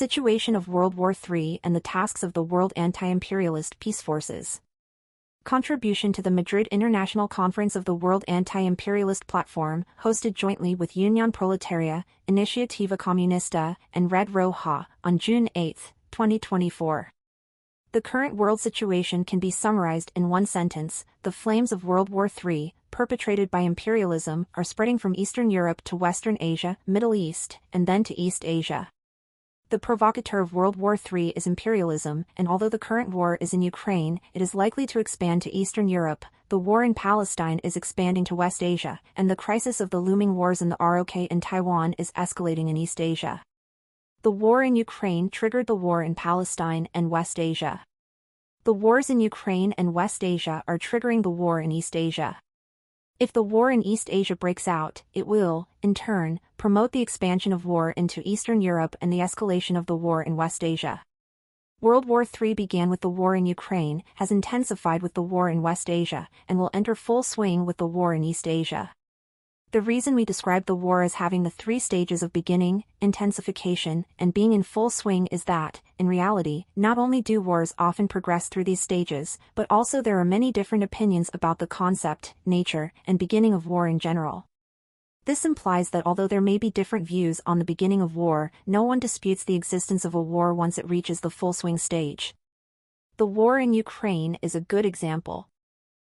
Situation of World War III and the tasks of the World Anti-imperialist Peace Forces. Contribution to the Madrid International Conference of the World Anti-imperialist Platform, hosted jointly with Unión Proletaria, Iniciativa Comunista, and Red Roja, on June 8, 2024. The current world situation can be summarized in one sentence: the flames of World War III, perpetrated by imperialism, are spreading from Eastern Europe to Western Asia, Middle East, and then to East Asia. The provocateur of World War III is imperialism, and although the current war is in Ukraine, it is likely to expand to Eastern Europe. The war in Palestine is expanding to West Asia, and the crisis of the looming wars in the ROK and Taiwan is escalating in East Asia. The war in Ukraine triggered the war in Palestine and West Asia. The wars in Ukraine and West Asia are triggering the war in East Asia. If the war in East Asia breaks out, it will, in turn, promote the expansion of war into Eastern Europe and the escalation of the war in West Asia. World War III began with the war in Ukraine, has intensified with the war in West Asia, and will enter full swing with the war in East Asia. The reason we describe the war as having the three stages of beginning, intensification, and being in full swing is that, in reality, not only do wars often progress through these stages, but also there are many different opinions about the concept, nature, and beginning of war in general. This implies that although there may be different views on the beginning of war, no one disputes the existence of a war once it reaches the full swing stage. The war in Ukraine is a good example.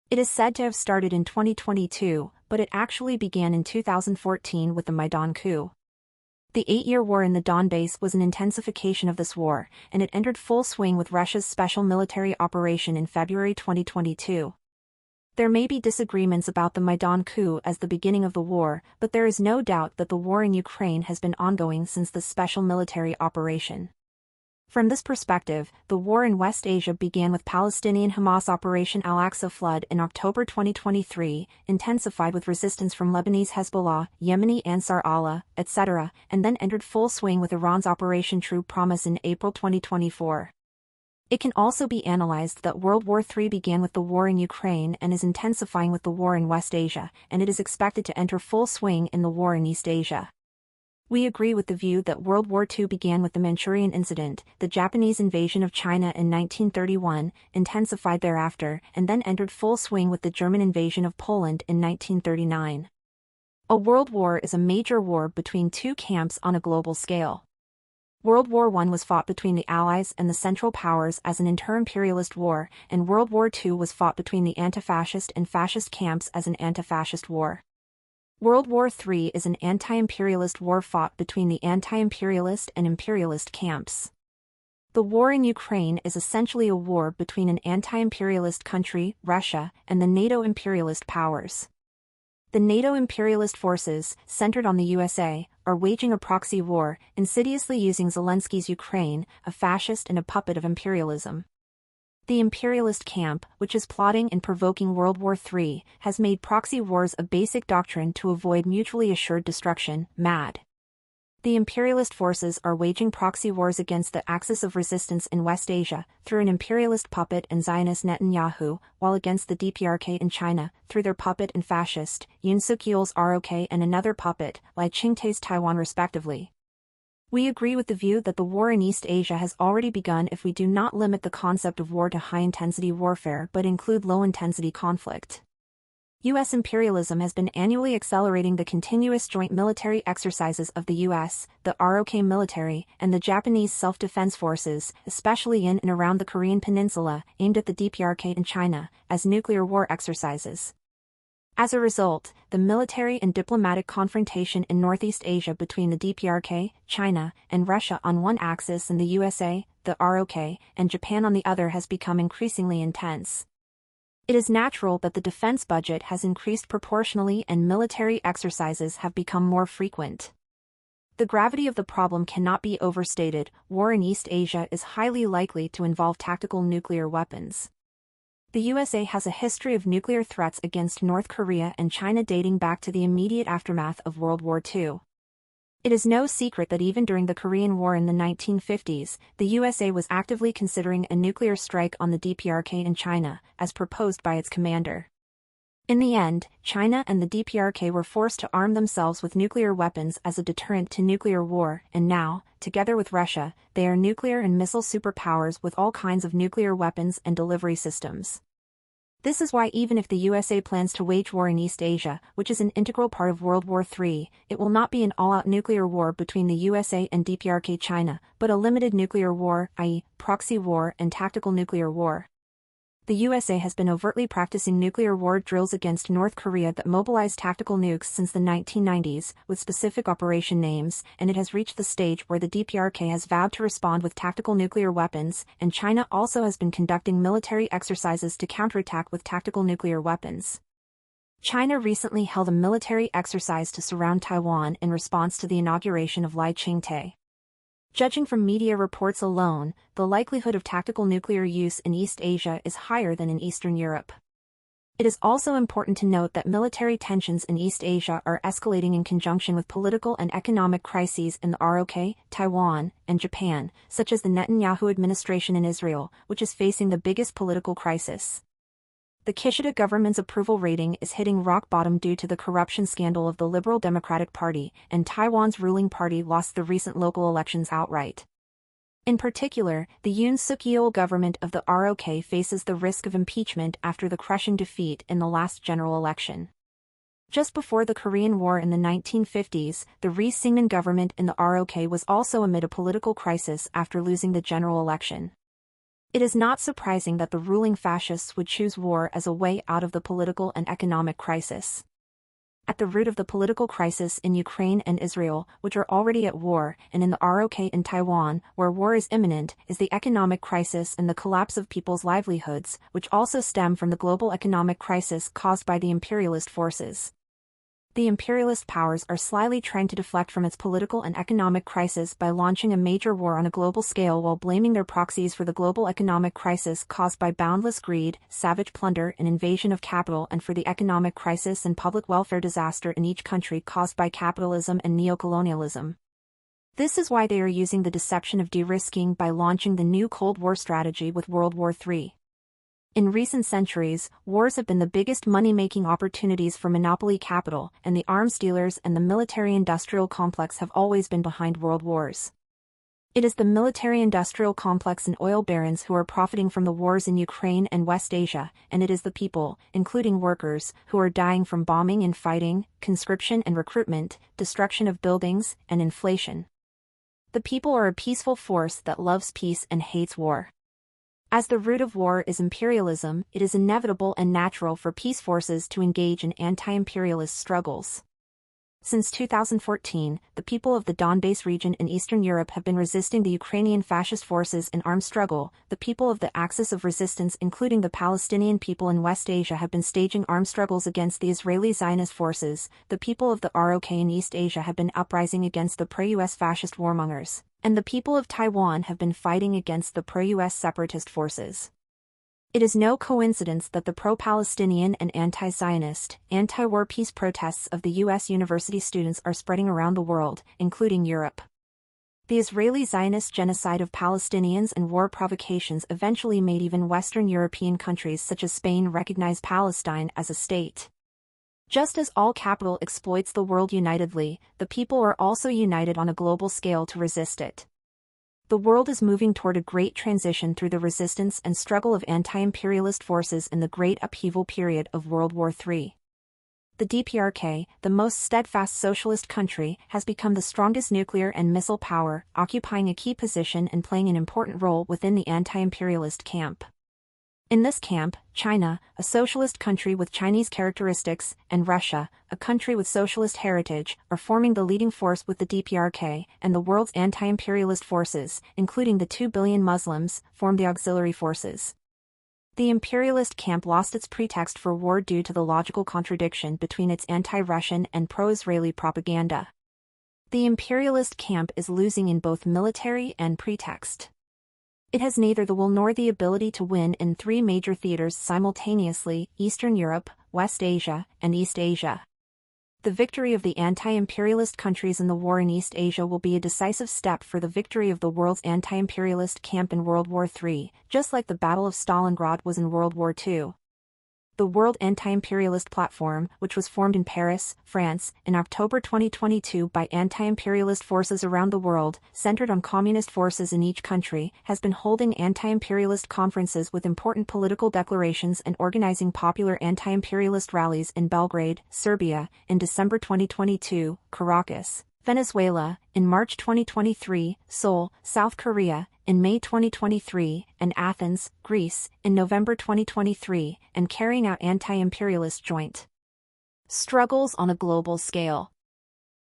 It is said to have started in 2022, but it actually began in 2014 with the Maidan coup. The 8-year war in the Donbass was an intensification of this war, and it entered full swing with Russia's special military operation in February 2022. There may be disagreements about the Maidan coup as the beginning of the war, but there is no doubt that the war in Ukraine has been ongoing since the special military operation. From this perspective, the war in West Asia began with Palestinian Hamas Operation Al-Aqsa Flood in October 2023, intensified with resistance from Lebanese Hezbollah, Yemeni Ansar Allah, etc., and then entered full swing with Iran's Operation True Promise in April 2024. It can also be analyzed that World War III began with the war in Ukraine and is intensifying with the war in West Asia, and it is expected to enter full swing in the war in East Asia. We agree with the view that World War II began with the Manchurian Incident, the Japanese invasion of China in 1931, intensified thereafter, and then entered full swing with the German invasion of Poland in 1939. A world war is a major war between two camps on a global scale. World War I was fought between the Allies and the Central Powers as an inter-imperialist war, and World War II was fought between the anti-fascist and fascist camps as an anti-fascist war. World War III is an anti-imperialist war fought between the anti-imperialist and imperialist camps. The war in Ukraine is essentially a war between an anti-imperialist country, Russia, and the NATO imperialist powers. The NATO imperialist forces, centered on the USA, are waging a proxy war, insidiously using Zelensky's Ukraine, a fascist and a puppet of imperialism. The imperialist camp, which is plotting and provoking World War III, has made proxy wars a basic doctrine to avoid mutually assured destruction, MAD. The imperialist forces are waging proxy wars against the axis of resistance in West Asia, through an imperialist puppet and Zionist Netanyahu, while against the DPRK in China, through their puppet and fascist, Yoon Suk-yeol's ROK and another puppet, Lai Ching-te's Taiwan respectively. We agree with the view that the war in East Asia has already begun if we do not limit the concept of war to high-intensity warfare but include low-intensity conflict. U.S. imperialism has been annually accelerating the continuous joint military exercises of the U.S., the ROK military, and the Japanese self-defense forces, especially in and around the Korean Peninsula, aimed at the DPRK and China, as nuclear war exercises. As a result, the military and diplomatic confrontation in Northeast Asia between the DPRK, China, and Russia on one axis and the USA, the ROK, and Japan on the other has become increasingly intense. It is natural that the defense budget has increased proportionally and military exercises have become more frequent. The gravity of the problem cannot be overstated. War in East Asia is highly likely to involve tactical nuclear weapons. The USA has a history of nuclear threats against North Korea and China dating back to the immediate aftermath of World War II. It is no secret that even during the Korean War in the 1950s, the USA was actively considering a nuclear strike on the DPRK in China, as proposed by its commander. In the end, China and the DPRK were forced to arm themselves with nuclear weapons as a deterrent to nuclear war, and now, together with Russia, they are nuclear and missile superpowers with all kinds of nuclear weapons and delivery systems. This is why even if the USA plans to wage war in East Asia, which is an integral part of World War III, it will not be an all-out nuclear war between the USA and DPRK China, but a limited nuclear war, i.e., proxy war and tactical nuclear war. The USA has been overtly practicing nuclear war drills against North Korea that mobilize tactical nukes since the 1990s, with specific operation names, and it has reached the stage where the DPRK has vowed to respond with tactical nuclear weapons, and China also has been conducting military exercises to counterattack with tactical nuclear weapons. China recently held a military exercise to surround Taiwan in response to the inauguration of Lai Ching-te. Judging from media reports alone, the likelihood of tactical nuclear use in East Asia is higher than in Eastern Europe. It is also important to note that military tensions in East Asia are escalating in conjunction with political and economic crises in the ROK, Taiwan, and Japan, such as the Netanyahu administration in Israel, which is facing the biggest political crisis. The Kishida government's approval rating is hitting rock bottom due to the corruption scandal of the Liberal Democratic Party, and Taiwan's ruling party lost the recent local elections outright. In particular, the Yoon Suk-yeol government of the ROK faces the risk of impeachment after the crushing defeat in the last general election. Just before the Korean War in the 1950s, the Ri Syngman government in the ROK was also amid a political crisis after losing the general election. It is not surprising that the ruling fascists would choose war as a way out of the political and economic crisis. At the root of the political crisis in Ukraine and Israel, which are already at war, and in the ROK in Taiwan, where war is imminent, is the economic crisis and the collapse of people's livelihoods, which also stem from the global economic crisis caused by the imperialist forces. The imperialist powers are slyly trying to deflect from its political and economic crisis by launching a major war on a global scale while blaming their proxies for the global economic crisis caused by boundless greed, savage plunder and invasion of capital, and for the economic crisis and public welfare disaster in each country caused by capitalism and neocolonialism. This is why they are using the deception of de-risking by launching the new Cold War strategy with World War III. In recent centuries, wars have been the biggest money-making opportunities for monopoly capital, and the arms dealers and the military-industrial complex have always been behind world wars. It is the military-industrial complex and oil barons who are profiting from the wars in Ukraine and West Asia, and it is the people, including workers, who are dying from bombing and fighting, conscription and recruitment, destruction of buildings, and inflation. The people are a peaceful force that loves peace and hates war. As the root of war is imperialism, it is inevitable and natural for peace forces to engage in anti-imperialist struggles. Since 2014, the people of the Donbass region in Eastern Europe have been resisting the Ukrainian fascist forces in armed struggle. The people of the Axis of Resistance, including the Palestinian people in West Asia, have been staging armed struggles against the Israeli Zionist forces. The people of the ROK in East Asia have been uprising against the pro-US fascist warmongers, and the people of Taiwan have been fighting against the pro-US separatist forces. It is no coincidence that the pro-Palestinian and anti-Zionist, anti-war peace protests of the U.S. university students are spreading around the world, including Europe. The Israeli Zionist genocide of Palestinians and war provocations eventually made even Western European countries such as Spain recognize Palestine as a state. Just as all capital exploits the world unitedly, the people are also united on a global scale to resist it. The world is moving toward a great transition through the resistance and struggle of anti-imperialist forces in the Great Upheaval period of World War III. The DPRK, the most steadfast socialist country, has become the strongest nuclear and missile power, occupying a key position and playing an important role within the anti-imperialist camp. In this camp, China, a socialist country with Chinese characteristics, and Russia, a country with socialist heritage, are forming the leading force with the DPRK, and the world's anti-imperialist forces, including the 2 billion Muslims, form the auxiliary forces. The imperialist camp lost its pretext for war due to the logical contradiction between its anti-Russian and pro-Israeli propaganda. The imperialist camp is losing in both military and pretext. It has neither the will nor the ability to win in three major theaters simultaneously: Eastern Europe, West Asia, and East Asia. The victory of the anti-imperialist countries in the war in East Asia will be a decisive step for the victory of the world's anti-imperialist camp in World War III, just like the Battle of Stalingrad was in World War II. The World Anti-imperialist Platform, which was formed in Paris, France, in October 2022 by anti-imperialist forces around the world, centered on communist forces in each country, has been holding anti-imperialist conferences with important political declarations and organizing popular anti-imperialist rallies in Belgrade, Serbia, in December 2022, Caracas, Venezuela, in March 2023, Seoul, South Korea, in May 2023, and Athens, Greece, in November 2023, and carrying out anti-imperialist joint struggles on a global scale.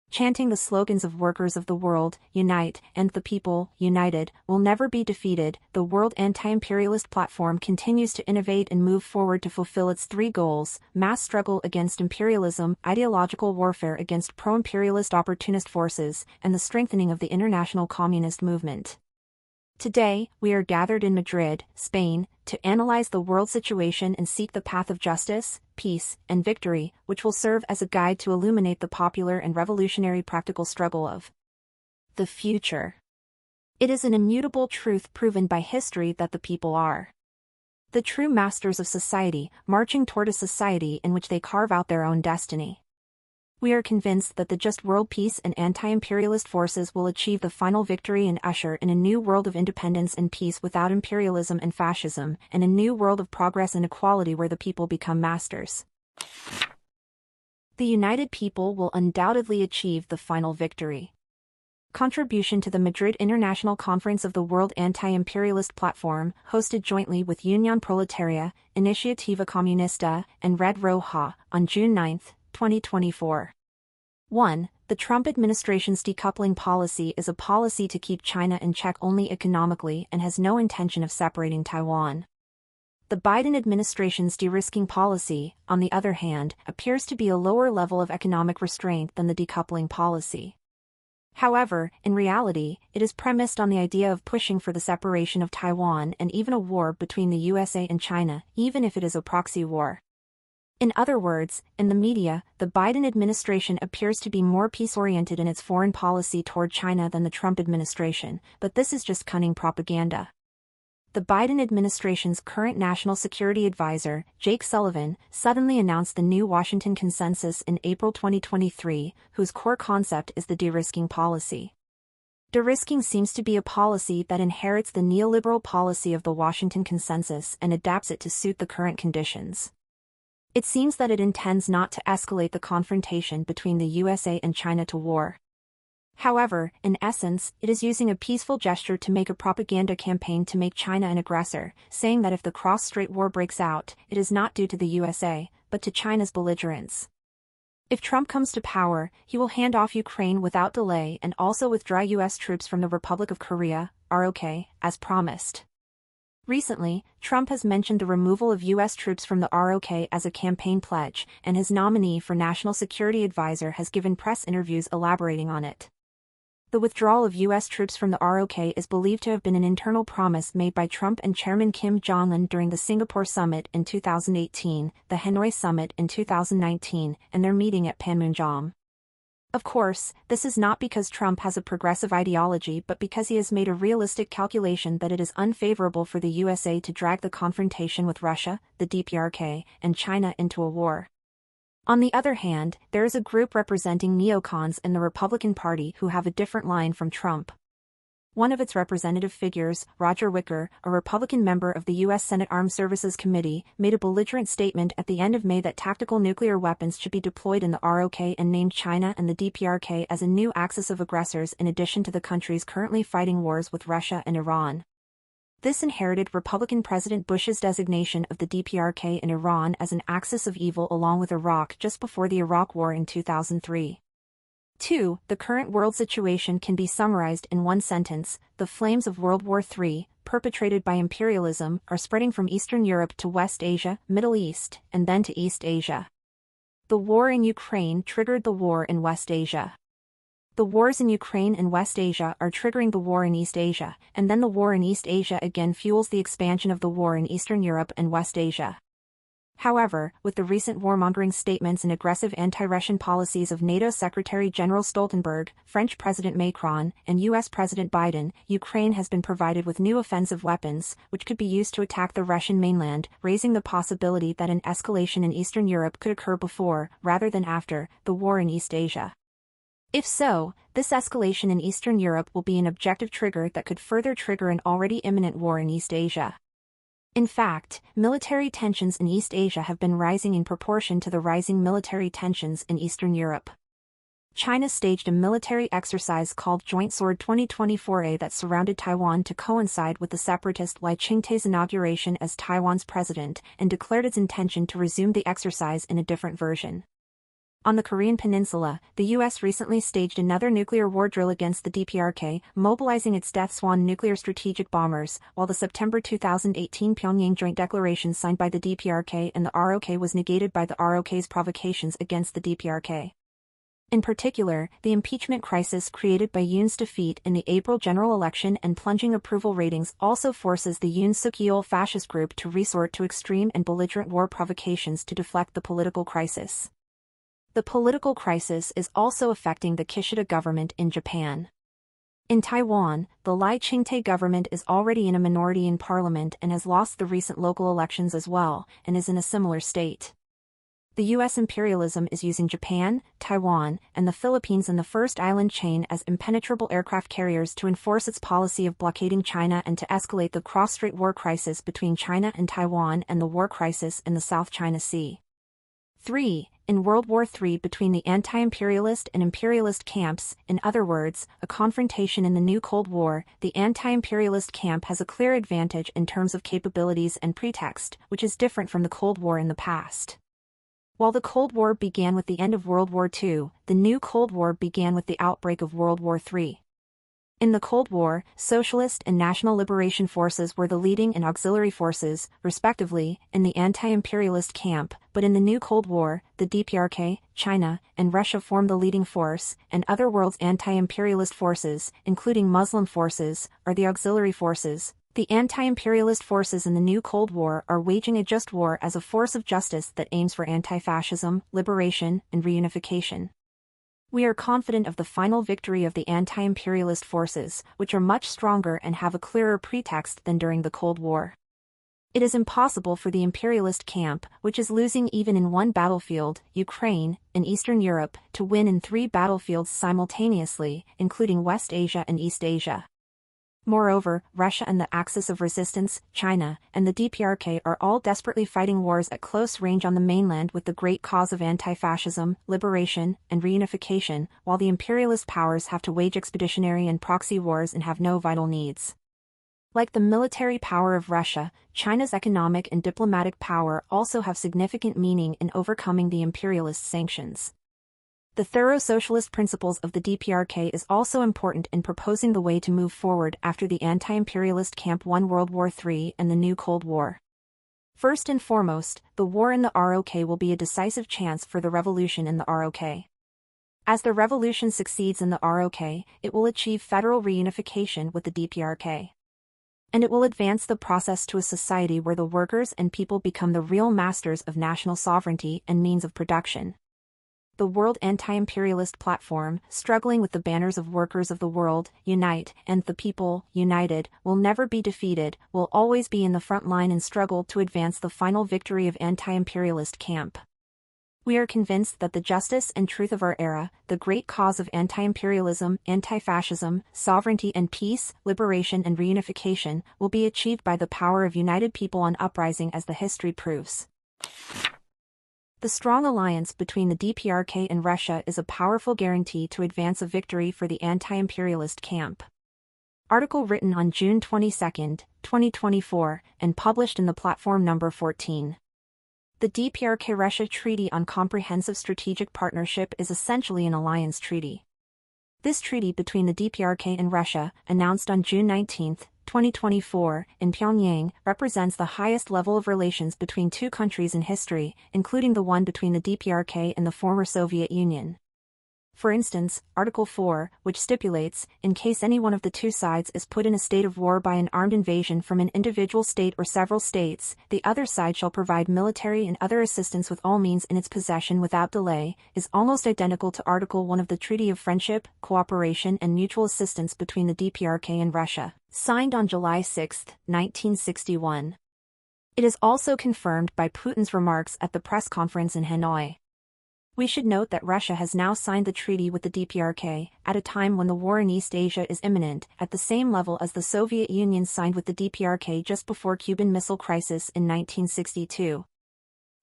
Chanting the slogans of workers of the world, unite, and the people, united, will never be defeated, the World Anti-imperialist Platform continues to innovate and move forward to fulfill its three goals: mass struggle against imperialism, ideological warfare against pro-imperialist opportunist forces, and the strengthening of the international communist movement. Today, we are gathered in Madrid, Spain, to analyze the world situation and seek the path of justice, peace, and victory, which will serve as a guide to illuminate the popular and revolutionary practical struggle of the future. It is an immutable truth proven by history that the people are the true masters of society, marching toward a society in which they carve out their own destiny. We are convinced that the just world peace and anti-imperialist forces will achieve the final victory and usher in a new world of independence and peace without imperialism and fascism, and a new world of progress and equality where the people become masters. The united people will undoubtedly achieve the final victory. Contribution to the Madrid International Conference of the World Anti-imperialist Platform, hosted jointly with Unión Proletaria, Iniciativa Comunista, and Red Roja, on June 9, 2024. 1. The Trump administration's decoupling policy is a policy to keep China in check only economically and has no intention of separating Taiwan. The Biden administration's de-risking policy, on the other hand, appears to be a lower level of economic restraint than the decoupling policy. However, in reality, it is premised on the idea of pushing for the separation of Taiwan and even a war between the USA and China, even if it is a proxy war. In other words, in the media, the Biden administration appears to be more peace-oriented in its foreign policy toward China than the Trump administration, but this is just cunning propaganda. The Biden administration's current national security advisor, Jake Sullivan, suddenly announced the new Washington Consensus in April 2023, whose core concept is the de-risking policy. De-risking seems to be a policy that inherits the neoliberal policy of the Washington Consensus and adapts it to suit the current conditions. It seems that it intends not to escalate the confrontation between the USA and China to war. However, in essence, it is using a peaceful gesture to make a propaganda campaign to make China an aggressor, saying that if the cross-strait war breaks out, it is not due to the USA, but to China's belligerence. If Trump comes to power, he will hand off Ukraine without delay and also withdraw U.S. troops from the Republic of Korea, ROK, as promised. Recently, Trump has mentioned the removal of U.S. troops from the ROK as a campaign pledge, and his nominee for National Security Advisor has given press interviews elaborating on it. The withdrawal of U.S. troops from the ROK is believed to have been an internal promise made by Trump and Chairman Kim Jong-un during the Singapore Summit in 2018, the Hanoi Summit in 2019, and their meeting at Panmunjom. Of course, this is not because Trump has a progressive ideology but because he has made a realistic calculation that it is unfavorable for the USA to drag the confrontation with Russia, the DPRK, and China into a war. On the other hand, there is a group representing neocons in the Republican Party who have a different line from Trump. One of its representative figures, Roger Wicker, a Republican member of the U.S. Senate Armed Services Committee, made a belligerent statement at the end of May that tactical nuclear weapons should be deployed in the ROK and named China and the DPRK as a new axis of aggressors in addition to the countries currently fighting wars with Russia and Iran. This inherited Republican President Bush's designation of the DPRK and Iran as an axis of evil along with Iraq just before the Iraq War in 2003. 2. The current world situation can be summarized in one sentence: the flames of World War III, perpetrated by imperialism, are spreading from Eastern Europe to West Asia, Middle East, and then to East Asia. The war in Ukraine triggered the war in West Asia. The wars in Ukraine and West Asia are triggering the war in East Asia, and then the war in East Asia again fuels the expansion of the war in Eastern Europe and West Asia. However, with the recent warmongering statements and aggressive anti-Russian policies of NATO Secretary-General Stoltenberg, French President Macron, and U.S. President Biden, Ukraine has been provided with new offensive weapons, which could be used to attack the Russian mainland, raising the possibility that an escalation in Eastern Europe could occur before, rather than after, the war in East Asia. If so, this escalation in Eastern Europe will be an objective trigger that could further trigger an already imminent war in East Asia. In fact, military tensions in East Asia have been rising in proportion to the rising military tensions in Eastern Europe. China staged a military exercise called Joint Sword 2024A that surrounded Taiwan to coincide with the separatist Lai Ching-te's inauguration as Taiwan's president and declared its intention to resume the exercise in a different version. On the Korean peninsula, the U.S. recently staged another nuclear war drill against the DPRK, mobilizing its Death Swan nuclear strategic bombers, while the September 2018 Pyongyang joint declaration signed by the DPRK and the ROK was negated by the ROK's provocations against the DPRK. In particular, the impeachment crisis created by Yoon's defeat in the April general election and plunging approval ratings also forces the Yoon Suk-yeol fascist group to resort to extreme and belligerent war provocations to deflect the political crisis. The political crisis is also affecting the Kishida government in Japan. In Taiwan, the Lai Ching-te government is already in a minority in parliament and has lost the recent local elections as well, and is in a similar state. The U.S. imperialism is using Japan, Taiwan, and the Philippines in the first island chain as impenetrable aircraft carriers to enforce its policy of blockading China and to escalate the cross-strait war crisis between China and Taiwan and the war crisis in the South China Sea. 3. In World War III between the anti-imperialist and imperialist camps, in other words, a confrontation in the new Cold War, the anti-imperialist camp has a clear advantage in terms of capabilities and pretext, which is different from the Cold War in the past. While the Cold War began with the end of World War II, the new Cold War began with the outbreak of World War III. In the Cold War, Socialist and National Liberation Forces were the leading and auxiliary forces, respectively, in the anti-imperialist camp, but in the new Cold War, the DPRK, China, and Russia formed the leading force, and other world's anti-imperialist forces, including Muslim forces, are the auxiliary forces. The anti-imperialist forces in the new Cold War are waging a just war as a force of justice that aims for anti-fascism, liberation, and reunification. We are confident of the final victory of the anti-imperialist forces, which are much stronger and have a clearer pretext than during the Cold War. It is impossible for the imperialist camp, which is losing even in one battlefield, Ukraine, in Eastern Europe, to win in 3 battlefields simultaneously, including West Asia and East Asia. Moreover, Russia and the Axis of Resistance, China, and the DPRK are all desperately fighting wars at close range on the mainland with the great cause of anti-fascism, liberation, and reunification, while the imperialist powers have to wage expeditionary and proxy wars and have no vital needs. Like the military power of Russia, China's economic and diplomatic power also have significant meaning in overcoming the imperialist sanctions. The thorough socialist principles of the DPRK is also important in proposing the way to move forward after the anti-imperialist camp won World War III and the new Cold War. First and foremost, the war in the ROK will be a decisive chance for the revolution in the ROK. As the revolution succeeds in the ROK, it will achieve federal reunification with the DPRK. And it will advance the process to a society where the workers and people become the real masters of national sovereignty and means of production. The World Anti-Imperialist Platform, struggling with the banners of Workers of the World, Unite, and the People, United, will never be defeated, will always be in the front line and struggle to advance the final victory of anti-imperialist camp. We are convinced that the justice and truth of our era, the great cause of anti-imperialism, anti-fascism, sovereignty and peace, liberation and reunification, will be achieved by the power of united people on uprising as the history proves. The strong alliance between the DPRK and Russia is a powerful guarantee to advance a victory for the anti-imperialist camp. Article written on June 22, 2024, and published in the platform number 14. The DPRK-Russia Treaty on Comprehensive Strategic Partnership is essentially an alliance treaty. This treaty between the DPRK and Russia, announced on June 19, 2024, in Pyongyang, represents the highest level of relations between two countries in history, including the one between the DPRK and the former Soviet Union. For instance, Article 4, which stipulates, in case any one of the two sides is put in a state of war by an armed invasion from an individual state or several states, the other side shall provide military and other assistance with all means in its possession without delay, is almost identical to Article 1 of the Treaty of Friendship, Cooperation and Mutual Assistance between the DPRK and Russia, signed on July 6, 1961. It is also confirmed by Putin's remarks at the press conference in Hanoi. We should note that Russia has now signed the treaty with the DPRK, at a time when the war in East Asia is imminent, at the same level as the Soviet Union signed with the DPRK just before Cuban Missile Crisis in 1962.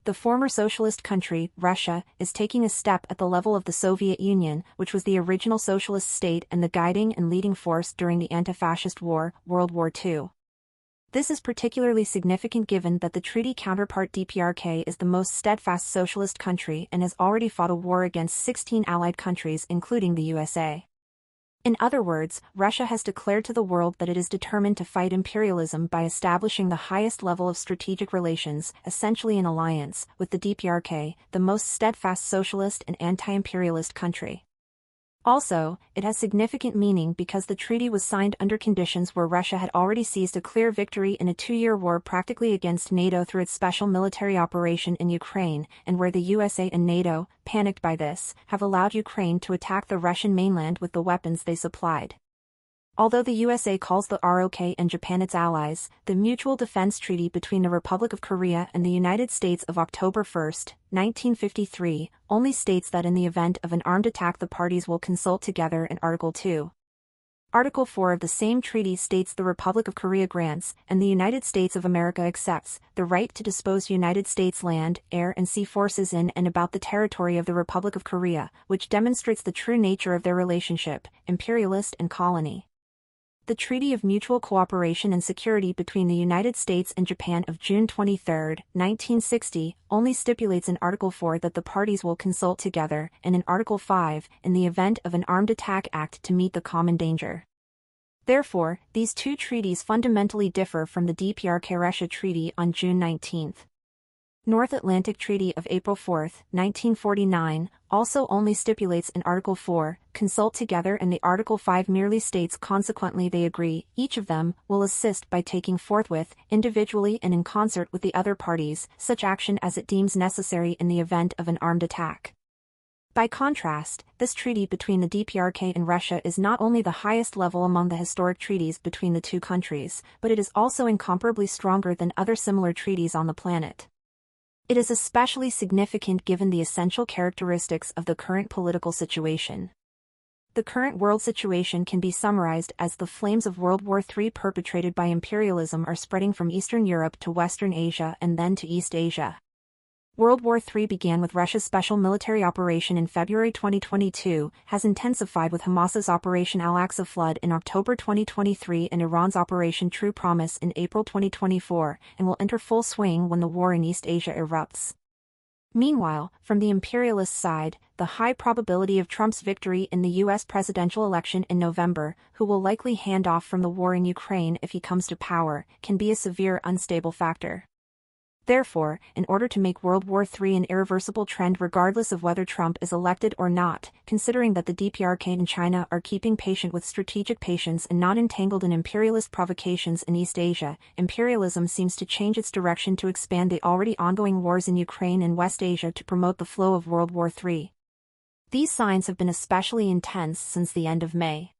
The former socialist country, Russia, is taking a step at the level of the Soviet Union, which was the original socialist state and the guiding and leading force during the anti-fascist war, World War II. This is particularly significant given that the treaty counterpart DPRK is the most steadfast socialist country and has already fought a war against 16 allied countries including the USA. In other words, Russia has declared to the world that it is determined to fight imperialism by establishing the highest level of strategic relations, essentially an alliance, with the DPRK, the most steadfast socialist and anti-imperialist country. Also, it has significant meaning because the treaty was signed under conditions where Russia had already seized a clear victory in a two-year war practically against NATO through its special military operation in Ukraine, and where the USA and NATO, panicked by this, have allowed Ukraine to attack the Russian mainland with the weapons they supplied. Although the USA calls the ROK and Japan its allies, the Mutual Defense Treaty between the Republic of Korea and the United States of October 1, 1953, only states that in the event of an armed attack the parties will consult together in Article 2. Article 4 of the same treaty states the Republic of Korea grants, and the United States of America accepts, the right to dispose United States land, air and sea forces in and about the territory of the Republic of Korea, which demonstrates the true nature of their relationship, imperialist and colony. The Treaty of Mutual Cooperation and Security between the United States and Japan of June 23, 1960, only stipulates in Article 4 that the parties will consult together, and in Article 5, in the event of an armed attack act to meet the common danger. Therefore, these two treaties fundamentally differ from the DPRK-Russia Treaty on June 19. North Atlantic Treaty of April 4, 1949, also only stipulates in Article 4, consult together, and the Article 5 merely states consequently they agree, each of them, will assist by taking forthwith, individually and in concert with the other parties, such action as it deems necessary in the event of an armed attack. By contrast, this treaty between the DPRK and Russia is not only the highest level among the historic treaties between the two countries, but it is also incomparably stronger than other similar treaties on the planet. It is especially significant given the essential characteristics of the current political situation. The current world situation can be summarized as the flames of World War III perpetrated by imperialism are spreading from Eastern Europe to Western Asia and then to East Asia. World War III began with Russia's special military operation in February 2022, has intensified with Hamas's Operation Al-Aqsa Flood in October 2023 and Iran's Operation True Promise in April 2024, and will enter full swing when the war in East Asia erupts. Meanwhile, from the imperialist side, the high probability of Trump's victory in the U.S. presidential election in November, who will likely hand off from the war in Ukraine if he comes to power, can be a severe unstable factor. Therefore, in order to make World War III an irreversible trend regardless of whether Trump is elected or not, considering that the DPRK and China are keeping patient with strategic patience and not entangled in imperialist provocations in East Asia, imperialism seems to change its direction to expand the already ongoing wars in Ukraine and West Asia to promote the flow of World War III. These signs have been especially intense since the end of May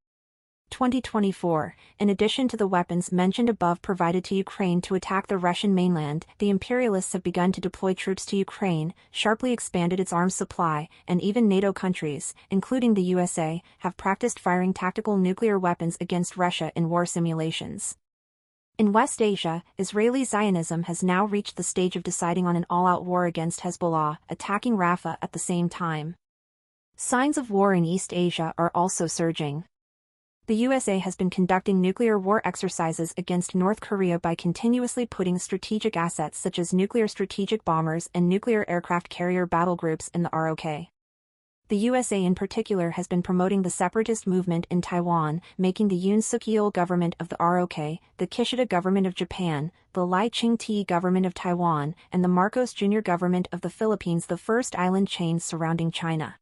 2024. In addition to the weapons mentioned above provided to Ukraine to attack the Russian mainland, the imperialists have begun to deploy troops to Ukraine, sharply expanded its arms supply, and even NATO countries, including the USA, have practiced firing tactical nuclear weapons against Russia in war simulations. In West Asia, Israeli Zionism has now reached the stage of deciding on an all-out war against Hezbollah, attacking Rafah at the same time. Signs of war in East Asia are also surging. The USA has been conducting nuclear war exercises against North Korea by continuously putting strategic assets such as nuclear strategic bombers and nuclear aircraft carrier battle groups in the ROK. The USA in particular has been promoting the separatist movement in Taiwan, making the Yoon Suk-yeol government of the ROK, the Kishida government of Japan, the Lai Ching-te government of Taiwan, and the Marcos Jr. government of the Philippines the first island chains surrounding China.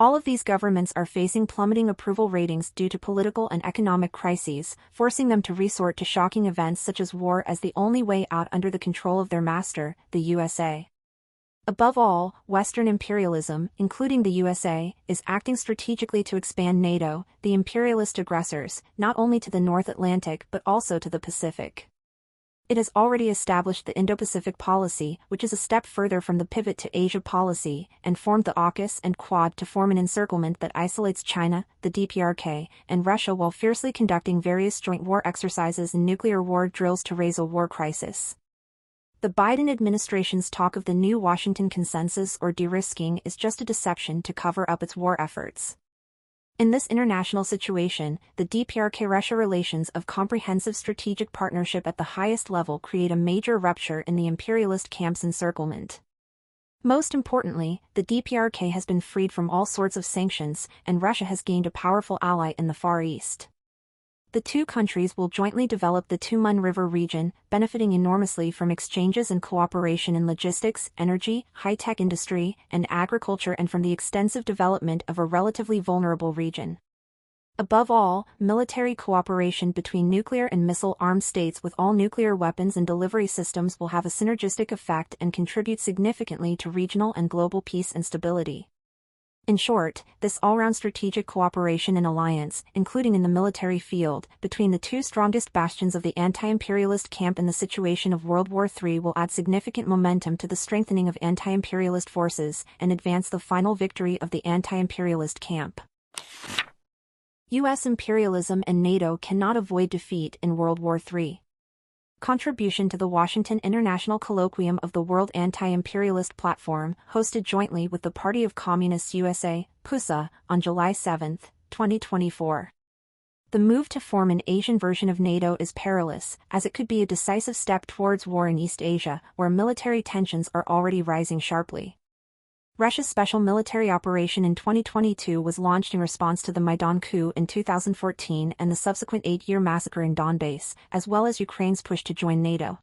All of these governments are facing plummeting approval ratings due to political and economic crises, forcing them to resort to shocking events such as war as the only way out under the control of their master, the USA. Above all, Western imperialism, including the USA, is acting strategically to expand NATO, the imperialist aggressors, not only to the North Atlantic but also to the Pacific. It has already established the Indo-Pacific policy, which is a step further from the pivot to Asia policy, and formed the AUKUS and Quad to form an encirclement that isolates China, the DPRK, and Russia while fiercely conducting various joint war exercises and nuclear war drills to raise a war crisis. The Biden administration's talk of the new Washington Consensus or de-risking is just a deception to cover up its war efforts. In this international situation, the DPRK-Russia relations of comprehensive strategic partnership at the highest level create a major rupture in the imperialist camp's encirclement. Most importantly, the DPRK has been freed from all sorts of sanctions, and Russia has gained a powerful ally in the Far East. The two countries will jointly develop the Tumen River region, benefiting enormously from exchanges and cooperation in logistics, energy, high-tech industry, and agriculture and from the extensive development of a relatively vulnerable region. Above all, military cooperation between nuclear and missile-armed states with all nuclear weapons and delivery systems will have a synergistic effect and contribute significantly to regional and global peace and stability. In short, this all-round strategic cooperation and alliance, including in the military field, between the two strongest bastions of the anti-imperialist camp in the situation of World War III will add significant momentum to the strengthening of anti-imperialist forces and advance the final victory of the anti-imperialist camp. U.S. imperialism and NATO cannot avoid defeat in World War III. Contribution to the Washington International Colloquium of the World Anti-Imperialist Platform, hosted jointly with the Party of Communists USA, PUSA, on July 7, 2024. The move to form an Asian version of NATO is perilous, as it could be a decisive step towards war in East Asia, where military tensions are already rising sharply. Russia's special military operation in 2022 was launched in response to the Maidan coup in 2014 and the subsequent 8-year massacre in Donbass, as well as Ukraine's push to join NATO.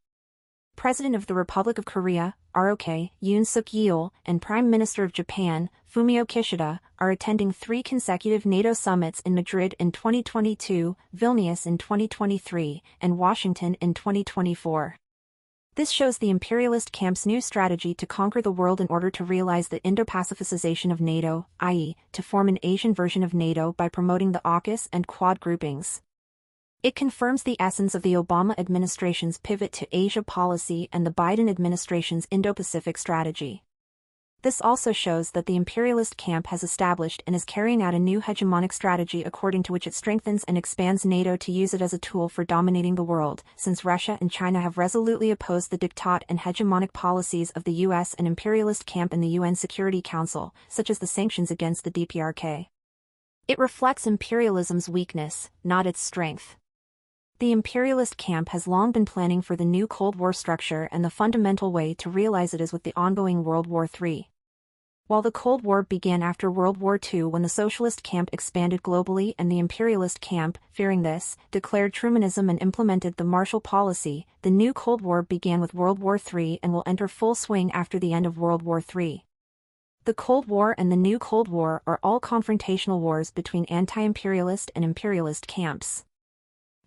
President of the Republic of Korea, ROK, Yoon Suk-yeol, and Prime Minister of Japan, Fumio Kishida, are attending 3 consecutive NATO summits in Madrid in 2022, Vilnius in 2023, and Washington in 2024. This shows the imperialist camp's new strategy to conquer the world in order to realize the Indo-Pacificization of NATO, i.e., to form an Asian version of NATO by promoting the AUKUS and Quad groupings. It confirms the essence of the Obama administration's pivot to Asia policy and the Biden administration's Indo-Pacific strategy. This also shows that the imperialist camp has established and is carrying out a new hegemonic strategy according to which it strengthens and expands NATO to use it as a tool for dominating the world, since Russia and China have resolutely opposed the diktat and hegemonic policies of the US and imperialist camp in the UN Security Council, such as the sanctions against the DPRK. It reflects imperialism's weakness, not its strength. The imperialist camp has long been planning for the new Cold War structure, and the fundamental way to realize it is with the ongoing World War III. While the Cold War began after World War II when the socialist camp expanded globally and the imperialist camp, fearing this, declared Trumanism and implemented the Marshall Policy, the new Cold War began with World War III and will enter full swing after the end of World War III. The Cold War and the new Cold War are all confrontational wars between anti-imperialist and imperialist camps.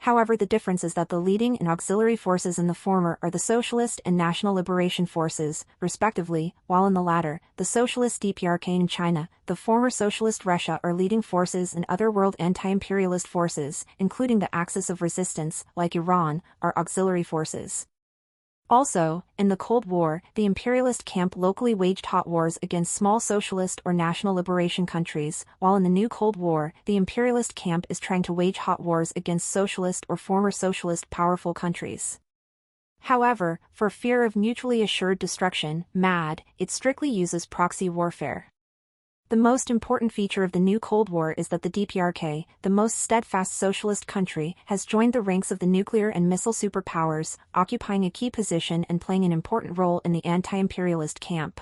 However, the difference is that the leading and auxiliary forces in the former are the Socialist and National Liberation Forces, respectively, while in the latter, the Socialist DPRK in China, the former Socialist Russia are leading forces, and other world anti-imperialist forces, including the Axis of Resistance, like Iran, are auxiliary forces. Also, in the Cold War, the imperialist camp locally waged hot wars against small socialist or national liberation countries, while in the new Cold War, the imperialist camp is trying to wage hot wars against socialist or former socialist powerful countries. However, for fear of mutually assured destruction, MAD, it strictly uses proxy warfare. The most important feature of the new Cold War is that the DPRK, the most steadfast socialist country, has joined the ranks of the nuclear and missile superpowers, occupying a key position and playing an important role in the anti-imperialist camp.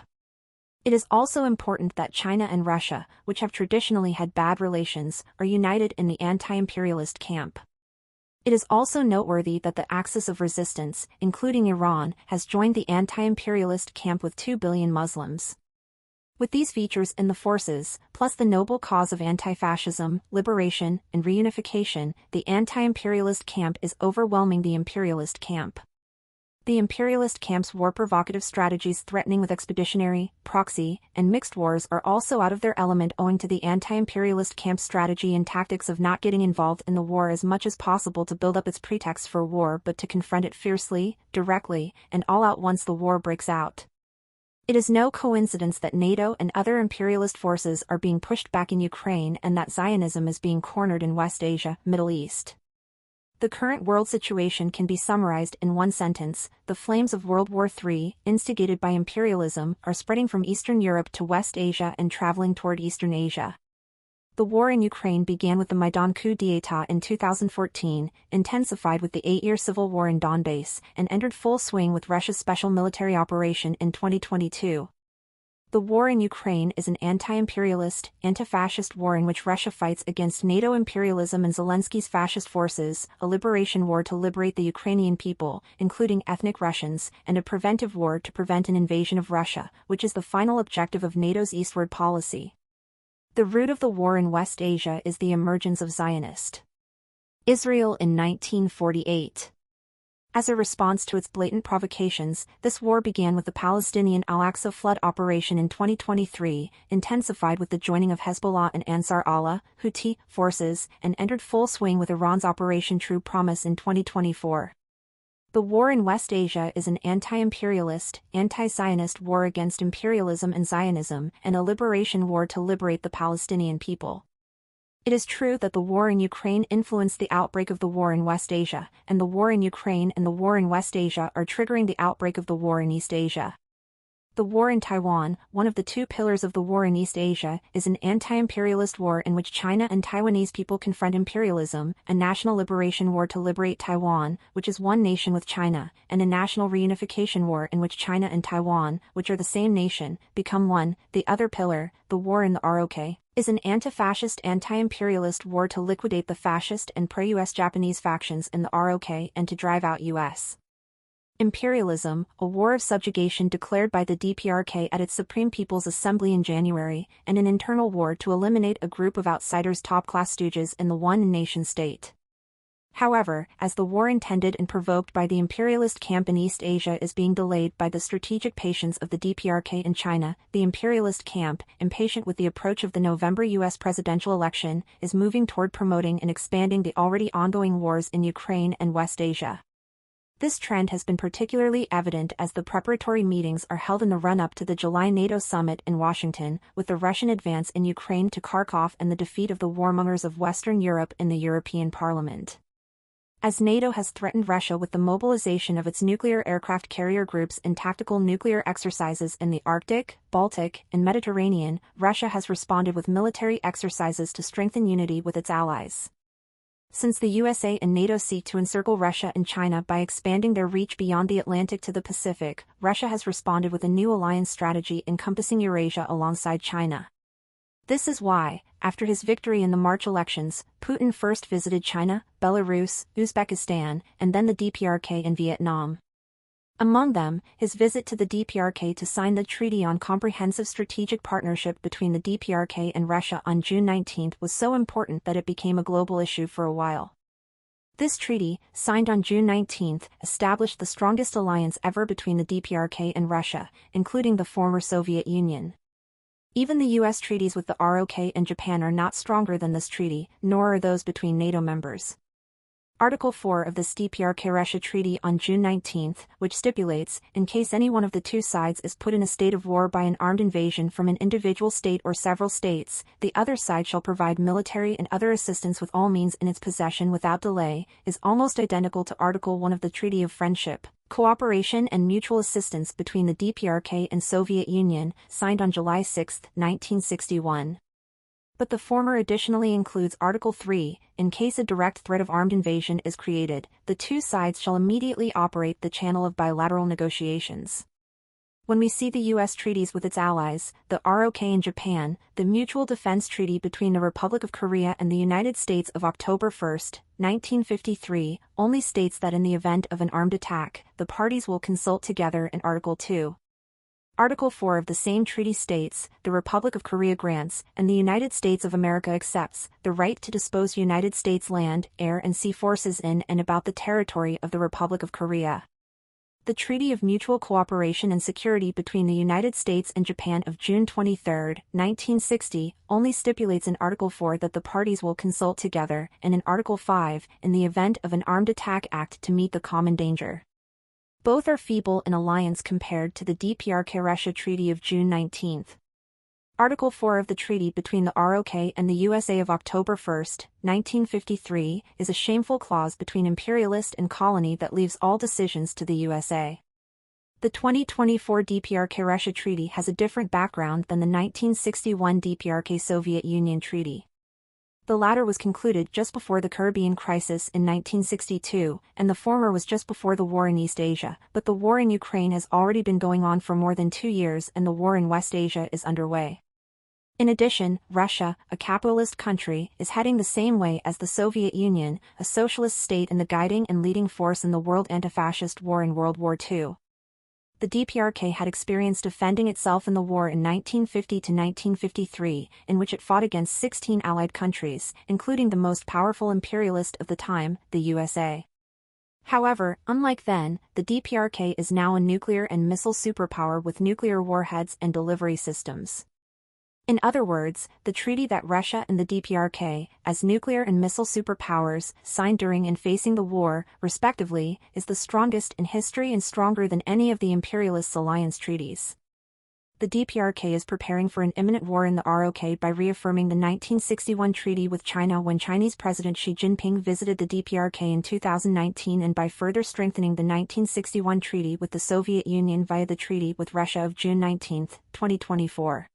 It is also important that China and Russia, which have traditionally had bad relations, are united in the anti-imperialist camp. It is also noteworthy that the Axis of Resistance, including Iran, has joined the anti-imperialist camp with 2 billion Muslims. With these features in the forces, plus the noble cause of anti-fascism, liberation, and reunification, the anti-imperialist camp is overwhelming the imperialist camp. The imperialist camp's war-provocative strategies threatening with expeditionary, proxy, and mixed wars are also out of their element owing to the anti-imperialist camp's strategy and tactics of not getting involved in the war as much as possible to build up its pretext for war but to confront it fiercely, directly, and all out once the war breaks out. It is no coincidence that NATO and other imperialist forces are being pushed back in Ukraine and that Zionism is being cornered in West Asia, Middle East. The current world situation can be summarized in one sentence: the flames of World War III, instigated by imperialism, are spreading from Eastern Europe to West Asia and traveling toward Eastern Asia. The war in Ukraine began with the Maidan coup d'état in 2014, intensified with the 8-year civil war in Donbass, and entered full swing with Russia's special military operation in 2022. The war in Ukraine is an anti-imperialist, anti-fascist war in which Russia fights against NATO imperialism and Zelensky's fascist forces, a liberation war to liberate the Ukrainian people, including ethnic Russians, and a preventive war to prevent an invasion of Russia, which is the final objective of NATO's eastward policy. The root of the war in West Asia is the emergence of Zionist Israel in 1948. As a response to its blatant provocations, this war began with the Palestinian Al-Aqsa flood operation in 2023, intensified with the joining of Hezbollah and Ansar Allah, Houthi, forces, and entered full swing with Iran's Operation True Promise in 2024. The war in West Asia is an anti-imperialist, anti-Zionist war against imperialism and Zionism, and a liberation war to liberate the Palestinian people. It is true that the war in Ukraine influenced the outbreak of the war in West Asia, and the war in Ukraine and the war in West Asia are triggering the outbreak of the war in East Asia. The war in Taiwan, one of the two pillars of the war in East Asia, is an anti-imperialist war in which China and Taiwanese people confront imperialism, a national liberation war to liberate Taiwan, which is one nation with China, and a national reunification war in which China and Taiwan, which are the same nation, become one. The other pillar, the war in the ROK, is an anti-fascist anti-imperialist war to liquidate the fascist and pro-US Japanese factions in the ROK and to drive out US imperialism, a war of subjugation declared by the DPRK at its Supreme People's Assembly in January, and an internal war to eliminate a group of outsiders' top-class stooges in the one nation-state. However, as the war intended and provoked by the imperialist camp in East Asia is being delayed by the strategic patience of the DPRK in China, the imperialist camp, impatient with the approach of the November U.S. presidential election, is moving toward promoting and expanding the already ongoing wars in Ukraine and West Asia. This trend has been particularly evident as the preparatory meetings are held in the run-up to the July NATO summit in Washington, with the Russian advance in Ukraine to Kharkov and the defeat of the warmongers of Western Europe in the European Parliament. As NATO has threatened Russia with the mobilization of its nuclear aircraft carrier groups in tactical nuclear exercises in the Arctic, Baltic, and Mediterranean, Russia has responded with military exercises to strengthen unity with its allies. Since the USA and NATO seek to encircle Russia and China by expanding their reach beyond the Atlantic to the Pacific, Russia has responded with a new alliance strategy encompassing Eurasia alongside China. This is why, after his victory in the March elections, Putin first visited China, Belarus, Uzbekistan, and then the DPRK and Vietnam. Among them, his visit to the DPRK to sign the Treaty on Comprehensive Strategic Partnership between the DPRK and Russia on June 19 was so important that it became a global issue for a while. This treaty, signed on June 19, established the strongest alliance ever between the DPRK and Russia, including the former Soviet Union. Even the U.S. treaties with the ROK and Japan are not stronger than this treaty, nor are those between NATO members. Article 4 of the DPRK-Russia Treaty on June 19, which stipulates, in case any one of the two sides is put in a state of war by an armed invasion from an individual state or several states, the other side shall provide military and other assistance with all means in its possession without delay, is almost identical to Article 1 of the Treaty of Friendship, Cooperation and Mutual Assistance between the DPRK and Soviet Union, signed on July 6, 1961. But the former additionally includes Article 3, in case a direct threat of armed invasion is created, the two sides shall immediately operate the channel of bilateral negotiations. When we see the U.S. treaties with its allies, the ROK and Japan, the Mutual Defense Treaty between the Republic of Korea and the United States of October 1, 1953, only states that in the event of an armed attack, the parties will consult together in Article 2. Article 4 of the same treaty states, the Republic of Korea grants, and the United States of America accepts, the right to dispose United States land, air and sea forces in and about the territory of the Republic of Korea. The Treaty of Mutual Cooperation and Security between the United States and Japan of June 23, 1960, only stipulates in Article 4 that the parties will consult together, and in Article 5, in the event of an armed attack act to meet the common danger. Both are feeble in alliance compared to the DPRK Russia Treaty of June 19. Article 4 of the treaty between the ROK and the USA of October 1, 1953, is a shameful clause between imperialist and colony that leaves all decisions to the USA. The 2024 DPRK Russia Treaty has a different background than the 1961 DPRK Soviet Union Treaty. The latter was concluded just before the Caribbean crisis in 1962, and the former was just before the war in East Asia, but the war in Ukraine has already been going on for more than 2 years and the war in West Asia is underway. In addition, Russia, a capitalist country, is heading the same way as the Soviet Union, a socialist state and the guiding and leading force in the world anti-fascist war in World War II. The DPRK had experience defending itself in the war in 1950 to 1953, in which it fought against 16 allied countries, including the most powerful imperialist of the time, the USA. However, unlike then, the DPRK is now a nuclear and missile superpower with nuclear warheads and delivery systems. In other words, the treaty that Russia and the DPRK, as nuclear and missile superpowers, signed during and facing the war, respectively, is the strongest in history and stronger than any of the imperialists' alliance treaties. The DPRK is preparing for an imminent war in the ROK by reaffirming the 1961 treaty with China when Chinese President Xi Jinping visited the DPRK in 2019 and by further strengthening the 1961 treaty with the Soviet Union via the treaty with Russia of June 19, 2024.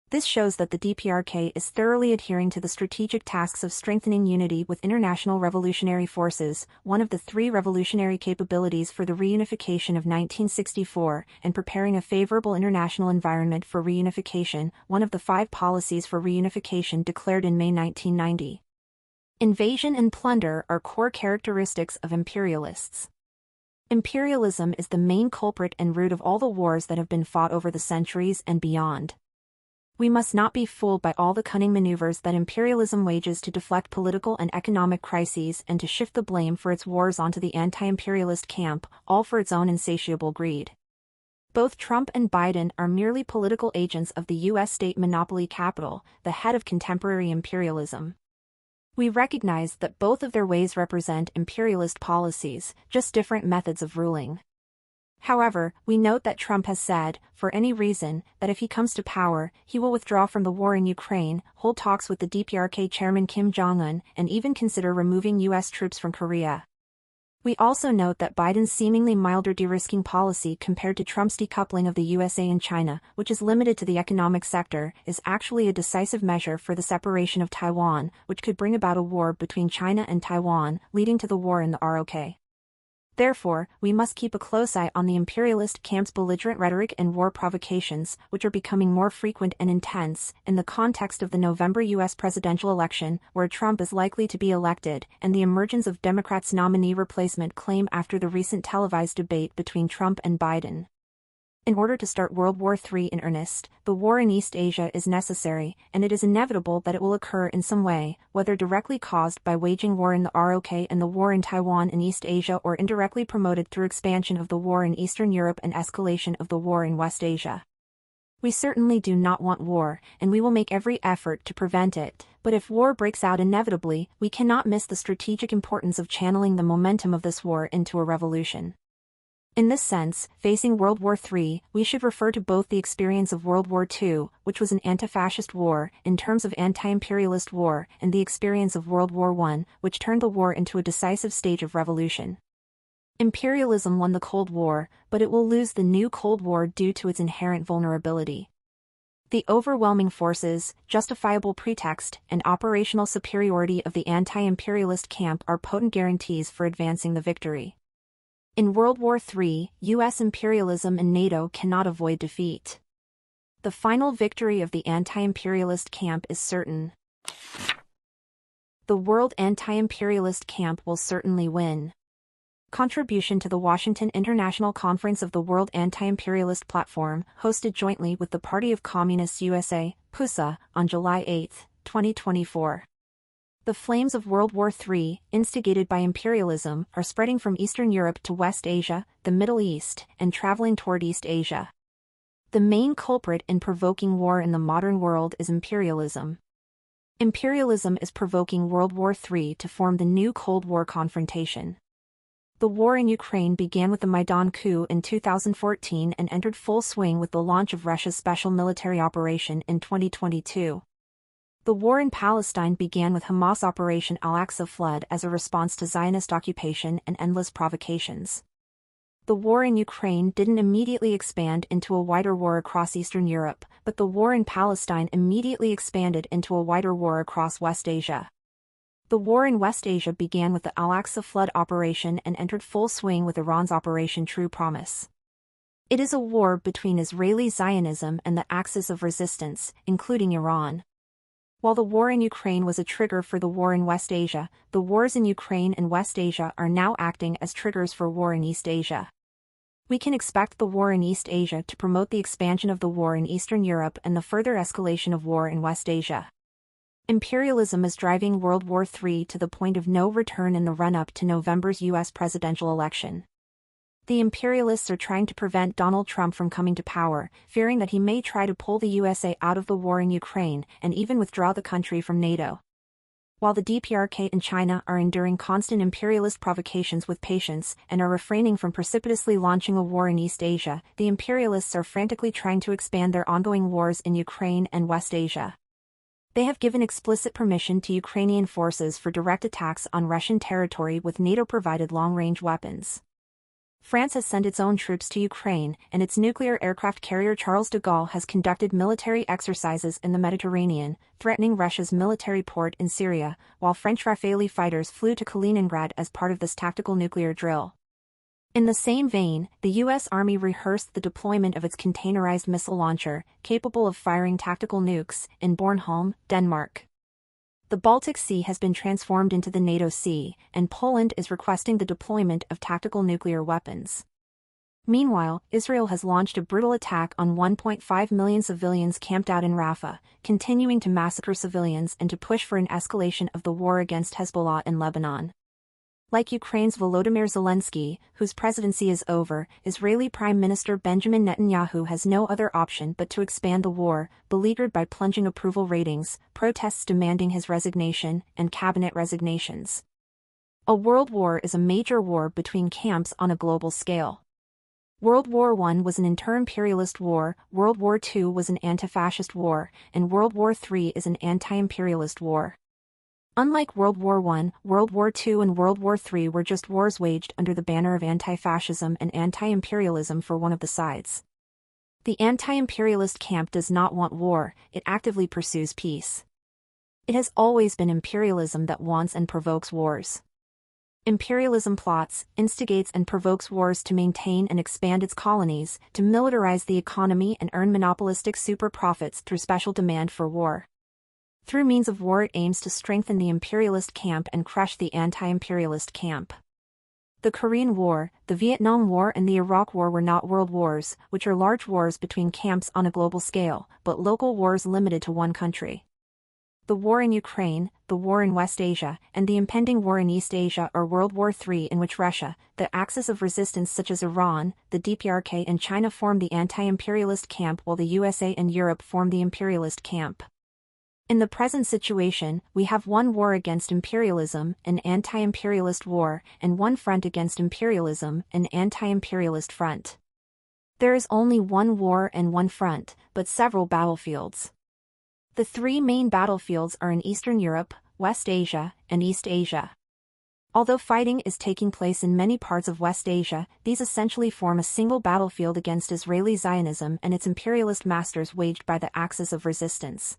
This shows that the DPRK is thoroughly adhering to the strategic tasks of strengthening unity with international revolutionary forces, one of the 3 revolutionary capabilities for the reunification of 1964, and preparing a favorable international environment for reunification, one of the 5 policies for reunification declared in May 1990. Invasion and plunder are core characteristics of imperialists. Imperialism is the main culprit and root of all the wars that have been fought over the centuries and beyond. We must not be fooled by all the cunning maneuvers that imperialism wages to deflect political and economic crises and to shift the blame for its wars onto the anti-imperialist camp, all for its own insatiable greed. Both Trump and Biden are merely political agents of the U.S. state monopoly capital, the head of contemporary imperialism. We recognize that both of their ways represent imperialist policies, just different methods of ruling. However, we note that Trump has said, for any reason, that if he comes to power, he will withdraw from the war in Ukraine, hold talks with the DPRK chairman Kim Jong-un, and even consider removing U.S. troops from Korea. We also note that Biden's seemingly milder de-risking policy compared to Trump's decoupling of the USA and China, which is limited to the economic sector, is actually a decisive measure for the separation of Taiwan, which could bring about a war between China and Taiwan, leading to the war in the ROK. Therefore, we must keep a close eye on the imperialist camp's belligerent rhetoric and war provocations, which are becoming more frequent and intense, in the context of the November U.S. presidential election, where Trump is likely to be elected, and the emergence of Democrats' nominee replacement claim after the recent televised debate between Trump and Biden. In order to start World War III in earnest, the war in East Asia is necessary, and it is inevitable that it will occur in some way, whether directly caused by waging war in the ROK and the war in Taiwan and East Asia or indirectly promoted through expansion of the war in Eastern Europe and escalation of the war in West Asia. We certainly do not want war, and we will make every effort to prevent it, but if war breaks out inevitably, we cannot miss the strategic importance of channeling the momentum of this war into a revolution. In this sense, facing World War III, we should refer to both the experience of World War II, which was an anti-fascist war, in terms of anti-imperialist war, and the experience of World War I, which turned the war into a decisive stage of revolution. Imperialism won the Cold War, but it will lose the new Cold War due to its inherent vulnerability. The overwhelming forces, justifiable pretext, and operational superiority of the anti-imperialist camp are potent guarantees for advancing the victory. In World War III, U.S. imperialism and NATO cannot avoid defeat. The final victory of the anti-imperialist camp is certain. The world anti-imperialist camp will certainly win. Contribution to the Washington International Conference of the World Anti-Imperialist Platform, hosted jointly with the Party of Communists USA, PUSA, on July 8, 2024. The flames of World War III, instigated by imperialism, are spreading from Eastern Europe to West Asia, the Middle East, and traveling toward East Asia. The main culprit in provoking war in the modern world is imperialism. Imperialism is provoking World War III to form the new Cold War confrontation. The war in Ukraine began with the Maidan coup in 2014 and entered full swing with the launch of Russia's special military operation in 2022. The war in Palestine began with Hamas Operation Al-Aqsa Flood as a response to Zionist occupation and endless provocations. The war in Ukraine didn't immediately expand into a wider war across Eastern Europe, but the war in Palestine immediately expanded into a wider war across West Asia. The war in West Asia began with the Al-Aqsa Flood operation and entered full swing with Iran's Operation True Promise. It is a war between Israeli Zionism and the axis of resistance, including Iran. While the war in Ukraine was a trigger for the war in West Asia, the wars in Ukraine and West Asia are now acting as triggers for war in East Asia. We can expect the war in East Asia to promote the expansion of the war in Eastern Europe and the further escalation of war in West Asia. Imperialism is driving World War III to the point of no return in the run-up to November's U.S. presidential election. The imperialists are trying to prevent Donald Trump from coming to power, fearing that he may try to pull the USA out of the war in Ukraine and even withdraw the country from NATO. While the DPRK and China are enduring constant imperialist provocations with patience and are refraining from precipitously launching a war in East Asia, the imperialists are frantically trying to expand their ongoing wars in Ukraine and West Asia. They have given explicit permission to Ukrainian forces for direct attacks on Russian territory with NATO-provided long-range weapons. France has sent its own troops to Ukraine, and its nuclear aircraft carrier Charles de Gaulle has conducted military exercises in the Mediterranean, threatening Russia's military port in Syria, while French Rafale fighters flew to Kaliningrad as part of this tactical nuclear drill. In the same vein, the U.S. Army rehearsed the deployment of its containerized missile launcher, capable of firing tactical nukes, in Bornholm, Denmark. The Baltic Sea has been transformed into the NATO Sea, and Poland is requesting the deployment of tactical nuclear weapons. Meanwhile, Israel has launched a brutal attack on 1.5 million civilians camped out in Rafah, continuing to massacre civilians and to push for an escalation of the war against Hezbollah in Lebanon. Like Ukraine's Volodymyr Zelensky, whose presidency is over, Israeli Prime Minister Benjamin Netanyahu has no other option but to expand the war, beleaguered by plunging approval ratings, protests demanding his resignation, and cabinet resignations. A world war is a major war between camps on a global scale. World War I was an inter-imperialist war, World War II was an anti-fascist war, and World War III is an anti-imperialist war. Unlike World War I, World War II and World War III were just wars waged under the banner of anti-fascism and anti-imperialism for one of the sides. The anti-imperialist camp does not want war, it actively pursues peace. It has always been imperialism that wants and provokes wars. Imperialism plots, instigates and provokes wars to maintain and expand its colonies, to militarize the economy and earn monopolistic super profits through special demand for war. Through means of war it aims to strengthen the imperialist camp and crush the anti-imperialist camp. The Korean War, the Vietnam War and the Iraq War were not world wars, which are large wars between camps on a global scale, but local wars limited to one country. The war in Ukraine, the war in West Asia, and the impending war in East Asia are World War III in which Russia, the axis of resistance such as Iran, the DPRK and China form the anti-imperialist camp while the USA and Europe form the imperialist camp. In the present situation, we have one war against imperialism, an anti-imperialist war, and one front against imperialism, an anti-imperialist front. There is only one war and one front, but several battlefields. The three main battlefields are in Eastern Europe, West Asia, and East Asia. Although fighting is taking place in many parts of West Asia, these essentially form a single battlefield against Israeli Zionism and its imperialist masters waged by the axis of resistance.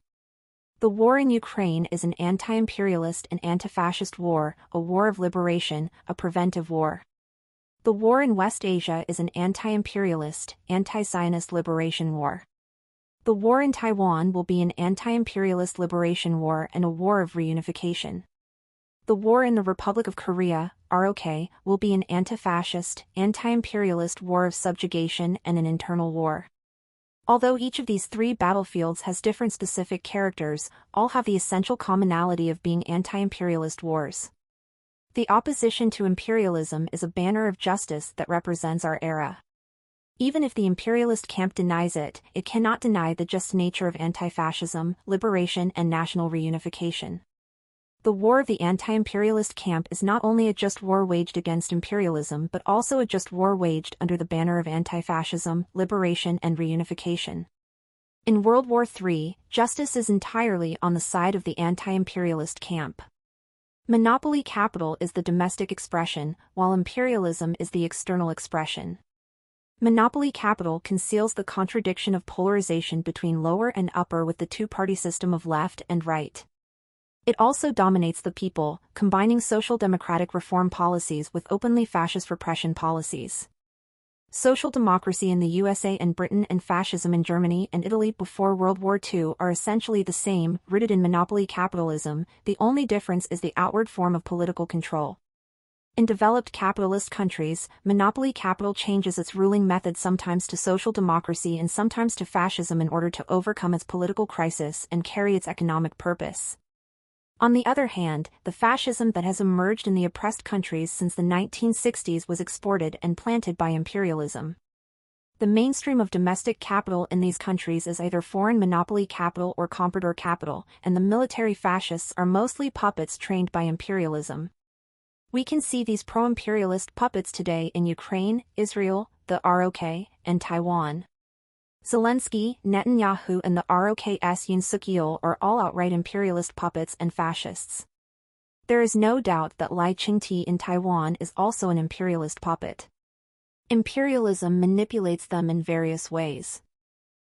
The war in Ukraine is an anti-imperialist and anti-fascist war, a war of liberation, a preventive war. The war in West Asia is an anti-imperialist, anti-Zionist liberation war. The war in Taiwan will be an anti-imperialist liberation war and a war of reunification. The war in the Republic of Korea, ROK, will be an anti-fascist, anti-imperialist war of subjugation and an internal war. Although each of these three battlefields has different specific characters, all have the essential commonality of being anti-imperialist wars. The opposition to imperialism is a banner of justice that represents our era. Even if the imperialist camp denies it, it cannot deny the just nature of anti-fascism, liberation and national reunification. The war of the anti-imperialist camp is not only a just war waged against imperialism but also a just war waged under the banner of anti-fascism, liberation and reunification. In World War III, justice is entirely on the side of the anti-imperialist camp. Monopoly capital is the domestic expression, while imperialism is the external expression. Monopoly capital conceals the contradiction of polarization between lower and upper with the two-party system of left and right. It also dominates the people, combining social democratic reform policies with openly fascist repression policies. Social democracy in the USA and Britain and fascism in Germany and Italy before World War II are essentially the same, rooted in monopoly capitalism. The only difference is the outward form of political control. In developed capitalist countries, monopoly capital changes its ruling method sometimes to social democracy and sometimes to fascism in order to overcome its political crisis and carry its economic purpose. On the other hand, the fascism that has emerged in the oppressed countries since the 1960s was exported and planted by imperialism. The mainstream of domestic capital in these countries is either foreign monopoly capital or comprador capital, and the military fascists are mostly puppets trained by imperialism. We can see these pro-imperialist puppets today in Ukraine, Israel, the ROK, and Taiwan. Zelensky, Netanyahu and the ROK's Yoon Suk-yeol are all outright imperialist puppets and fascists. There is no doubt that Lai Ching-te in Taiwan is also an imperialist puppet. Imperialism manipulates them in various ways.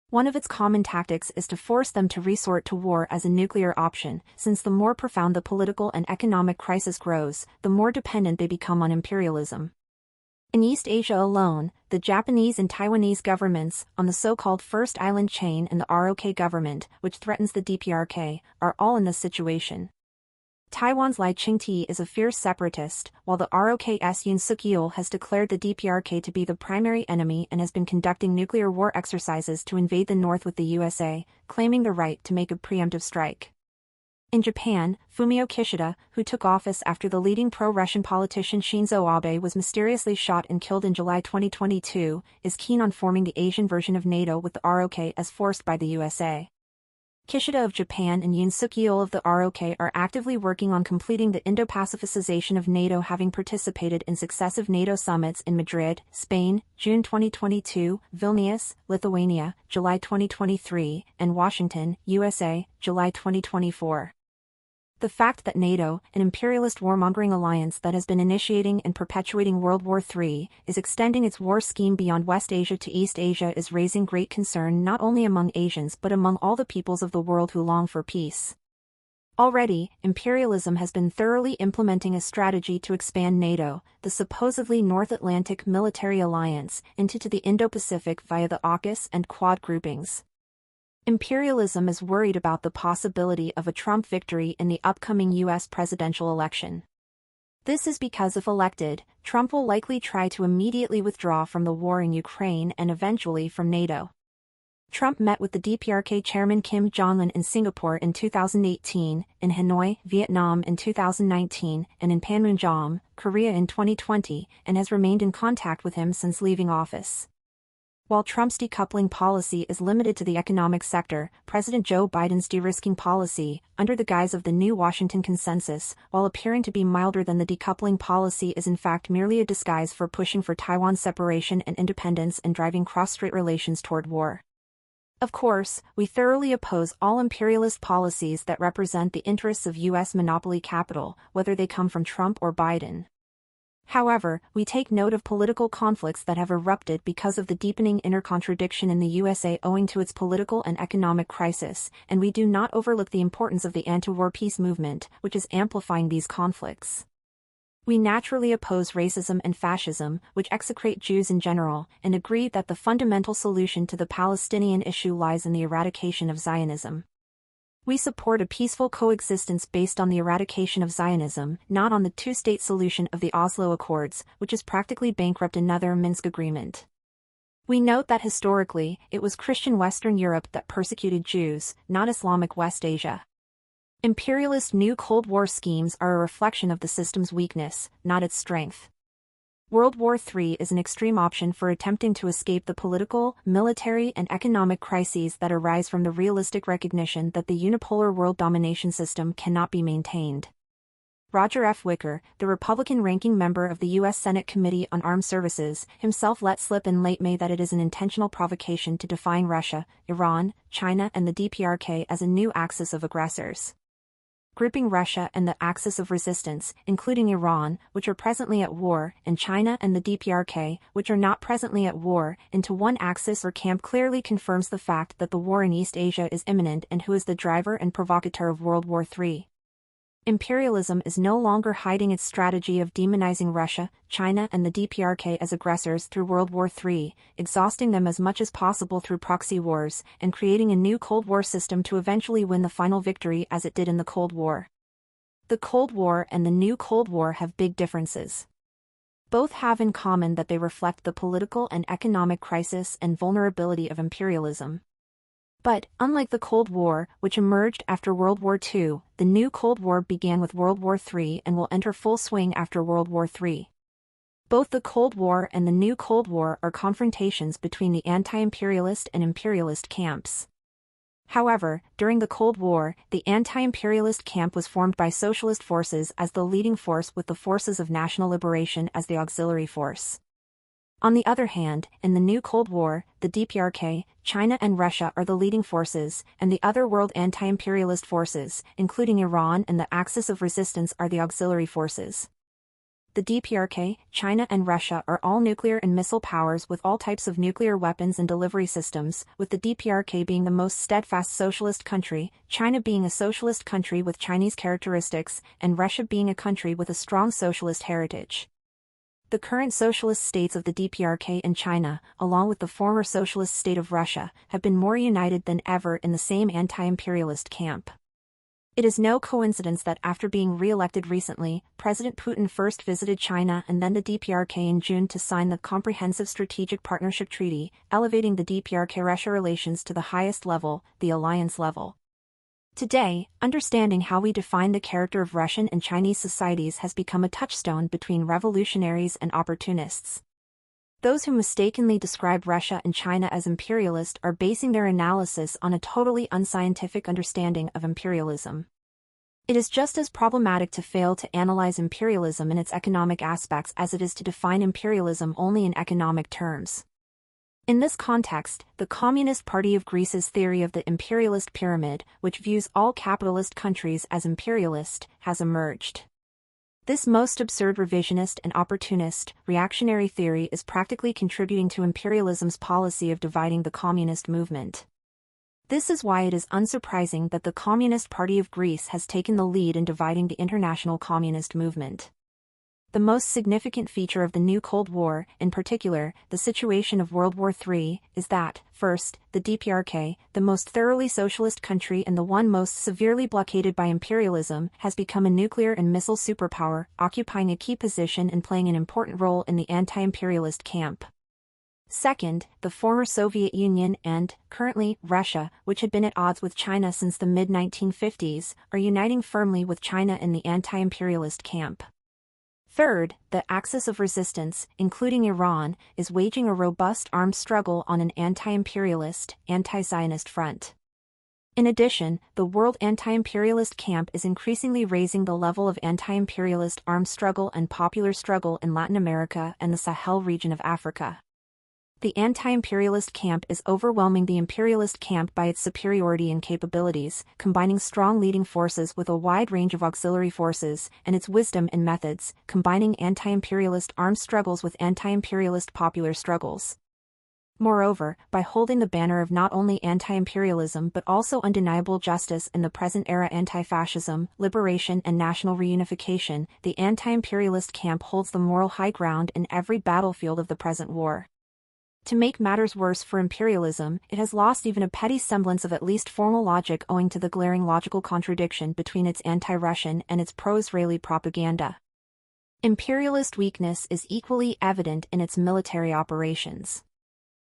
One of its common tactics is to force them to resort to war as a nuclear option, since the more profound the political and economic crisis grows, the more dependent they become on imperialism. In East Asia alone, the Japanese and Taiwanese governments, on the so-called First Island chain and the ROK government, which threatens the DPRK, are all in this situation. Taiwan's Lai Ching-te is a fierce separatist, while the ROK's Yoon Suk-yeol has declared the DPRK to be the primary enemy and has been conducting nuclear war exercises to invade the north with the USA, claiming the right to make a preemptive strike. In Japan, Fumio Kishida, who took office after the leading pro-Russian politician Shinzo Abe was mysteriously shot and killed in July 2022, is keen on forming the Asian version of NATO with the ROK as forced by the USA. Kishida of Japan and Yoon Suk-yeol of the ROK are actively working on completing the Indo-Pacificization of NATO, having participated in successive NATO summits in Madrid, Spain, June 2022, Vilnius, Lithuania, July 2023, and Washington, USA, July 2024. The fact that NATO, an imperialist warmongering alliance that has been initiating and perpetuating World War III, is extending its war scheme beyond West Asia to East Asia is raising great concern not only among Asians but among all the peoples of the world who long for peace. Already, imperialism has been thoroughly implementing a strategy to expand NATO, the supposedly North Atlantic military alliance, into the Indo-Pacific via the AUKUS and Quad groupings. Imperialism is worried about the possibility of a Trump victory in the upcoming U.S. presidential election. This is because if elected, Trump will likely try to immediately withdraw from the war in Ukraine and eventually from NATO. Trump met with the DPRK chairman Kim Jong-un in Singapore in 2018, in Hanoi, Vietnam in 2019, and in Panmunjom, Korea in 2020, and has remained in contact with him since leaving office. While Trump's decoupling policy is limited to the economic sector, President Joe Biden's de-risking policy, under the guise of the New Washington Consensus, while appearing to be milder than the decoupling policy, is in fact merely a disguise for pushing for Taiwan's separation and independence and driving cross-strait relations toward war. Of course, we thoroughly oppose all imperialist policies that represent the interests of U.S. monopoly capital, whether they come from Trump or Biden. However, we take note of political conflicts that have erupted because of the deepening inner contradiction in the USA owing to its political and economic crisis, and we do not overlook the importance of the anti-war peace movement, which is amplifying these conflicts. We naturally oppose racism and fascism, which execrate Jews in general, and agree that the fundamental solution to the Palestinian issue lies in the eradication of Zionism. We support a peaceful coexistence based on the eradication of Zionism, not on the two-state solution of the Oslo Accords, which has practically bankrupted another Minsk agreement. We note that historically, it was Christian Western Europe that persecuted Jews, not Islamic West Asia. Imperialist new Cold War schemes are a reflection of the system's weakness, not its strength. World War III is an extreme option for attempting to escape the political, military, and economic crises that arise from the realistic recognition that the unipolar world domination system cannot be maintained. Roger F. Wicker, the Republican ranking member of the U.S. Senate Committee on Armed Services, himself let slip in late May that it is an intentional provocation to define Russia, Iran, China, and the DPRK as a new axis of aggressors. Grouping Russia and the axis of resistance, including Iran, which are presently at war, and China and the DPRK, which are not presently at war, into one axis or camp clearly confirms the fact that the war in East Asia is imminent and who is the driver and provocateur of World War III. Imperialism is no longer hiding its strategy of demonizing Russia, China, and the DPRK as aggressors through World War III, exhausting them as much as possible through proxy wars, and creating a new Cold War system to eventually win the final victory as it did in the Cold War. The Cold War and the new Cold War have big differences. Both have in common that they reflect the political and economic crisis and vulnerability of imperialism. But, unlike the Cold War, which emerged after World War II, the new Cold War began with World War III and will enter full swing after World War III. Both the Cold War and the new Cold War are confrontations between the anti-imperialist and imperialist camps. However, during the Cold War, the anti-imperialist camp was formed by socialist forces as the leading force with the forces of national liberation as the auxiliary force. On the other hand, in the new Cold War, the DPRK, China and Russia are the leading forces, and the other world anti-imperialist forces, including Iran and the Axis of Resistance, are the auxiliary forces. The DPRK, China and Russia are all nuclear and missile powers with all types of nuclear weapons and delivery systems, with the DPRK being the most steadfast socialist country, China being a socialist country with Chinese characteristics, and Russia being a country with a strong socialist heritage. The current socialist states of the DPRK and China, along with the former socialist state of Russia, have been more united than ever in the same anti-imperialist camp. It is no coincidence that after being re-elected recently, President Putin first visited China and then the DPRK in June to sign the Comprehensive Strategic Partnership Treaty, elevating the DPRK-Russia relations to the highest level, the alliance level. Today, understanding how we define the character of Russian and Chinese societies has become a touchstone between revolutionaries and opportunists. Those who mistakenly describe Russia and China as imperialist are basing their analysis on a totally unscientific understanding of imperialism. It is just as problematic to fail to analyze imperialism in its economic aspects as it is to define imperialism only in economic terms. In this context, the Communist Party of Greece's theory of the imperialist pyramid, which views all capitalist countries as imperialist, has emerged. This most absurd revisionist and opportunist, reactionary theory is practically contributing to imperialism's policy of dividing the communist movement. This is why it is unsurprising that the Communist Party of Greece has taken the lead in dividing the international communist movement. The most significant feature of the new Cold War, in particular, the situation of World War III, is that, first, the DPRK, the most thoroughly socialist country and the one most severely blockaded by imperialism, has become a nuclear and missile superpower, occupying a key position and playing an important role in the anti-imperialist camp. Second, the former Soviet Union and, currently, Russia, which had been at odds with China since the mid-1950s, are uniting firmly with China in the anti-imperialist camp. Third, the Axis of Resistance, including Iran, is waging a robust armed struggle on an anti-imperialist, anti-Zionist front. In addition, the world anti-imperialist camp is increasingly raising the level of anti-imperialist armed struggle and popular struggle in Latin America and the Sahel region of Africa. The anti-imperialist camp is overwhelming the imperialist camp by its superiority and capabilities, combining strong leading forces with a wide range of auxiliary forces, and its wisdom and methods, combining anti-imperialist armed struggles with anti-imperialist popular struggles. Moreover, by holding the banner of not only anti-imperialism but also undeniable justice in the present era anti-fascism, liberation and national reunification, the anti-imperialist camp holds the moral high ground in every battlefield of the present war. To make matters worse for imperialism, it has lost even a petty semblance of at least formal logic owing to the glaring logical contradiction between its anti-Russian and its pro-Israeli propaganda. Imperialist weakness is equally evident in its military operations.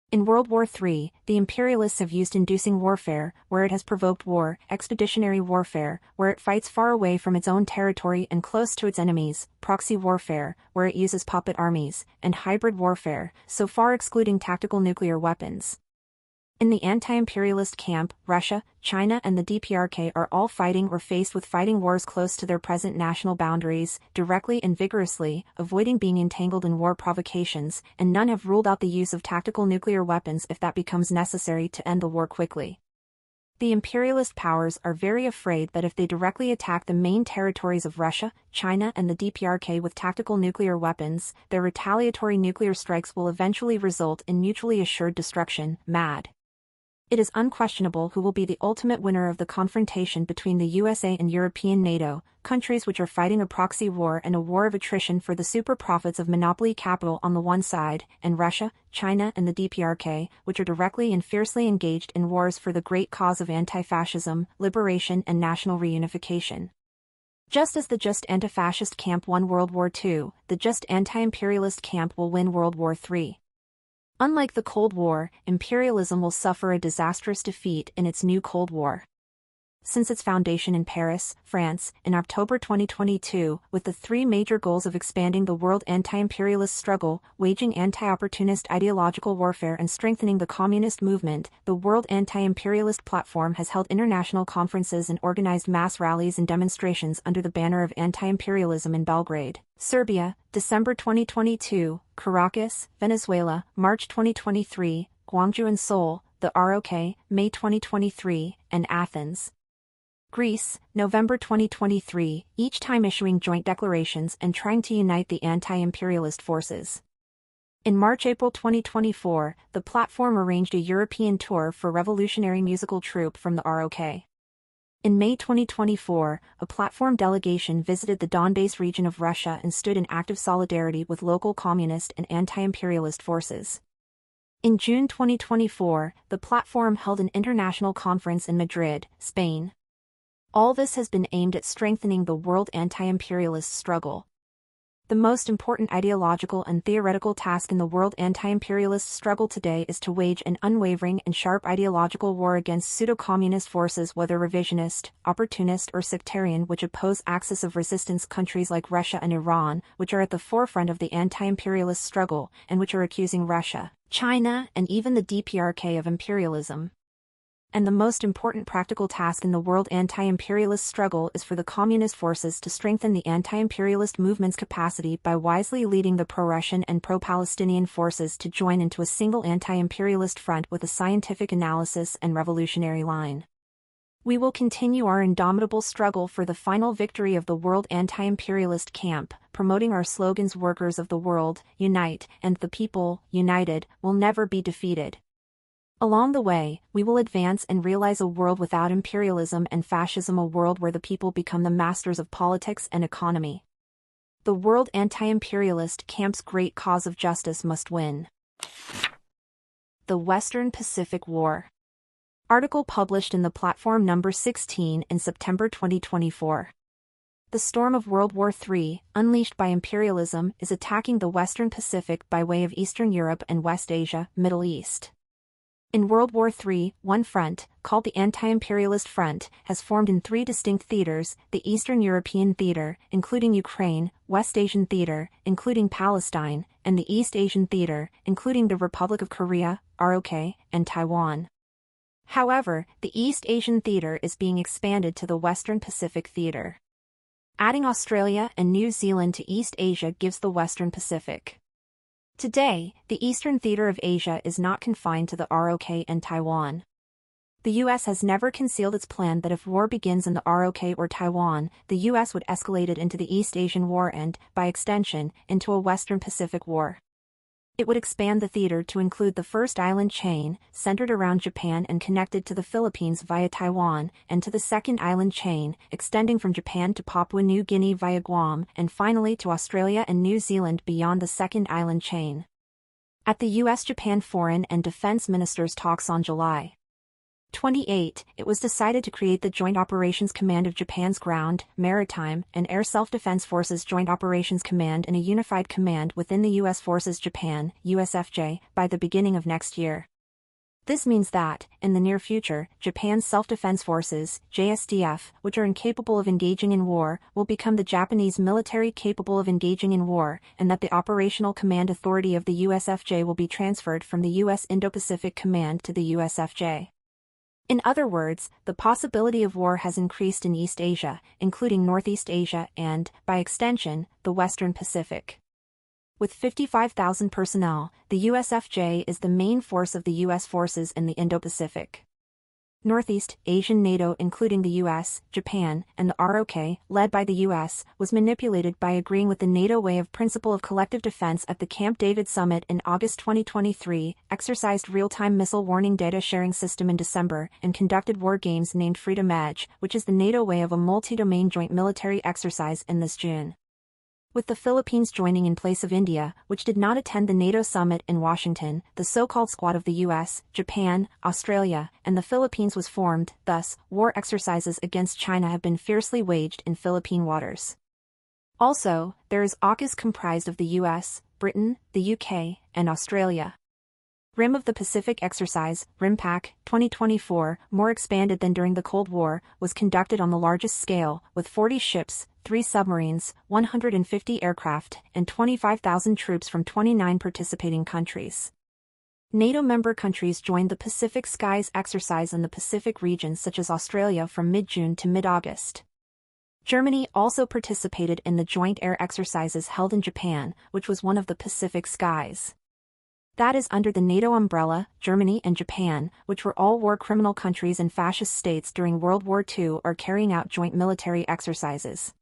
In World War III, the imperialists have used inducing warfare, where it has provoked war, expeditionary warfare, where it fights far away from its own territory and close to its enemies, proxy warfare, where it uses puppet armies, and hybrid warfare, so far excluding tactical nuclear weapons. In the anti-imperialist camp, Russia, China and the DPRK are all fighting or faced with fighting wars close to their present national boundaries, directly and vigorously, avoiding being entangled in war provocations, and none have ruled out the use of tactical nuclear weapons if that becomes necessary to end the war quickly. The imperialist powers are very afraid that if they directly attack the main territories of Russia, China and the DPRK with tactical nuclear weapons, their retaliatory nuclear strikes will eventually result in mutually assured destruction, MAD. It is unquestionable who will be the ultimate winner of the confrontation between the USA and European NATO, countries which are fighting a proxy war and a war of attrition for the super profits of monopoly capital on the one side, and Russia, China and the DPRK, which are directly and fiercely engaged in wars for the great cause of anti-fascism, liberation and national reunification. Just as the just anti-fascist camp won World War II, the just anti-imperialist camp will win World War III. Unlike the Cold War, imperialism will suffer a disastrous defeat in its new Cold War. Since its foundation in Paris, France, in October 2022, with the three major goals of expanding the world anti-imperialist struggle, waging anti-opportunist ideological warfare and strengthening the communist movement, the World Anti-Imperialist Platform has held international conferences and organized mass rallies and demonstrations under the banner of anti-imperialism in Belgrade, Serbia, December 2022, Caracas, Venezuela, March 2023, Guangzhou and Seoul, the ROK, May 2023, and Athens, Greece, November 2023, each time issuing joint declarations and trying to unite the anti-imperialist forces. In March-April 2024, the platform arranged a European tour for revolutionary musical troupe from the ROK. In May 2024, a platform delegation visited the Donbass region of Russia and stood in active solidarity with local communist and anti-imperialist forces. In June 2024, the platform held an international conference in Madrid, Spain. All this has been aimed at strengthening the world anti-imperialist struggle. The most important ideological and theoretical task in the world anti-imperialist struggle today is to wage an unwavering and sharp ideological war against pseudo-communist forces, whether revisionist, opportunist or sectarian, which oppose axis of resistance countries like Russia and Iran, which are at the forefront of the anti-imperialist struggle, and which are accusing Russia, China and even the DPRK of imperialism. And the most important practical task in the world anti-imperialist struggle is for the communist forces to strengthen the anti-imperialist movement's capacity by wisely leading the pro-Russian and pro-Palestinian forces to join into a single anti-imperialist front with a scientific analysis and revolutionary line. We will continue our indomitable struggle for the final victory of the world anti-imperialist camp, promoting our slogans: workers of the world, unite, and the people, united, will never be defeated. Along the way, we will advance and realize a world without imperialism and fascism, a world where the people become the masters of politics and economy. The world anti-imperialist camp's great cause of justice must win. The Western Pacific War. Article published in the platform number 16 in September 2024. The storm of World War III, unleashed by imperialism, is attacking the Western Pacific by way of Eastern Europe and West Asia, Middle East. In World War III, one front, called the Anti-Imperialist Front, has formed in three distinct theaters: the Eastern European Theater, including Ukraine, West Asian Theater, including Palestine, and the East Asian Theater, including the Republic of Korea, ROK, and Taiwan. However, the East Asian Theater is being expanded to the Western Pacific Theater. Adding Australia and New Zealand to East Asia gives the Western Pacific. Today, the Eastern Theater of Asia is not confined to the ROK and Taiwan. The U.S. has never concealed its plan that if war begins in the ROK or Taiwan, the U.S. would escalate it into the East Asian War and, by extension, into a Western Pacific War. It would expand the theater to include the first island chain, centered around Japan and connected to the Philippines via Taiwan, and to the second island chain, extending from Japan to Papua New Guinea via Guam, and finally to Australia and New Zealand beyond the second island chain. At the U.S.-Japan Foreign and Defense Ministers' talks on July 28, it was decided to create the Joint Operations Command of Japan's Ground, Maritime, and Air Self-Defense Forces Joint Operations Command in a unified command within the U.S. Forces Japan, USFJ, by the beginning of next year. This means that, in the near future, Japan's Self-Defense Forces, JSDF, which are incapable of engaging in war, will become the Japanese military capable of engaging in war, and that the operational command authority of the USFJ will be transferred from the U.S. Indo-Pacific Command to the USFJ. In other words, the possibility of war has increased in East Asia, including Northeast Asia and, by extension, the Western Pacific. With 55,000 personnel, the USFJ is the main force of the U.S. forces in the Indo-Pacific. Northeast Asian NATO, including the U.S., Japan, and the ROK, led by the U.S., was manipulated by agreeing with the NATO way of principle of collective defense at the Camp David summit in August 2023, exercised real-time missile warning data sharing system in December, and conducted war games named Freedom Edge, which is the NATO way of a multi-domain joint military exercise in this June. With the Philippines joining in place of India, which did not attend the NATO summit in Washington, the so-called Squad of the US, Japan, Australia, and the Philippines was formed. Thus, war exercises against China have been fiercely waged in Philippine waters. Also, there is AUKUS comprised of the US, Britain, the UK, and Australia. Rim of the Pacific exercise, RIMPAC, 2024, more expanded than during the Cold War, was conducted on the largest scale, with 40 ships, 3 submarines, 150 aircraft, and 25,000 troops from 29 participating countries. NATO member countries joined the Pacific Skies exercise in the Pacific region such as Australia from mid-June to mid-August. Germany also participated in the joint air exercises held in Japan, which was one of the Pacific Skies. That is under the NATO umbrella. Germany and Japan, which were all war criminal countries and fascist states during World War II, are carrying out joint military exercises.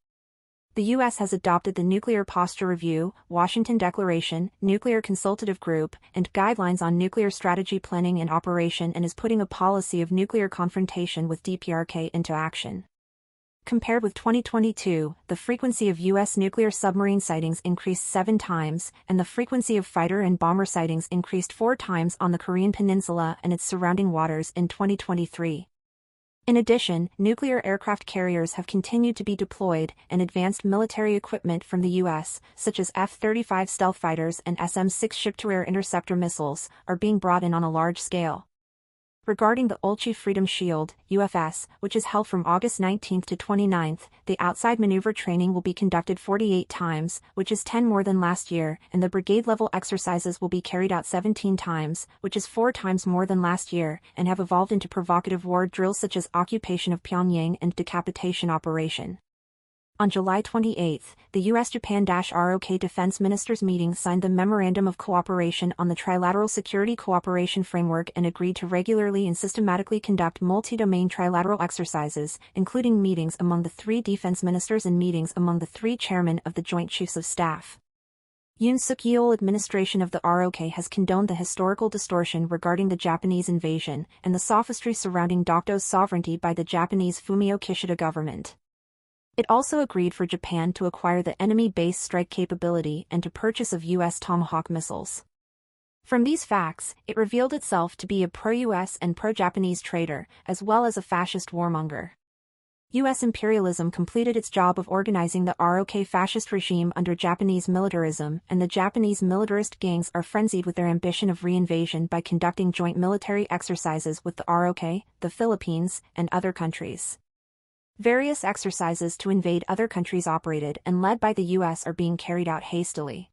The U.S. has adopted the Nuclear Posture Review, Washington Declaration, Nuclear Consultative Group, and Guidelines on Nuclear Strategy Planning and Operation and is putting a policy of nuclear confrontation with DPRK into action. Compared with 2022, the frequency of U.S. nuclear submarine sightings increased 7 times, and the frequency of fighter and bomber sightings increased 4 times on the Korean Peninsula and its surrounding waters in 2023. In addition, nuclear aircraft carriers have continued to be deployed, and advanced military equipment from the U.S., such as F-35 stealth fighters and SM-6 ship-to-air interceptor missiles, are being brought in on a large scale. Regarding the Ulchi Freedom Shield, UFS, which is held from August 19 to 29, the outside maneuver training will be conducted 48 times, which is 10 more than last year, and the brigade-level exercises will be carried out 17 times, which is 4 times more than last year, and have evolved into provocative war drills such as occupation of Pyongyang and decapitation operation. On July 28, the U.S.-Japan-ROK Defense Ministers meeting signed the Memorandum of Cooperation on the Trilateral Security Cooperation Framework and agreed to regularly and systematically conduct multi-domain trilateral exercises, including meetings among the 3 defense ministers and meetings among the 3 chairmen of the Joint Chiefs of Staff. Yoon Suk-yeol administration of the ROK has condoned the historical distortion regarding the Japanese invasion and the sophistry surrounding Dokdo's sovereignty by the Japanese Fumio Kishida government. It also agreed for Japan to acquire the enemy base strike capability and to purchase of U.S. Tomahawk missiles. From these facts, it revealed itself to be a pro-U.S. and pro-Japanese traitor, as well as a fascist warmonger. U.S. imperialism completed its job of organizing the ROK fascist regime under Japanese militarism, and the Japanese militarist gangs are frenzied with their ambition of reinvasion by conducting joint military exercises with the ROK, the Philippines, and other countries. Various exercises to invade other countries operated and led by the U.S. are being carried out hastily.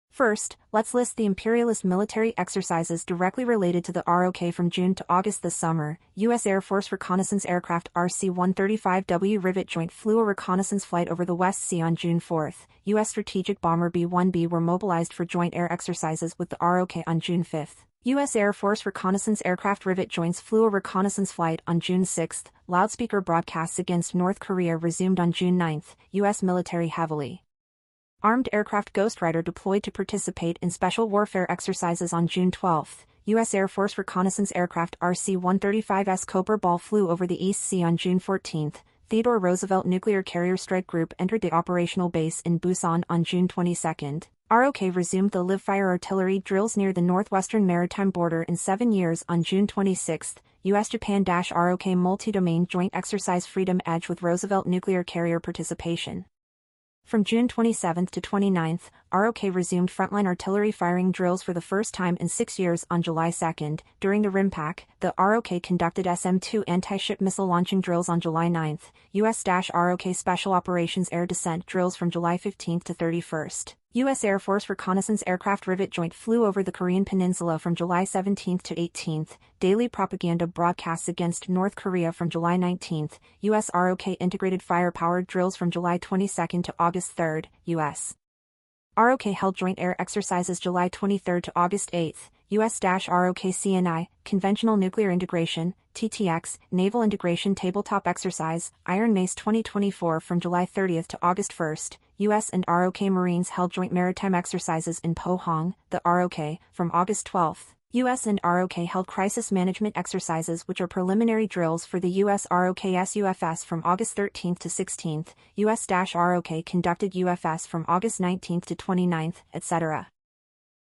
First, let's list the imperialist military exercises directly related to the ROK from June to August this summer. U.S. Air Force Reconnaissance Aircraft RC-135W Rivet Joint flew a reconnaissance flight over the West Sea on June 4. U.S. Strategic Bomber B-1B were mobilized for joint air exercises with the ROK on June 5. U.S. Air Force Reconnaissance Aircraft Rivet Joints flew a reconnaissance flight on June 6. Loudspeaker broadcasts against North Korea resumed on June 9. U.S. military heavily armed aircraft Ghost Rider deployed to participate in special warfare exercises on June 12. U.S. Air Force Reconnaissance Aircraft RC-135S Cobra Ball flew over the East Sea on June 14. Theodore Roosevelt Nuclear Carrier Strike Group entered the operational base in Busan on June 22. ROK resumed the live-fire artillery drills near the northwestern maritime border in 7 years on June 26. US-Japan-ROK multi-domain joint exercise Freedom Edge with Roosevelt nuclear carrier participation. From June 27 to 29, ROK resumed frontline artillery firing drills for the first time in 6 years on July 2. During the RIMPAC, the ROK conducted SM-2 anti-ship missile launching drills on July 9, US-ROK Special Operations Air Descent drills from July 15 to 31. U.S. Air Force reconnaissance aircraft Rivet Joint flew over the Korean Peninsula from July 17 to 18. Daily propaganda broadcasts against North Korea from July 19. U.S. ROK integrated firepower drills from July 22 to August 3. U.S. ROK held joint air exercises July 23 to August 8. US-ROK CNI, Conventional Nuclear Integration, TTX, Naval Integration Tabletop Exercise, Iron Mace 2024 from July 30 to August 1. US and ROK Marines held joint maritime exercises in Pohang, the ROK, from August 12. US and ROK held crisis management exercises which are preliminary drills for the US ROK's UFS from August 13 to 16. US-ROK conducted UFS from August 19 to 29, etc.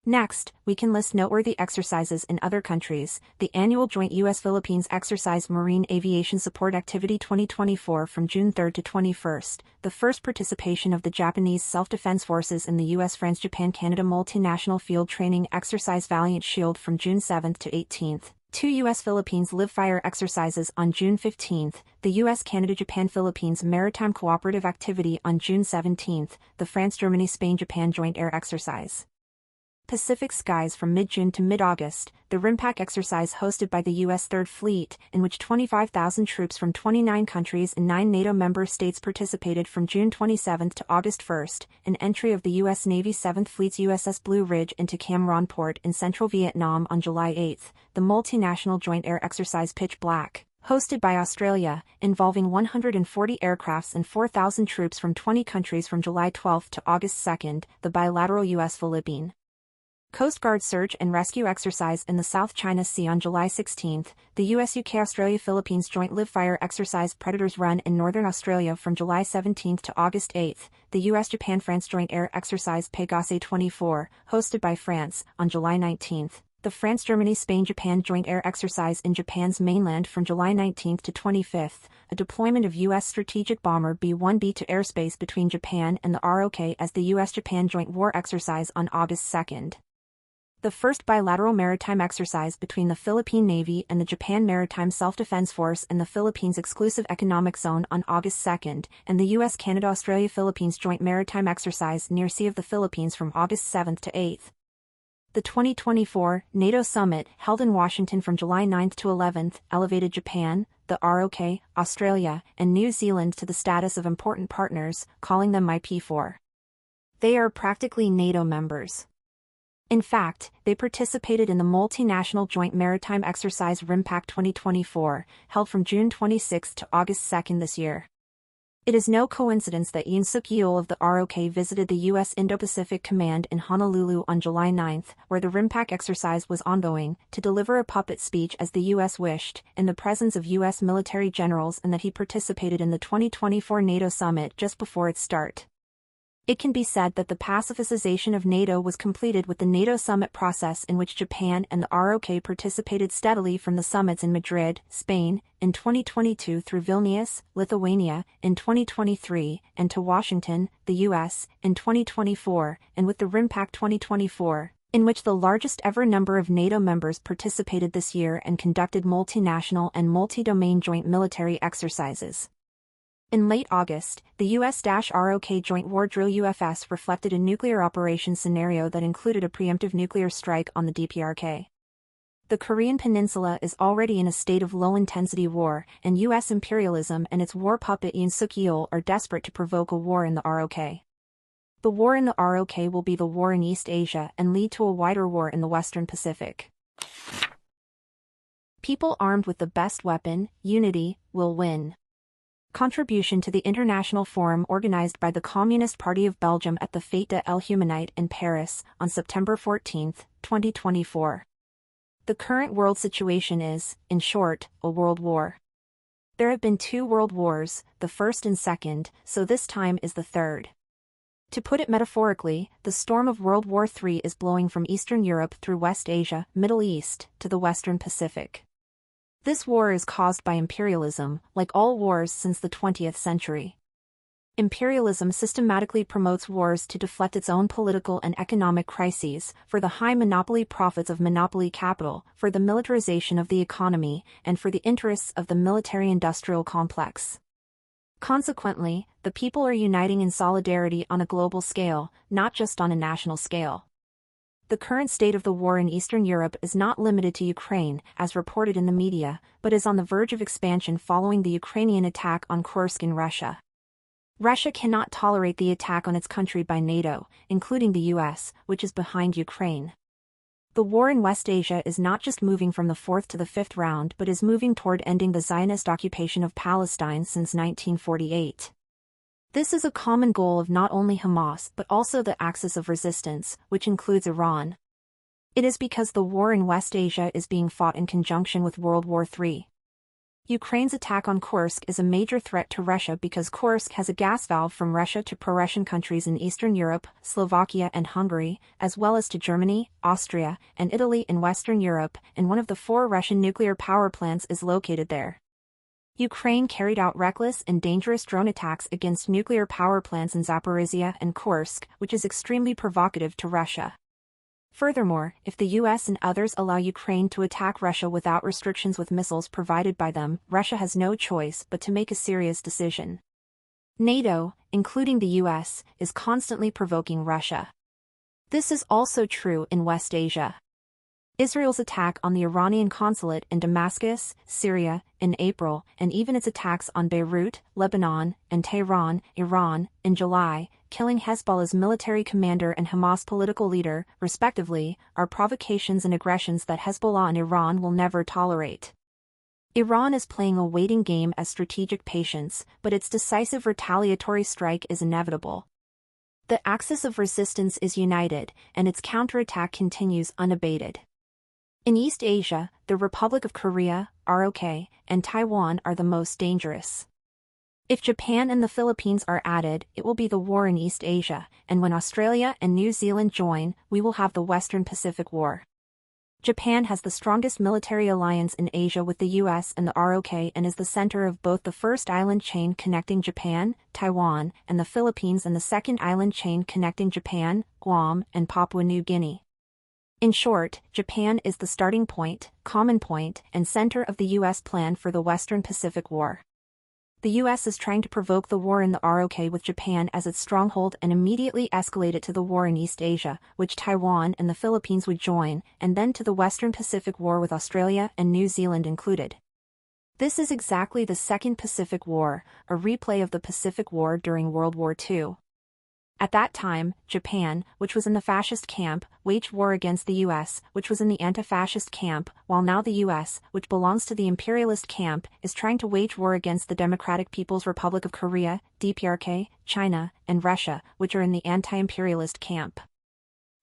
Next, we can list noteworthy exercises in other countries. The annual Joint U.S.-Philippines Exercise Marine Aviation Support Activity 2024 from June 3 to 21, the first participation of the Japanese Self-Defense Forces in the U.S.-France-Japan-Canada Multinational Field Training Exercise Valiant Shield from June 7 to 18. 2 U.S.-Philippines live-fire exercises on June 15, the U.S.-Canada-Japan-Philippines Maritime Cooperative Activity on June 17, the France-Germany-Spain-Japan Joint Air Exercise. Pacific Skies from mid-June to mid-August, the RIMPAC exercise hosted by the U.S. Third Fleet, in which 25,000 troops from 29 countries and 9 NATO member states participated from June 27 to August 1, an entry of the U.S. Navy 7th Fleet's USS Blue Ridge into Cam Ranh Port in central Vietnam on July 8, the multinational joint air exercise Pitch Black, hosted by Australia, involving 140 aircrafts and 4,000 troops from 20 countries from July 12 to August 2, the bilateral U.S.-Philippine Coast Guard Search and Rescue Exercise in the South China Sea on July 16, the US-UK-Australia-Philippines Joint Live-Fire Exercise Predators Run in Northern Australia from July 17 to August 8, the US-Japan-France Joint Air Exercise Pégase 24, hosted by France, on July 19, the France-Germany-Spain-Japan Joint Air Exercise in Japan's mainland from July 19 to 25, a deployment of U.S. strategic bomber B-1B to airspace between Japan and the ROK as the US-Japan Joint War Exercise on August 2. The first bilateral maritime exercise between the Philippine Navy and the Japan Maritime Self-Defense Force in the Philippines Exclusive Economic Zone on August 2, and the U.S.-Canada-Australia-Philippines Joint Maritime Exercise near Sea of the Philippines from August 7 to 8. The 2024 NATO Summit, held in Washington from July 9 to 11, elevated Japan, the ROK, Australia, and New Zealand to the status of important partners, calling them IP4. They are practically NATO members. In fact, they participated in the multinational joint maritime exercise RIMPAC 2024, held from June 26 to August 2 this year. It is no coincidence that Yoon Suk-yeol of the ROK visited the U.S. Indo-Pacific Command in Honolulu on July 9, where the RIMPAC exercise was ongoing, to deliver a puppet speech as the U.S. wished, in the presence of U.S. military generals, and that he participated in the 2024 NATO summit just before its start. It can be said that the pacificization of NATO was completed with the NATO summit process, in which Japan and the ROK participated steadily from the summits in Madrid, Spain, in 2022 through Vilnius, Lithuania, in 2023, and to Washington, the U.S., in 2024, and with the RIMPAC 2024, in which the largest ever number of NATO members participated this year and conducted multinational and multi-domain joint military exercises. In late August, the U.S.-ROK Joint War Drill UFS reflected a nuclear operations scenario that included a preemptive nuclear strike on the DPRK. The Korean Peninsula is already in a state of low-intensity war, and U.S. imperialism and its war puppet Yoon Suk-yeol are desperate to provoke a war in the ROK. The war in the ROK will be the war in East Asia and lead to a wider war in the Western Pacific. People armed with the best weapon, unity, will win. Contribution to the International Forum organized by the Communist Party of Belgium at the Fête de l'Humanité in Paris, on September 14, 2024. The current world situation is, in short, a world war. There have been 2 world wars, the first and second, so this time is the third. To put it metaphorically, the storm of World War III is blowing from Eastern Europe through West Asia, Middle East, to the Western Pacific. This war is caused by imperialism, like all wars since the 20th century. Imperialism systematically promotes wars to deflect its own political and economic crises, for the high monopoly profits of monopoly capital, for the militarization of the economy, and for the interests of the military-industrial complex. Consequently, the people are uniting in solidarity on a global scale, not just on a national scale. The current state of the war in Eastern Europe is not limited to Ukraine, as reported in the media, but is on the verge of expansion following the Ukrainian attack on Kursk in Russia. Russia cannot tolerate the attack on its country by NATO, including the US, which is behind Ukraine. The war in West Asia is not just moving from the fourth to the fifth round but is moving toward ending the Zionist occupation of Palestine since 1948. This is a common goal of not only Hamas but also the axis of resistance, which includes Iran. It is because the war in West Asia is being fought in conjunction with World War III. Ukraine's attack on Kursk is a major threat to Russia because Kursk has a gas valve from Russia to pro-Russian countries in Eastern Europe, Slovakia and Hungary, as well as to Germany, Austria, and Italy in Western Europe, and one of the 4 Russian nuclear power plants is located there. Ukraine carried out reckless and dangerous drone attacks against nuclear power plants in Zaporizhia and Kursk, which is extremely provocative to Russia. Furthermore, if the US and others allow Ukraine to attack Russia without restrictions with missiles provided by them, Russia has no choice but to make a serious decision. NATO, including the US, is constantly provoking Russia. This is also true in West Asia. Israel's attack on the Iranian consulate in Damascus, Syria, in April, and even its attacks on Beirut, Lebanon, and Tehran, Iran, in July, killing Hezbollah's military commander and Hamas political leader, respectively, are provocations and aggressions that Hezbollah and Iran will never tolerate. Iran is playing a waiting game as strategic patience, but its decisive retaliatory strike is inevitable. The axis of resistance is united, and its counterattack continues unabated. In East Asia, the Republic of Korea, ROK, and Taiwan are the most dangerous. If Japan and the Philippines are added, it will be the war in East Asia, and when Australia and New Zealand join, we will have the Western Pacific War. Japan has the strongest military alliance in Asia with the US and the ROK and is the center of both the first island chain connecting Japan, Taiwan, and the Philippines and the second island chain connecting Japan, Guam, and Papua New Guinea. In short, Japan is the starting point, common point, and center of the US plan for the Western Pacific War. The US is trying to provoke the war in the ROK with Japan as its stronghold and immediately escalate it to the war in East Asia, which Taiwan and the Philippines would join, and then to the Western Pacific War with Australia and New Zealand included. This is exactly the Second Pacific War, a replay of the Pacific War during World War II. At that time, Japan, which was in the fascist camp, waged war against the US, which was in the anti-fascist camp, while now the US, which belongs to the imperialist camp, is trying to wage war against the Democratic People's Republic of Korea, DPRK, China, and Russia, which are in the anti-imperialist camp.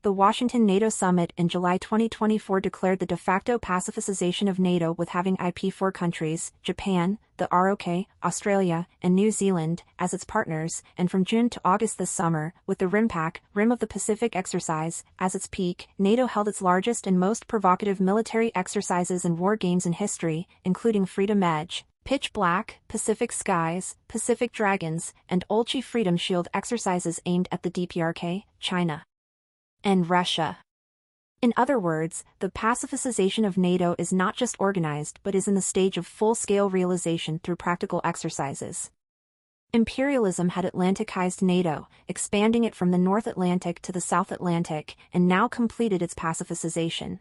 The Washington NATO summit in July 2024 declared the de facto pacificization of NATO with having IP4 countries, Japan, the ROK, Australia, and New Zealand, as its partners, and from June to August this summer, with the RIMPAC, Rim of the Pacific exercise, as its peak, NATO held its largest and most provocative military exercises and war games in history, including Freedom Edge, Pitch Black, Pacific Skies, Pacific Dragons, and Olchi Freedom Shield exercises aimed at the DPRK, China, and Russia. In other words, the pacificization of NATO is not just organized but is in the stage of full-scale realization through practical exercises. Imperialism had Atlanticized NATO, expanding it from the North Atlantic to the South Atlantic, and now completed its pacificization.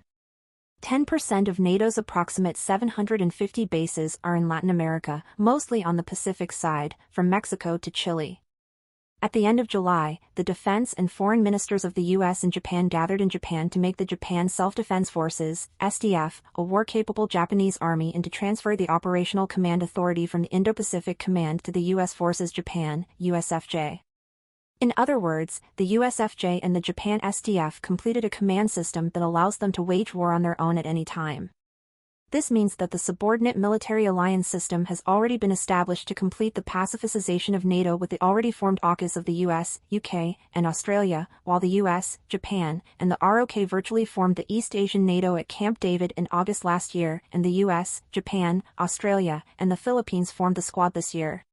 10% of NATO's approximate 750 bases are in Latin America, mostly on the Pacific side, from Mexico to Chile. At the end of July, the defense and foreign ministers of the US and Japan gathered in Japan to make the Japan Self-Defense Forces, SDF, a war-capable Japanese army and to transfer the operational command authority from the Indo-Pacific Command to the US Forces Japan, USFJ. In other words, the USFJ and the Japan SDF completed a command system that allows them to wage war on their own at any time. This means that the subordinate military alliance system has already been established to complete the pacificization of NATO with the already formed AUKUS of the US, UK, and Australia, while the US, Japan, and the ROK virtually formed the East Asian NATO at Camp David in August last year, and the US, Japan, Australia, and the Philippines formed the Squad this year.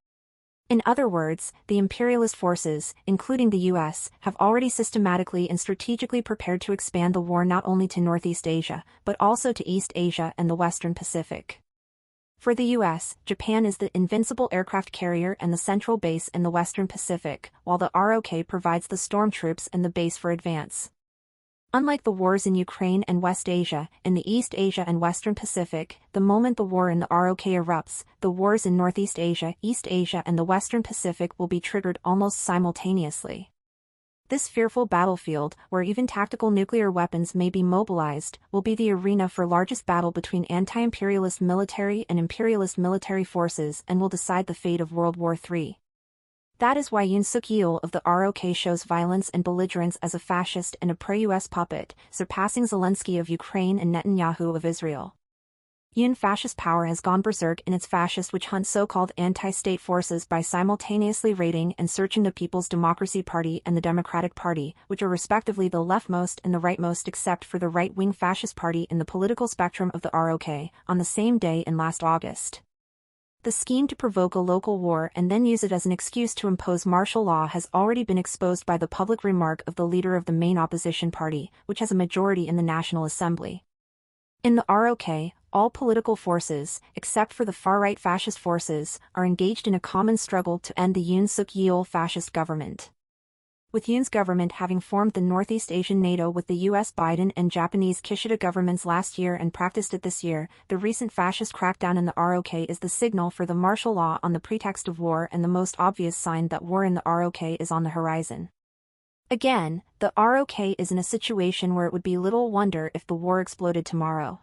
In other words, the imperialist forces, including the US, have already systematically and strategically prepared to expand the war not only to Northeast Asia, but also to East Asia and the Western Pacific. For the US, Japan is the invincible aircraft carrier and the central base in the Western Pacific, while the ROK provides the stormtroops and the base for advance. Unlike the wars in Ukraine and West Asia, in the East Asia and Western Pacific, the moment the war in the ROK erupts, the wars in Northeast Asia, East Asia and the Western Pacific will be triggered almost simultaneously. This fearful battlefield, where even tactical nuclear weapons may be mobilized, will be the arena for largest battle between anti-imperialist military and imperialist military forces and will decide the fate of World War III. That is why Yoon Suk-yeol of the ROK shows violence and belligerence as a fascist and a pro-US puppet, surpassing Zelensky of Ukraine and Netanyahu of Israel. Yoon fascist power has gone berserk in its fascist witch hunt so-called anti-state forces by simultaneously raiding and searching the People's Democracy Party and the Democratic Party, which are respectively the leftmost and the rightmost except for the right-wing fascist party in the political spectrum of the ROK, on the same day in last August. The scheme to provoke a local war and then use it as an excuse to impose martial law has already been exposed by the public remark of the leader of the main opposition party, which has a majority in the National Assembly. In the ROK, all political forces, except for the far-right fascist forces, are engaged in a common struggle to end the Yoon Suk-yeol fascist government. With Yoon's government having formed the Northeast Asian NATO with the US Biden and Japanese Kishida governments last year and practiced it this year, the recent fascist crackdown in the ROK is the signal for the martial law on the pretext of war and the most obvious sign that war in the ROK is on the horizon. Again, the ROK is in a situation where it would be little wonder if the war exploded tomorrow.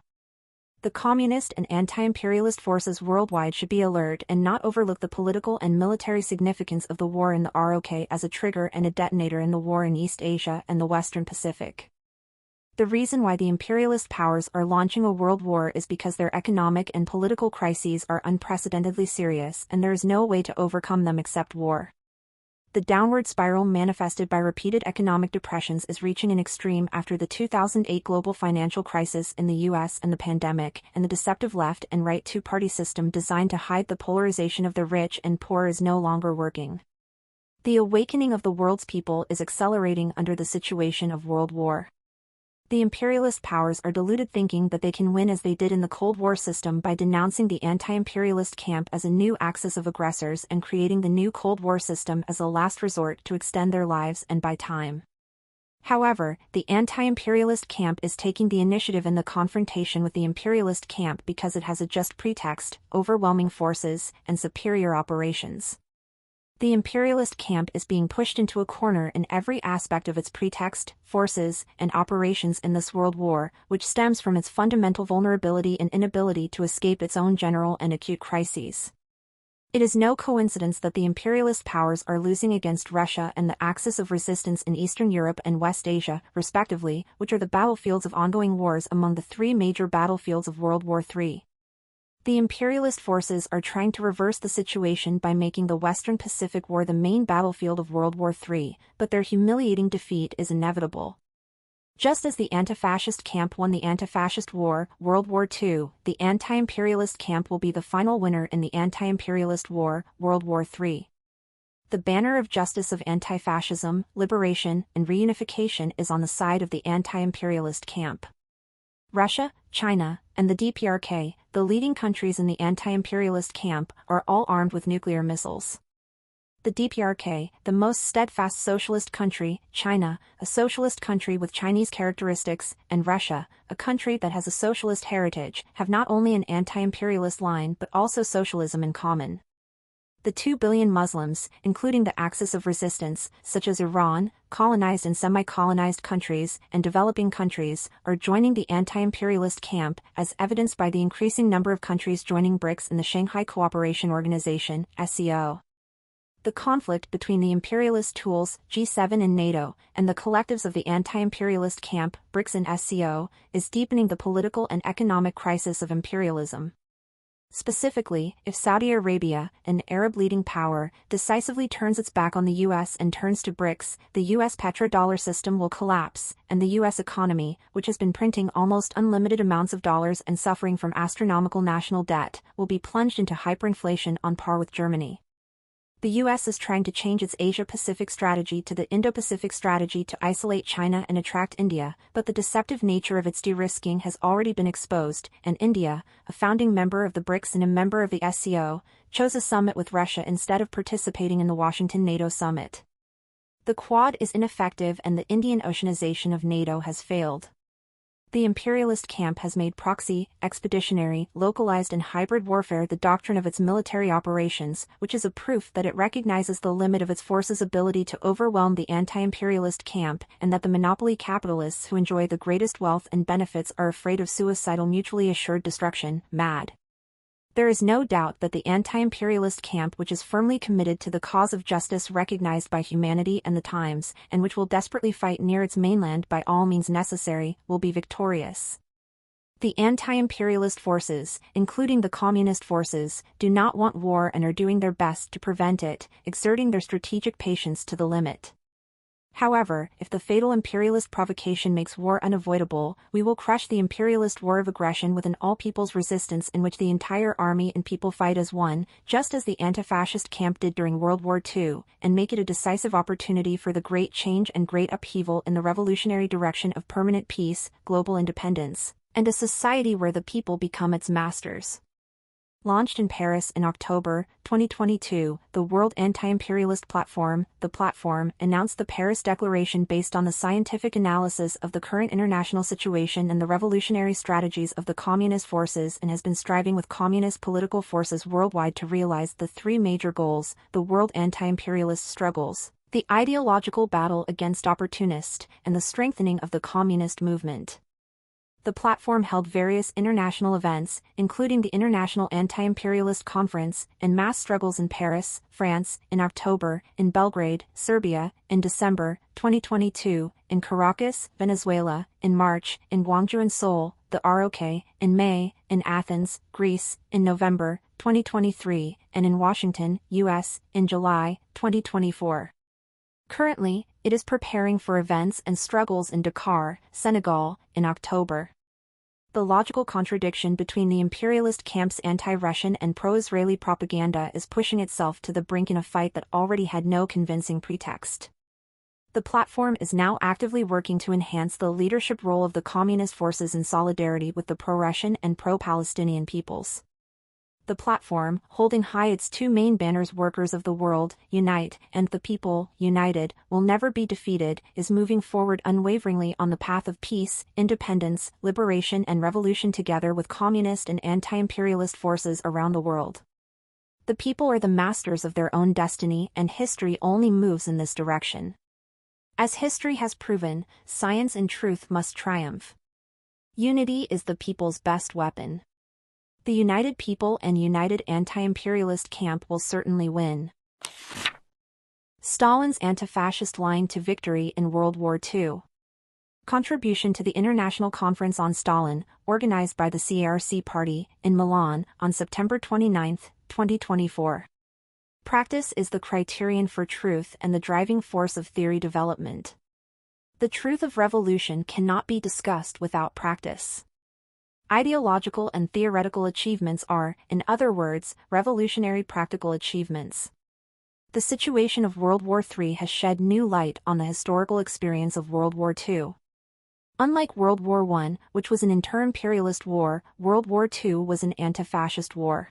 The communist and anti-imperialist forces worldwide should be alert and not overlook the political and military significance of the war in the ROK as a trigger and a detonator in the war in East Asia and the Western Pacific. The reason why the imperialist powers are launching a world war is because their economic and political crises are unprecedentedly serious and there is no way to overcome them except war. The downward spiral manifested by repeated economic depressions is reaching an extreme after the 2008 global financial crisis in the US and the pandemic, and the deceptive left and right two-party system designed to hide the polarization of the rich and poor is no longer working. The awakening of the world's people is accelerating under the situation of world war. The imperialist powers are deluded thinking that they can win as they did in the Cold War system by denouncing the anti-imperialist camp as a new axis of aggressors and creating the new Cold War system as a last resort to extend their lives and buy time. However, the anti-imperialist camp is taking the initiative in the confrontation with the imperialist camp because it has a just pretext, overwhelming forces, and superior operations. The imperialist camp is being pushed into a corner in every aspect of its pretext, forces, and operations in this world war, which stems from its fundamental vulnerability and inability to escape its own general and acute crises. It is no coincidence that the imperialist powers are losing against Russia and the axis of resistance in Eastern Europe and West Asia, respectively, which are the battlefields of ongoing wars among the three major battlefields of World War III. The imperialist forces are trying to reverse the situation by making the Western Pacific War the main battlefield of World War III, but their humiliating defeat is inevitable. Just as the anti-fascist camp won the anti-fascist war, World War II, the anti-imperialist camp will be the final winner in the anti-imperialist war, World War III. The banner of justice of anti-fascism, liberation, and reunification is on the side of the anti-imperialist camp. Russia, China, and the DPRK, the leading countries in the anti-imperialist camp, are all armed with nuclear missiles. The DPRK, the most steadfast socialist country, China, a socialist country with Chinese characteristics, and Russia, a country that has a socialist heritage, have not only an anti-imperialist line but also socialism in common. The 2 billion Muslims, including the axis of resistance, such as Iran, colonized and semi-colonized countries, and developing countries, are joining the anti-imperialist camp, as evidenced by the increasing number of countries joining BRICS in the Shanghai Cooperation Organization, SCO. The conflict between the imperialist tools, G7 and NATO, and the collectives of the anti-imperialist camp, BRICS and SCO, is deepening the political and economic crisis of imperialism. Specifically, if Saudi Arabia, an Arab leading power, decisively turns its back on the US and turns to BRICS, the US petrodollar system will collapse, and the US economy, which has been printing almost unlimited amounts of dollars and suffering from astronomical national debt, will be plunged into hyperinflation on par with Germany. The US is trying to change its Asia-Pacific strategy to the Indo-Pacific strategy to isolate China and attract India, but the deceptive nature of its de-risking has already been exposed, and India, a founding member of the BRICS and a member of the SCO, chose a summit with Russia instead of participating in the Washington NATO summit. The Quad is ineffective and the Indian Oceanization of NATO has failed. The imperialist camp has made proxy, expeditionary, localized and hybrid warfare the doctrine of its military operations, which is a proof that it recognizes the limit of its forces' ability to overwhelm the anti-imperialist camp and that the monopoly capitalists who enjoy the greatest wealth and benefits are afraid of suicidal mutually assured destruction, MAD. There is no doubt that the anti-imperialist camp, which is firmly committed to the cause of justice recognized by humanity and the times, and which will desperately fight near its mainland by all means necessary, will be victorious. The anti-imperialist forces, including the communist forces, do not want war and are doing their best to prevent it, exerting their strategic patience to the limit. However, if the fatal imperialist provocation makes war unavoidable, we will crush the imperialist war of aggression with an all-people's resistance in which the entire army and people fight as one, just as the anti-fascist camp did during World War II, and make it a decisive opportunity for the great change and great upheaval in the revolutionary direction of permanent peace, global independence, and a society where the people become its masters. Launched in Paris in October 2022, the World Anti-Imperialist Platform, the Platform, announced the Paris Declaration based on the scientific analysis of the current international situation and the revolutionary strategies of the communist forces and has been striving with communist political forces worldwide to realize the three major goals: the world anti-imperialist struggles, the ideological battle against opportunists, and the strengthening of the communist movement. The platform held various international events, including the International Anti-Imperialist Conference, and mass struggles in Paris, France, in October, in Belgrade, Serbia, in December 2022, in Caracas, Venezuela, in March, in Gwangju and Seoul, the ROK, in May, in Athens, Greece, in November 2023, and in Washington, U.S., in July 2024. Currently, it is preparing for events and struggles in Dakar, Senegal, in October. The logical contradiction between the imperialist camp's anti-Russian and pro-Israeli propaganda is pushing itself to the brink in a fight that already had no convincing pretext. The platform is now actively working to enhance the leadership role of the communist forces in solidarity with the pro-Russian and pro-Palestinian peoples. The platform, holding high its two main banners "Workers of the World, Unite," and "The People, United, Will Never Be Defeated," is moving forward unwaveringly on the path of peace, independence, liberation and revolution together with communist and anti-imperialist forces around the world. The people are the masters of their own destiny and history only moves in this direction. As history has proven, science and truth must triumph. Unity is the people's best weapon. The united people and united anti-imperialist camp will certainly win. Stalin's anti-fascist line to victory in World War II. Contribution to the International Conference on Stalin, organized by the CRC Party, in Milan, on September 29, 2024. Practice is the criterion for truth and the driving force of theory development. The truth of revolution cannot be discussed without practice. Ideological and theoretical achievements are, in other words, revolutionary practical achievements. The situation of World War III has shed new light on the historical experience of World War II. Unlike World War I, which was an inter-imperialist war, World War II was an anti-fascist war.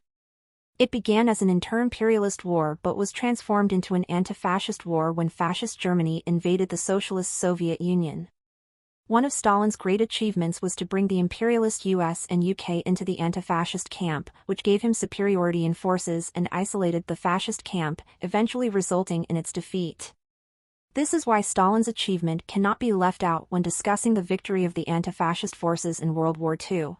It began as an inter-imperialist war but was transformed into an anti-fascist war when fascist Germany invaded the socialist Soviet Union. One of Stalin's great achievements was to bring the imperialist US and UK into the anti-fascist camp, which gave him superiority in forces and isolated the fascist camp, eventually resulting in its defeat. This is why Stalin's achievement cannot be left out when discussing the victory of the anti-fascist forces in World War II.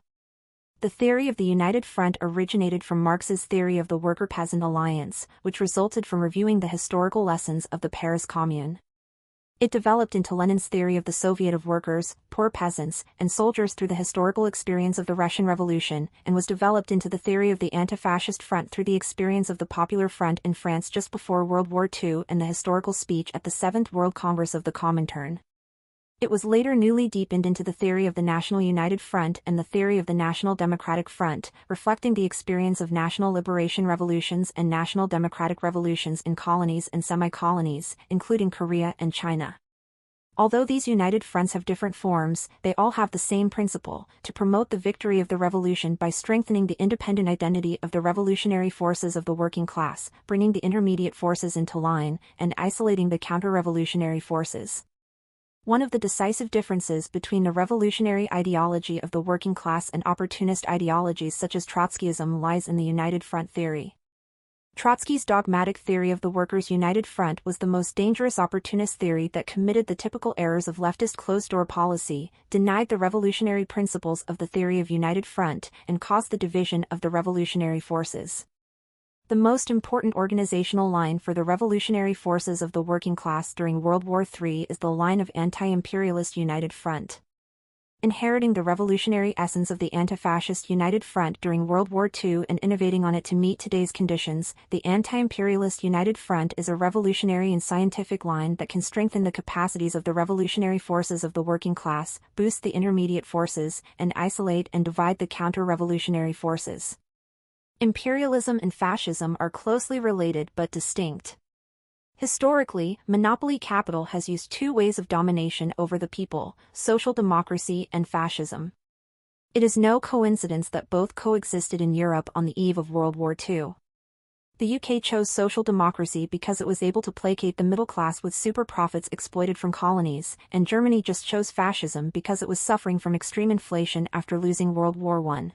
The theory of the United Front originated from Marx's theory of the worker-peasant alliance, which resulted from reviewing the historical lessons of the Paris Commune. It developed into Lenin's theory of the Soviet of workers, poor peasants, and soldiers through the historical experience of the Russian Revolution, and was developed into the theory of the anti-fascist front through the experience of the Popular Front in France just before World War II and the historical speech at the 7th World Congress of the Comintern. It was later newly deepened into the theory of the National United Front and the theory of the National Democratic Front, reflecting the experience of national liberation revolutions and national democratic revolutions in colonies and semi-colonies, including Korea and China. Although these united fronts have different forms, they all have the same principle: to promote the victory of the revolution by strengthening the independent identity of the revolutionary forces of the working class, bringing the intermediate forces into line, and isolating the counter-revolutionary forces. One of the decisive differences between the revolutionary ideology of the working class and opportunist ideologies such as Trotskyism lies in the United Front theory. Trotsky's dogmatic theory of the Workers' United Front was the most dangerous opportunist theory that committed the typical errors of leftist closed-door policy, denied the revolutionary principles of the theory of United Front, and caused the division of the revolutionary forces. The most important organizational line for the revolutionary forces of the working class during World War III is the line of Anti-imperialist United Front. Inheriting the revolutionary essence of the anti-fascist United Front during World War II and innovating on it to meet today's conditions, the Anti-imperialist United Front is a revolutionary and scientific line that can strengthen the capacities of the revolutionary forces of the working class, boost the intermediate forces, and isolate and divide the counter-revolutionary forces. Imperialism and fascism are closely related but distinct. Historically, monopoly capital has used two ways of domination over the people: social democracy and fascism. It is no coincidence that both coexisted in Europe on the eve of World War II. The UK chose social democracy because it was able to placate the middle class with super profits exploited from colonies, and Germany just chose fascism because it was suffering from extreme inflation after losing World War I.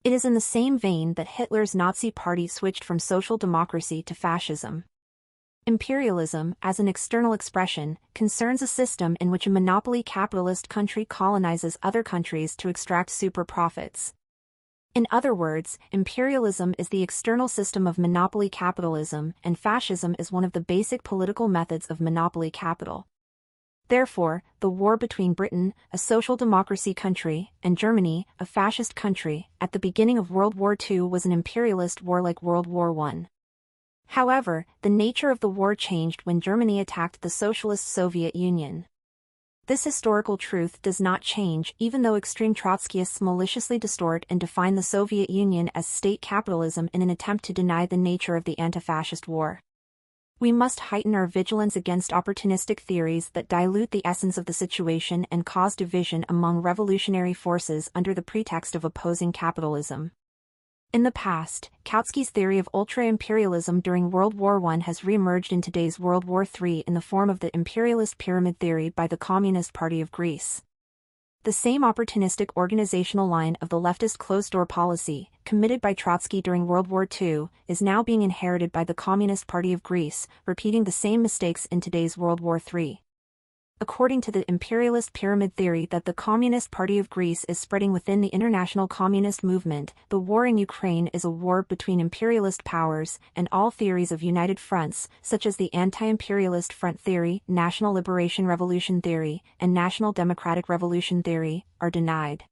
It is in the same vein that Hitler's Nazi Party switched from social democracy to fascism. Imperialism, as an external expression, concerns a system in which a monopoly capitalist country colonizes other countries to extract super profits. In other words, imperialism is the external system of monopoly capitalism, and fascism is one of the basic political methods of monopoly capital. Therefore, the war between Britain, a social democracy country, and Germany, a fascist country, at the beginning of World War II was an imperialist war like World War I. However, the nature of the war changed when Germany attacked the Socialist Soviet Union. This historical truth does not change even though extreme Trotskyists maliciously distort and define the Soviet Union as state capitalism in an attempt to deny the nature of the anti-fascist war. We must heighten our vigilance against opportunistic theories that dilute the essence of the situation and cause division among revolutionary forces under the pretext of opposing capitalism. In the past, Kautsky's theory of ultra-imperialism during World War I has re-emerged in today's World War III in the form of the imperialist pyramid theory by the Communist Party of Greece. The same opportunistic organizational line of the leftist closed-door policy, committed by Trotsky during World War II, is now being inherited by the Communist Party of Greece, repeating the same mistakes in today's World War III. According to the imperialist pyramid theory that the Communist Party of Greece is spreading within the international communist movement, the war in Ukraine is a war between imperialist powers, and all theories of united fronts, such as the anti-imperialist front theory, national liberation revolution theory, and national democratic revolution theory, are denied.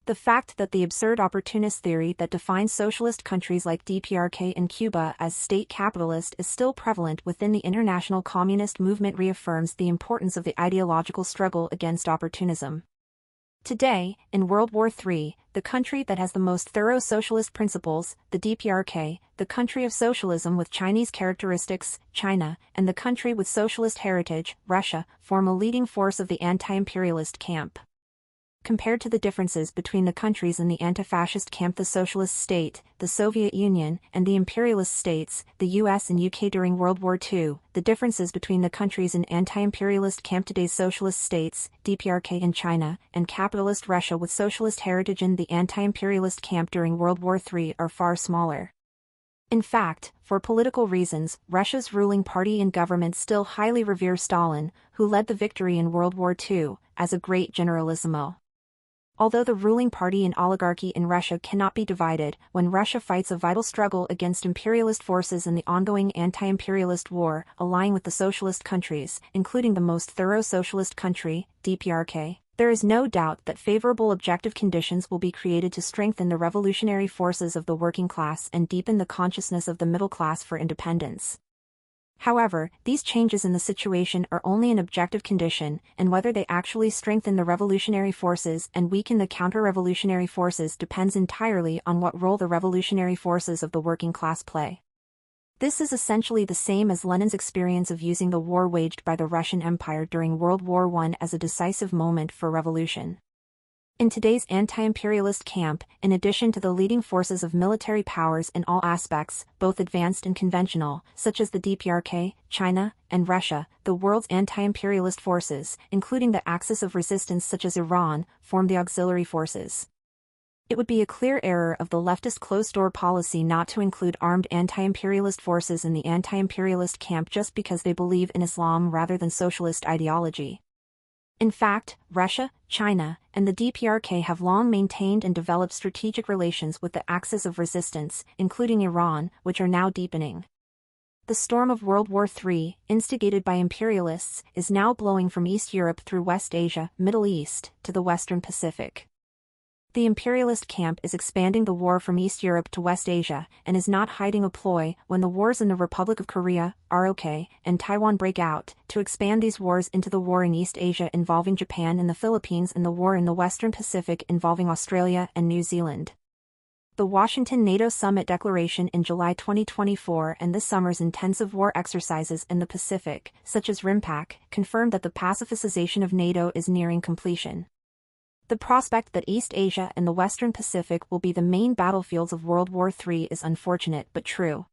The fact that the absurd opportunist theory that defines socialist countries like DPRK and Cuba as state capitalist is still prevalent within the international communist movement reaffirms the importance of the ideological struggle against opportunism. Today, in World War III, the country that has the most thorough socialist principles, the DPRK, the country of socialism with Chinese characteristics, China, and the country with socialist heritage, Russia, form a leading force of the anti-imperialist camp. Compared to the differences between the countries in the anti-fascist camp, the socialist state, the Soviet Union, and the imperialist states, the US and UK during World War II, the differences between the countries in anti-imperialist camp, today's socialist states, DPRK and China, and capitalist Russia with socialist heritage in the anti-imperialist camp during World War III are far smaller. In fact, for political reasons, Russia's ruling party and government still highly revere Stalin, who led the victory in World War II, as a great generalissimo. Although the ruling party and oligarchy in Russia cannot be divided, when Russia fights a vital struggle against imperialist forces in the ongoing anti-imperialist war, allying with the socialist countries, including the most thorough socialist country, DPRK, there is no doubt that favorable objective conditions will be created to strengthen the revolutionary forces of the working class and deepen the consciousness of the middle class for independence. However, these changes in the situation are only an objective condition, and whether they actually strengthen the revolutionary forces and weaken the counter-revolutionary forces depends entirely on what role the revolutionary forces of the working class play. This is essentially the same as Lenin's experience of using the war waged by the Russian Empire during World War I as a decisive moment for revolution. In today's anti-imperialist camp, in addition to the leading forces of military powers in all aspects, both advanced and conventional, such as the DPRK, China, and Russia, the world's anti-imperialist forces, including the axis of resistance such as Iran, form the auxiliary forces. It would be a clear error of the leftist closed-door policy not to include armed anti-imperialist forces in the anti-imperialist camp just because they believe in Islam rather than socialist ideology. In fact, Russia, China, and the DPRK have long maintained and developed strategic relations with the axis of resistance, including Iran, which are now deepening. The storm of World War III, instigated by imperialists, is now blowing from East Europe through West Asia, Middle East, to the Western Pacific. The imperialist camp is expanding the war from East Europe to West Asia, and is not hiding a ploy when the wars in the Republic of Korea, ROK, and Taiwan break out, to expand these wars into the war in East Asia involving Japan and the Philippines and the war in the Western Pacific involving Australia and New Zealand. The Washington NATO Summit Declaration in July 2024 and this summer's intensive war exercises in the Pacific, such as RIMPAC, confirmed that the pacificization of NATO is nearing completion. The prospect that East Asia and the Western Pacific will be the main battlefields of World War III is unfortunate but true.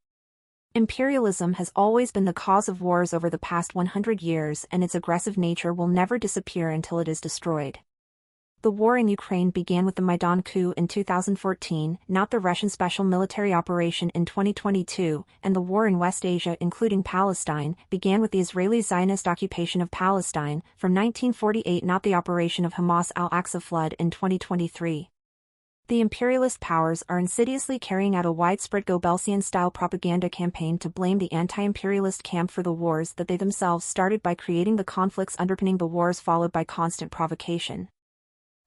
Imperialism has always been the cause of wars over the past 100 years, and its aggressive nature will never disappear until it is destroyed. The war in Ukraine began with the Maidan coup in 2014, not the Russian special military operation in 2022, and the war in West Asia, including Palestine, began with the Israeli Zionist occupation of Palestine from 1948, not the operation of Hamas al-Aqsa flood in 2023. The imperialist powers are insidiously carrying out a widespread Goebbelsian-style propaganda campaign to blame the anti-imperialist camp for the wars that they themselves started by creating the conflicts underpinning the wars followed by constant provocation.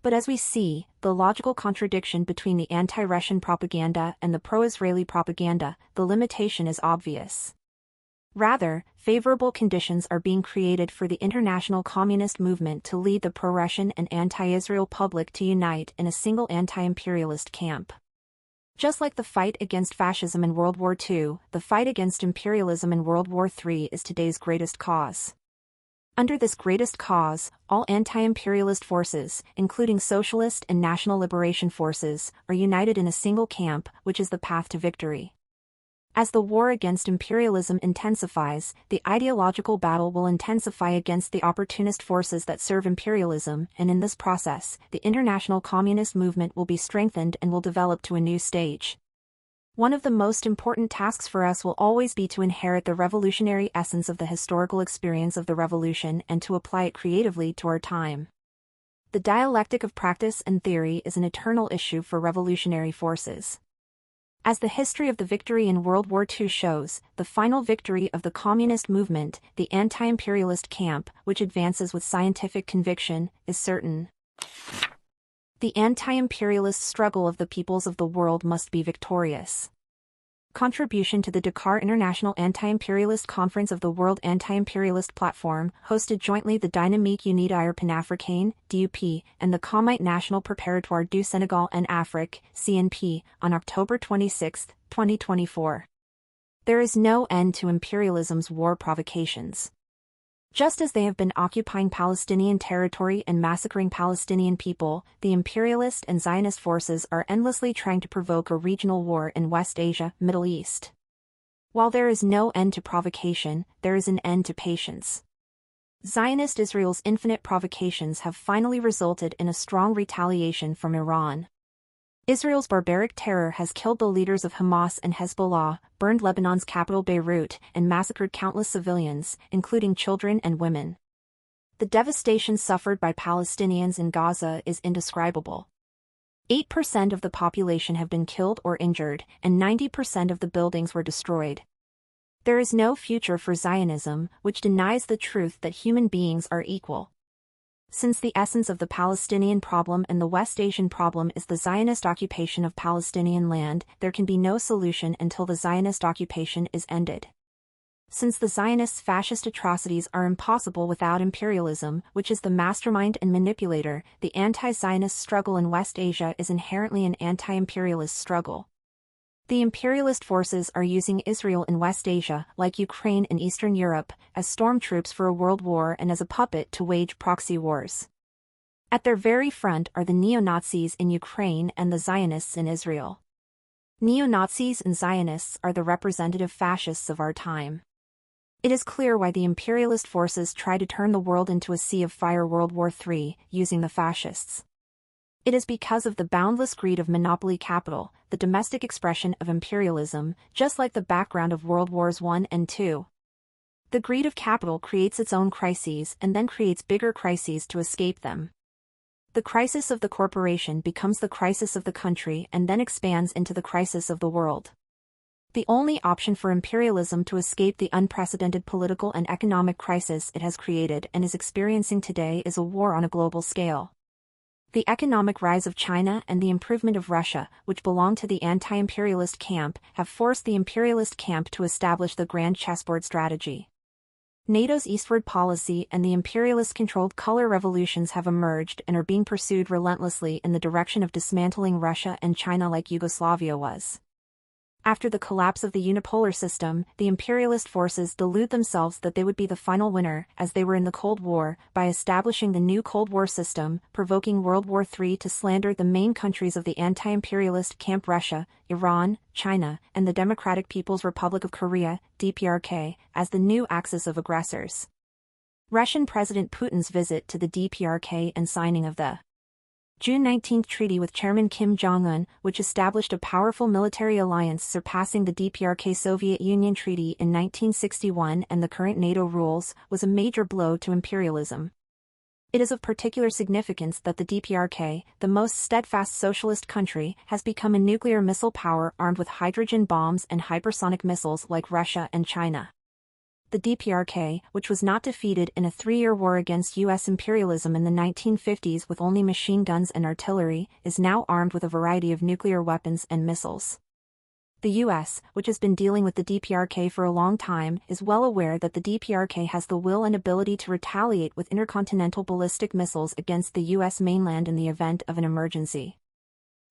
But as we see, the logical contradiction between the anti-Russian propaganda and the pro-Israeli propaganda, the limitation is obvious. Rather, favorable conditions are being created for the international communist movement to lead the pro-Russian and anti-Israel public to unite in a single anti-imperialist camp. Just like the fight against fascism in World War II, the fight against imperialism in World War III is today's greatest cause. Under this greatest cause, all anti-imperialist forces, including socialist and national liberation forces, are united in a single camp, which is the path to victory. As the war against imperialism intensifies, the ideological battle will intensify against the opportunist forces that serve imperialism, and in this process, the international communist movement will be strengthened and will develop to a new stage. One of the most important tasks for us will always be to inherit the revolutionary essence of the historical experience of the revolution and to apply it creatively to our time. The dialectic of practice and theory is an eternal issue for revolutionary forces. As the history of the victory in World War II shows, the final victory of the communist movement, the anti-imperialist camp, which advances with scientific conviction, is certain. The anti-imperialist struggle of the peoples of the world must be victorious. Contribution to the Dakar International Anti-Imperialist Conference of the World Anti-Imperialist Platform, hosted jointly the Dynamique Unitaire Panafricaine, DUP, and the Comite National Préparatoire du Sénégal en Afrique, CNP, on October 26, 2024. There is no end to imperialism's war provocations. Just as they have been occupying Palestinian territory and massacring Palestinian people, the imperialist and Zionist forces are endlessly trying to provoke a regional war in West Asia, Middle East. While there is no end to provocation, there is an end to patience. Zionist Israel's infinite provocations have finally resulted in a strong retaliation from Iran. Israel's barbaric terror has killed the leaders of Hamas and Hezbollah, burned Lebanon's capital Beirut, and massacred countless civilians, including children and women. The devastation suffered by Palestinians in Gaza is indescribable. 8% of the population have been killed or injured, and 90% of the buildings were destroyed. There is no future for Zionism, which denies the truth that human beings are equal. Since the essence of the Palestinian problem and the West Asian problem is the Zionist occupation of Palestinian land, there can be no solution until the Zionist occupation is ended. Since the Zionists' fascist atrocities are impossible without imperialism, which is the mastermind and manipulator, the anti-Zionist struggle in West Asia is inherently an anti-imperialist struggle. The imperialist forces are using Israel in West Asia, like Ukraine and Eastern Europe, as stormtroops for a world war and as a puppet to wage proxy wars. At their very front are the neo-Nazis in Ukraine and the Zionists in Israel. Neo-Nazis and Zionists are the representative fascists of our time. It is clear why the imperialist forces try to turn the world into a sea of fire World War III, using the fascists. It is because of the boundless greed of monopoly capital, the domestic expression of imperialism, just like the background of World Wars I and II. The greed of capital creates its own crises and then creates bigger crises to escape them. The crisis of the corporation becomes the crisis of the country and then expands into the crisis of the world. The only option for imperialism to escape the unprecedented political and economic crisis it has created and is experiencing today is a war on a global scale. The economic rise of China and the improvement of Russia, which belong to the anti-imperialist camp, have forced the imperialist camp to establish the grand chessboard strategy. NATO's eastward policy and the imperialist-controlled color revolutions have emerged and are being pursued relentlessly in the direction of dismantling Russia and China like Yugoslavia was. After the collapse of the unipolar system, the imperialist forces delude themselves that they would be the final winner, as they were in the Cold War, by establishing the new Cold War system, provoking World War III to slander the main countries of the anti-imperialist camp: Russia, Iran, China, and the Democratic People's Republic of Korea, DPRK, as the new axis of aggressors. Russian President Putin's visit to the DPRK and signing of the June 19 treaty with Chairman Kim Jong-un, which established a powerful military alliance surpassing the DPRK-Soviet Union Treaty in 1961 and the current NATO rules, was a major blow to imperialism. It is of particular significance that the DPRK, the most steadfast socialist country, has become a nuclear missile power armed with hydrogen bombs and hypersonic missiles like Russia and China. The DPRK, which was not defeated in a 3-year war against U.S. imperialism in the 1950s with only machine guns and artillery, is now armed with a variety of nuclear weapons and missiles. The U.S., which has been dealing with the DPRK for a long time, is well aware that the DPRK has the will and ability to retaliate with intercontinental ballistic missiles against the U.S. mainland in the event of an emergency.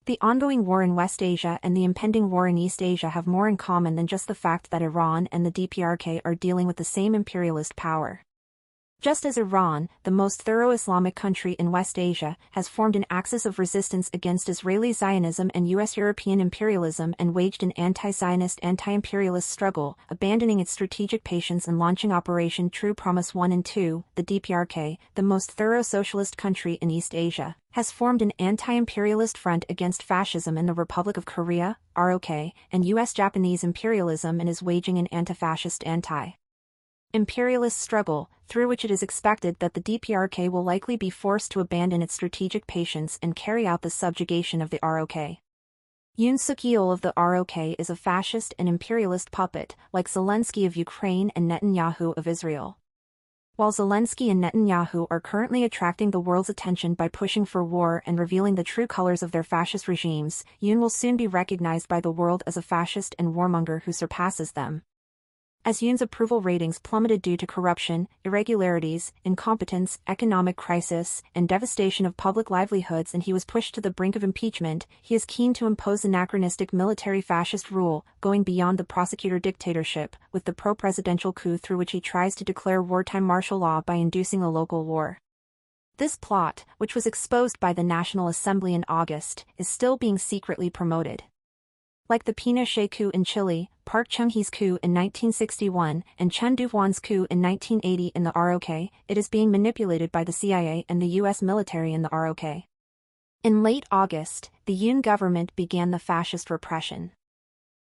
The ongoing war in West Asia and the impending war in East Asia have more in common than just the fact that Iran and the DPRK are dealing with the same imperialist power. Just as Iran, the most thorough Islamic country in West Asia, has formed an axis of resistance against Israeli Zionism and U.S. European imperialism and waged an anti-Zionist anti-imperialist struggle, abandoning its strategic patience and launching Operation True Promise 1 and 2, the DPRK, the most thorough socialist country in East Asia, has formed an anti-imperialist front against fascism in the Republic of Korea, ROK, and U.S.-Japanese imperialism and is waging an antifascist anti-imperialist struggle, through which it is expected that the DPRK will likely be forced to abandon its strategic patience and carry out the subjugation of the ROK. Yoon Suk-yeol of the ROK is a fascist and imperialist puppet, like Zelensky of Ukraine and Netanyahu of Israel. While Zelensky and Netanyahu are currently attracting the world's attention by pushing for war and revealing the true colors of their fascist regimes, Yoon will soon be recognized by the world as a fascist and warmonger who surpasses them. As Yoon's approval ratings plummeted due to corruption, irregularities, incompetence, economic crisis, and devastation of public livelihoods, and he was pushed to the brink of impeachment, he is keen to impose anachronistic military fascist rule, going beyond the prosecutor dictatorship, with the pro-presidential coup through which he tries to declare wartime martial law by inducing a local war. This plot, which was exposed by the National Assembly in August, is still being secretly promoted. Like the Pinochet coup in Chile, Park Chung-hee's coup in 1961, and Chen Duhuan's coup in 1980 in the ROK, it is being manipulated by the CIA and the U.S. military in the ROK. In late August, the Yoon government began the fascist repression.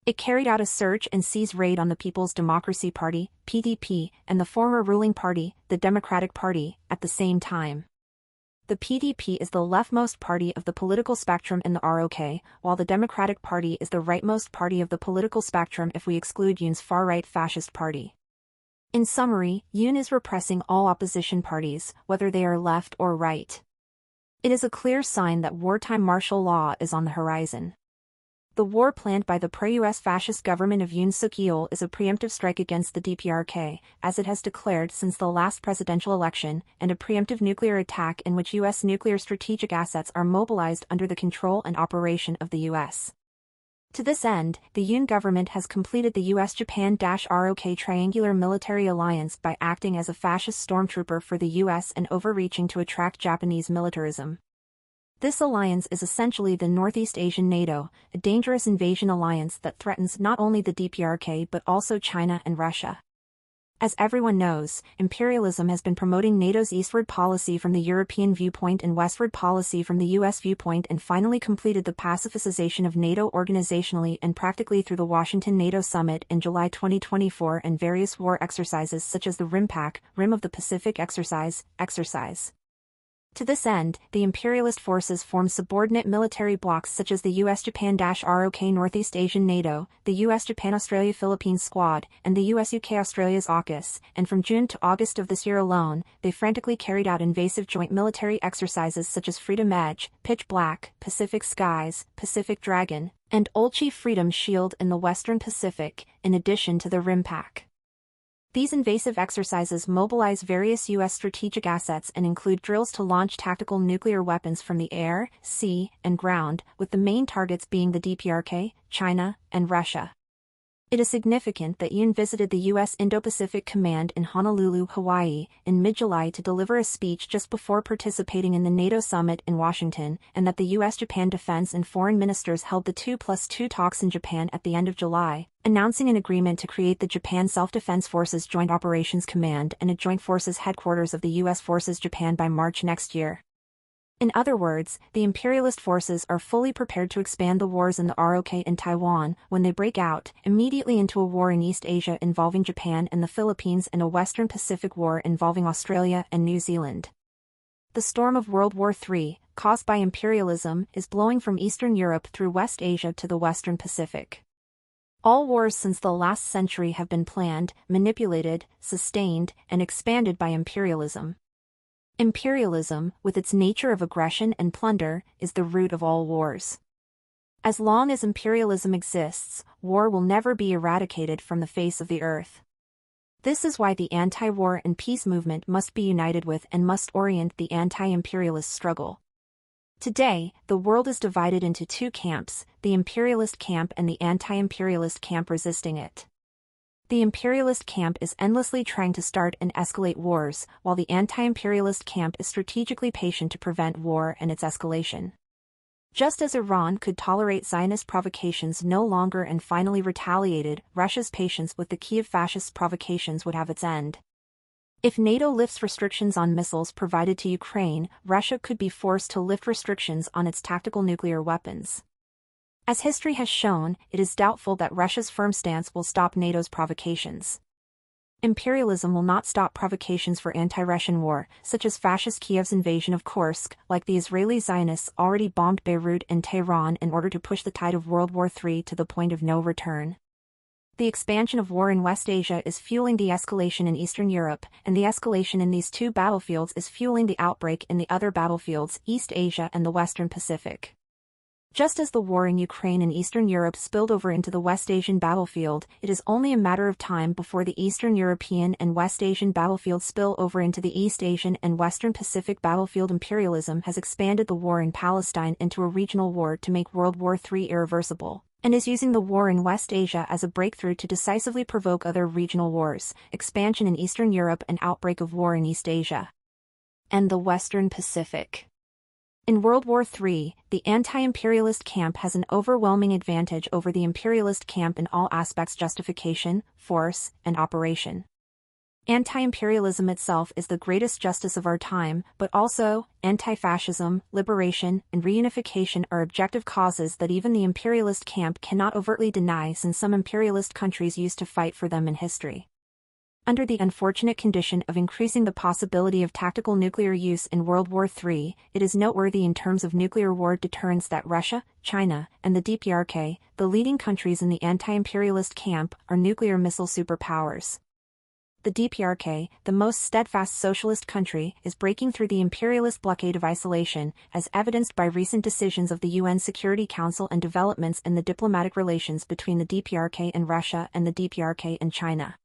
It carried out a search and seize raid on the People's Democracy Party, PDP, and the former ruling party, the Democratic Party, at the same time. The PDP is the leftmost party of the political spectrum in the ROK, while the Democratic Party is the rightmost party of the political spectrum if we exclude Yoon's far-right fascist party. In summary, Yoon is repressing all opposition parties, whether they are left or right. It is a clear sign that wartime martial law is on the horizon. The war planned by the pro-US fascist government of Yoon Suk-yeol is a preemptive strike against the DPRK, as it has declared since the last presidential election, and a preemptive nuclear attack in which US nuclear strategic assets are mobilized under the control and operation of the US. To this end, the Yoon government has completed the US-Japan-ROK triangular military alliance by acting as a fascist stormtrooper for the US and overreaching to attract Japanese militarism. This alliance is essentially the Northeast Asian NATO, a dangerous invasion alliance that threatens not only the DPRK but also China and Russia. As everyone knows, imperialism has been promoting NATO's eastward policy from the European viewpoint and westward policy from the US viewpoint, and finally completed the pacificization of NATO organizationally and practically through the Washington NATO summit in July 2024 and various war exercises such as the RIMPAC, Rim of the Pacific exercise. To this end, the imperialist forces form subordinate military blocs such as the US-Japan-ROK Northeast Asian NATO, the US-Japan-Australia-Philippines Squad, and the US-UK-Australia's AUKUS, and from June to August of this year alone, they frantically carried out invasive joint military exercises such as Freedom Edge, Pitch Black, Pacific Skies, Pacific Dragon, and Olchi Freedom Shield in the Western Pacific, in addition to the RIMPAC. These invasive exercises mobilize various U.S. strategic assets and include drills to launch tactical nuclear weapons from the air, sea, and ground, with the main targets being the DPRK, China, and Russia. It is significant that Yoon visited the U.S. Indo-Pacific Command in Honolulu, Hawaii, in mid-July to deliver a speech just before participating in the NATO summit in Washington, and that the U.S.-Japan defense and foreign ministers held the 2+2 talks in Japan at the end of July, announcing an agreement to create the Japan Self-Defense Forces Joint Operations Command and a Joint Forces headquarters of the U.S. Forces Japan by March next year. In other words, the imperialist forces are fully prepared to expand the wars in the ROK and Taiwan, when they break out, immediately into a war in East Asia involving Japan and the Philippines and a Western Pacific war involving Australia and New Zealand. The storm of World War III, caused by imperialism, is blowing from Eastern Europe through West Asia to the Western Pacific. All wars since the last century have been planned, manipulated, sustained, and expanded by imperialism. Imperialism, with its nature of aggression and plunder, is the root of all wars. As long as imperialism exists, war will never be eradicated from the face of the earth. This is why the anti-war and peace movement must be united with and must orient the anti-imperialist struggle. Today, the world is divided into two camps, the imperialist camp and the anti-imperialist camp resisting it. The imperialist camp is endlessly trying to start and escalate wars, while the anti-imperialist camp is strategically patient to prevent war and its escalation. Just as Iran could tolerate Zionist provocations no longer and finally retaliated, Russia's patience with the Kiev fascist provocations would have its end. If NATO lifts restrictions on missiles provided to Ukraine, Russia could be forced to lift restrictions on its tactical nuclear weapons. As history has shown, it is doubtful that Russia's firm stance will stop NATO's provocations. Imperialism will not stop provocations for anti-Russian war, such as fascist Kiev's invasion of Kursk, like the Israeli Zionists already bombed Beirut and Tehran in order to push the tide of World War III to the point of no return. The expansion of war in West Asia is fueling the escalation in Eastern Europe, and the escalation in these two battlefields is fueling the outbreak in the other battlefields, East Asia and the Western Pacific. Just as the war in Ukraine and Eastern Europe spilled over into the West Asian battlefield, it is only a matter of time before the Eastern European and West Asian battlefield spill over into the East Asian and Western Pacific battlefield. Imperialism has expanded the war in Palestine into a regional war to make World War III irreversible, and is using the war in West Asia as a breakthrough to decisively provoke other regional wars, expansion in Eastern Europe and outbreak of war in East Asia and the Western Pacific. In World War III, the anti-imperialist camp has an overwhelming advantage over the imperialist camp in all aspects: justification, force, and operation. Anti-imperialism itself is the greatest justice of our time, but also, anti-fascism, liberation, and reunification are objective causes that even the imperialist camp cannot overtly deny, since some imperialist countries used to fight for them in history. Under the unfortunate condition of increasing the possibility of tactical nuclear use in World War III, it is noteworthy in terms of nuclear war deterrence that Russia, China, and the DPRK, the leading countries in the anti-imperialist camp, are nuclear missile superpowers. The DPRK, the most steadfast socialist country, is breaking through the imperialist blockade of isolation, as evidenced by recent decisions of the UN Security Council and developments in the diplomatic relations between the DPRK and Russia and the DPRK and China.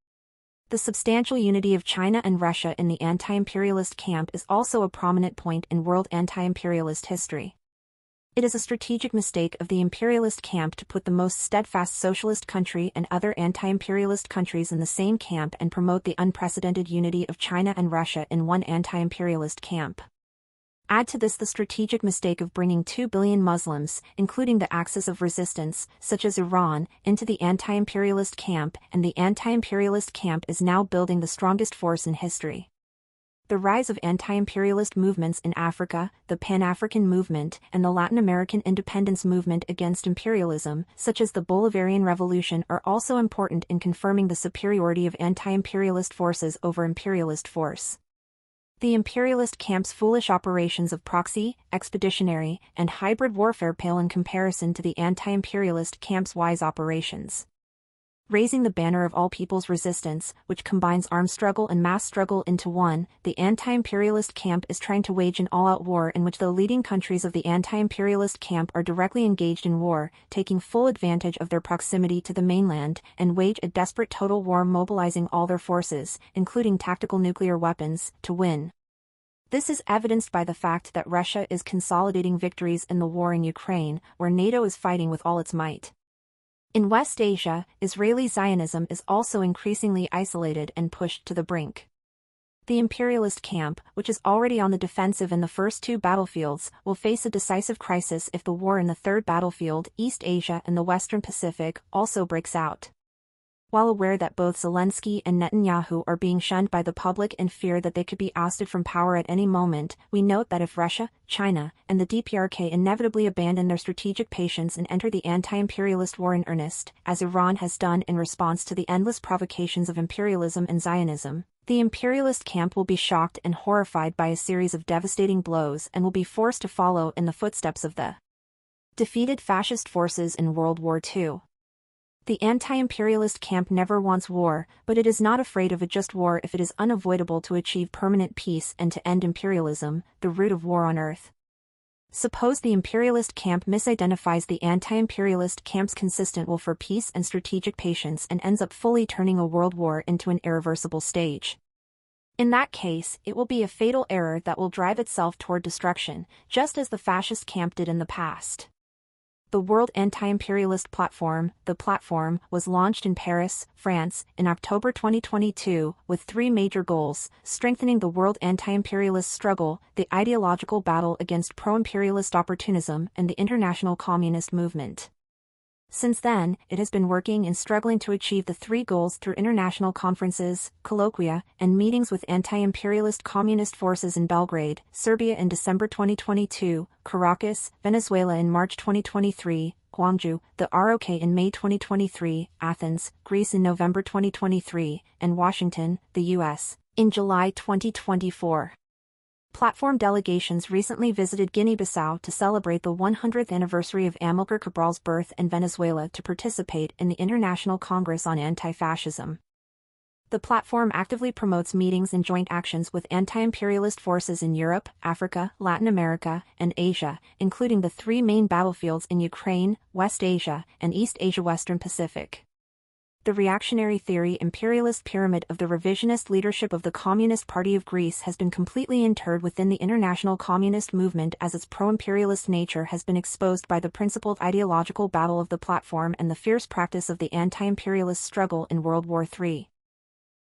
The substantial unity of China and Russia in the anti-imperialist camp is also a prominent point in world anti-imperialist history. It is a strategic mistake of the imperialist camp to put the most steadfast socialist country and other anti-imperialist countries in the same camp and promote the unprecedented unity of China and Russia in one anti-imperialist camp. Add to this the strategic mistake of bringing 2 billion Muslims, including the axis of resistance, such as Iran, into the anti-imperialist camp, and the anti-imperialist camp is now building the strongest force in history. The rise of anti-imperialist movements in Africa, the Pan-African movement, and the Latin American independence movement against imperialism, such as the Bolivarian Revolution, are also important in confirming the superiority of anti-imperialist forces over imperialist force. The imperialist camp's foolish operations of proxy, expeditionary, and hybrid warfare pale in comparison to the anti-imperialist camp's wise operations. Raising the banner of all people's resistance, which combines armed struggle and mass struggle into one, the anti-imperialist camp is trying to wage an all-out war in which the leading countries of the anti-imperialist camp are directly engaged in war, taking full advantage of their proximity to the mainland, and wage a desperate total war mobilizing all their forces, including tactical nuclear weapons, to win. This is evidenced by the fact that Russia is consolidating victories in the war in Ukraine, where NATO is fighting with all its might. In West Asia, Israeli Zionism is also increasingly isolated and pushed to the brink. The imperialist camp, which is already on the defensive in the first two battlefields, will face a decisive crisis if the war in the third battlefield, East Asia and the Western Pacific, also breaks out. While aware that both Zelensky and Netanyahu are being shunned by the public and fear that they could be ousted from power at any moment, we note that if Russia, China, and the DPRK inevitably abandon their strategic patience and enter the anti-imperialist war in earnest, as Iran has done in response to the endless provocations of imperialism and Zionism, the imperialist camp will be shocked and horrified by a series of devastating blows and will be forced to follow in the footsteps of the defeated fascist forces in World War II. The anti-imperialist camp never wants war, but it is not afraid of a just war if it is unavoidable to achieve permanent peace and to end imperialism, the root of war on earth. Suppose the imperialist camp misidentifies the anti-imperialist camp's consistent will for peace and strategic patience and ends up fully turning a world war into an irreversible stage. In that case, it will be a fatal error that will drive itself toward destruction, just as the fascist camp did in the past. The World Anti-Imperialist Platform, the Platform, was launched in Paris, France, in October 2022, with three major goals: strengthening the world anti-imperialist struggle, the ideological battle against pro-imperialist opportunism, and the international communist movement. Since then, it has been working and struggling to achieve the three goals through international conferences, colloquia, and meetings with anti-imperialist communist forces in Belgrade, Serbia in December 2022, Caracas, Venezuela in March 2023, Gwangju, the ROK in May 2023, Athens, Greece in November 2023, and Washington, the U.S., in July 2024. Platform delegations recently visited Guinea-Bissau to celebrate the 100th anniversary of Amilcar Cabral's birth and Venezuela to participate in the International Congress on Anti-Fascism. The platform actively promotes meetings and joint actions with anti-imperialist forces in Europe, Africa, Latin America, and Asia, including the three main battlefields in Ukraine, West Asia, and East Asia Western Pacific. The reactionary theory imperialist pyramid of the revisionist leadership of the Communist Party of Greece has been completely interred within the international communist movement, as its pro-imperialist nature has been exposed by the principled ideological battle of the platform and the fierce practice of the anti-imperialist struggle in World War III.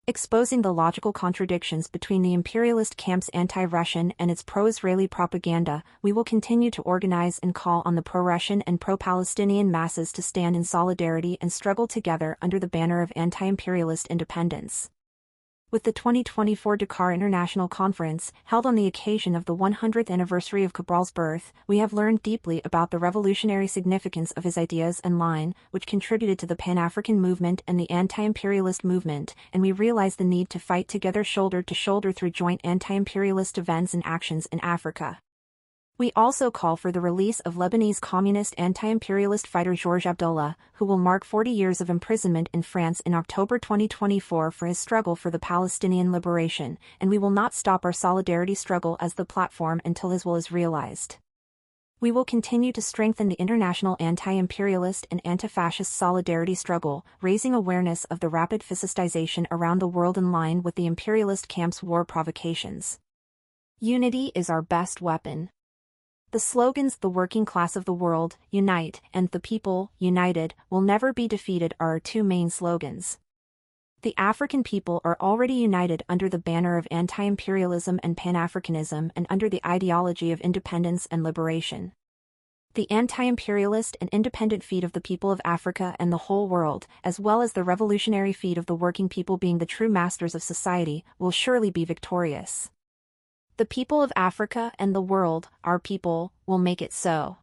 Exposing the logical contradictions between the imperialist camp's anti-Russian and its pro-Israeli propaganda, we will continue to organize and call on the pro-Russian and pro-Palestinian masses to stand in solidarity and struggle together under the banner of anti-imperialist independence. With the 2024 Dakar International Conference, held on the occasion of the 100th anniversary of Cabral's birth, we have learned deeply about the revolutionary significance of his ideas and line, which contributed to the Pan-African movement and the anti-imperialist movement, and we realize the need to fight together shoulder to shoulder through joint anti-imperialist events and actions in Africa. We also call for the release of Lebanese communist anti-imperialist fighter Georges Abdallah, who will mark 40 years of imprisonment in France in October 2024 for his struggle for the Palestinian liberation, and we will not stop our solidarity struggle as the platform until his will is realized. We will continue to strengthen the international anti-imperialist and anti-fascist solidarity struggle, raising awareness of the rapid fascistization around the world in line with the imperialist camp's war provocations. Unity is our best weapon. The slogans "The working class of the world, unite," and "The people, united, will never be defeated" are our two main slogans. The African people are already united under the banner of anti-imperialism and Pan-Africanism and under the ideology of independence and liberation. The anti-imperialist and independent feet of the people of Africa and the whole world, as well as the revolutionary feet of the working people being the true masters of society, will surely be victorious. The people of Africa and the world, our people, will make it so.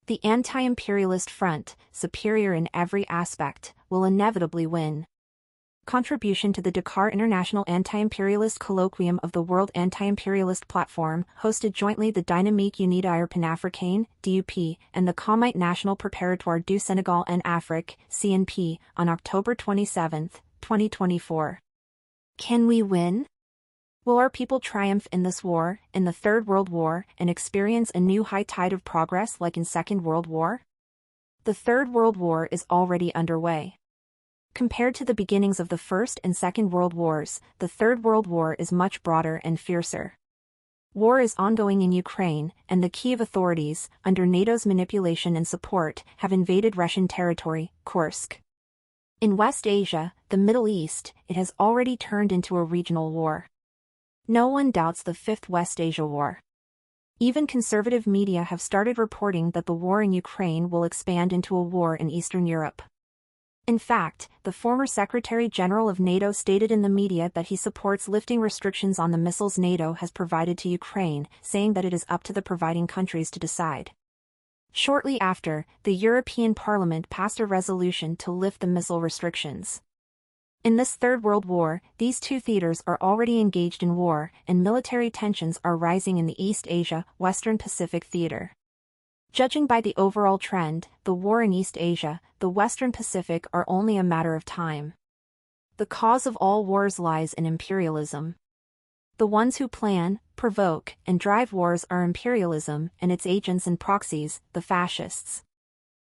The anti-imperialist front, superior in every aspect, will inevitably win. Contribution to the Dakar International Anti-Imperialist Colloquium of the World Anti-Imperialist Platform, hosted jointly the Dynamique Unitaire Panafricaine, DUP, and the Comité National Préparatoire du Sénégal en Afrique, CNP, on October 27, 2024. Can we win? Will our people triumph in this war, in the Third World War, and experience a new high tide of progress like in Second World War? The Third World War is already underway. Compared to the beginnings of the First and Second World Wars, the Third World War is much broader and fiercer. War is ongoing in Ukraine, and the Kiev authorities, under NATO's manipulation and support, have invaded Russian territory, Kursk. In West Asia, the Middle East, it has already turned into a regional war. No one doubts the Fifth West Asia War. Even conservative media have started reporting that the war in Ukraine will expand into a war in Eastern Europe. In fact, the former Secretary General of NATO stated in the media that he supports lifting restrictions on the missiles NATO has provided to Ukraine, saying that it is up to the providing countries to decide. Shortly after, the European Parliament passed a resolution to lift the missile restrictions. In this Third World War, these two theaters are already engaged in war, and military tensions are rising in the East Asia, Western Pacific theater. Judging by the overall trend, the war in East Asia, the Western Pacific are only a matter of time. The cause of all wars lies in imperialism. The ones who plan, provoke, and drive wars are imperialism and its agents and proxies, the fascists.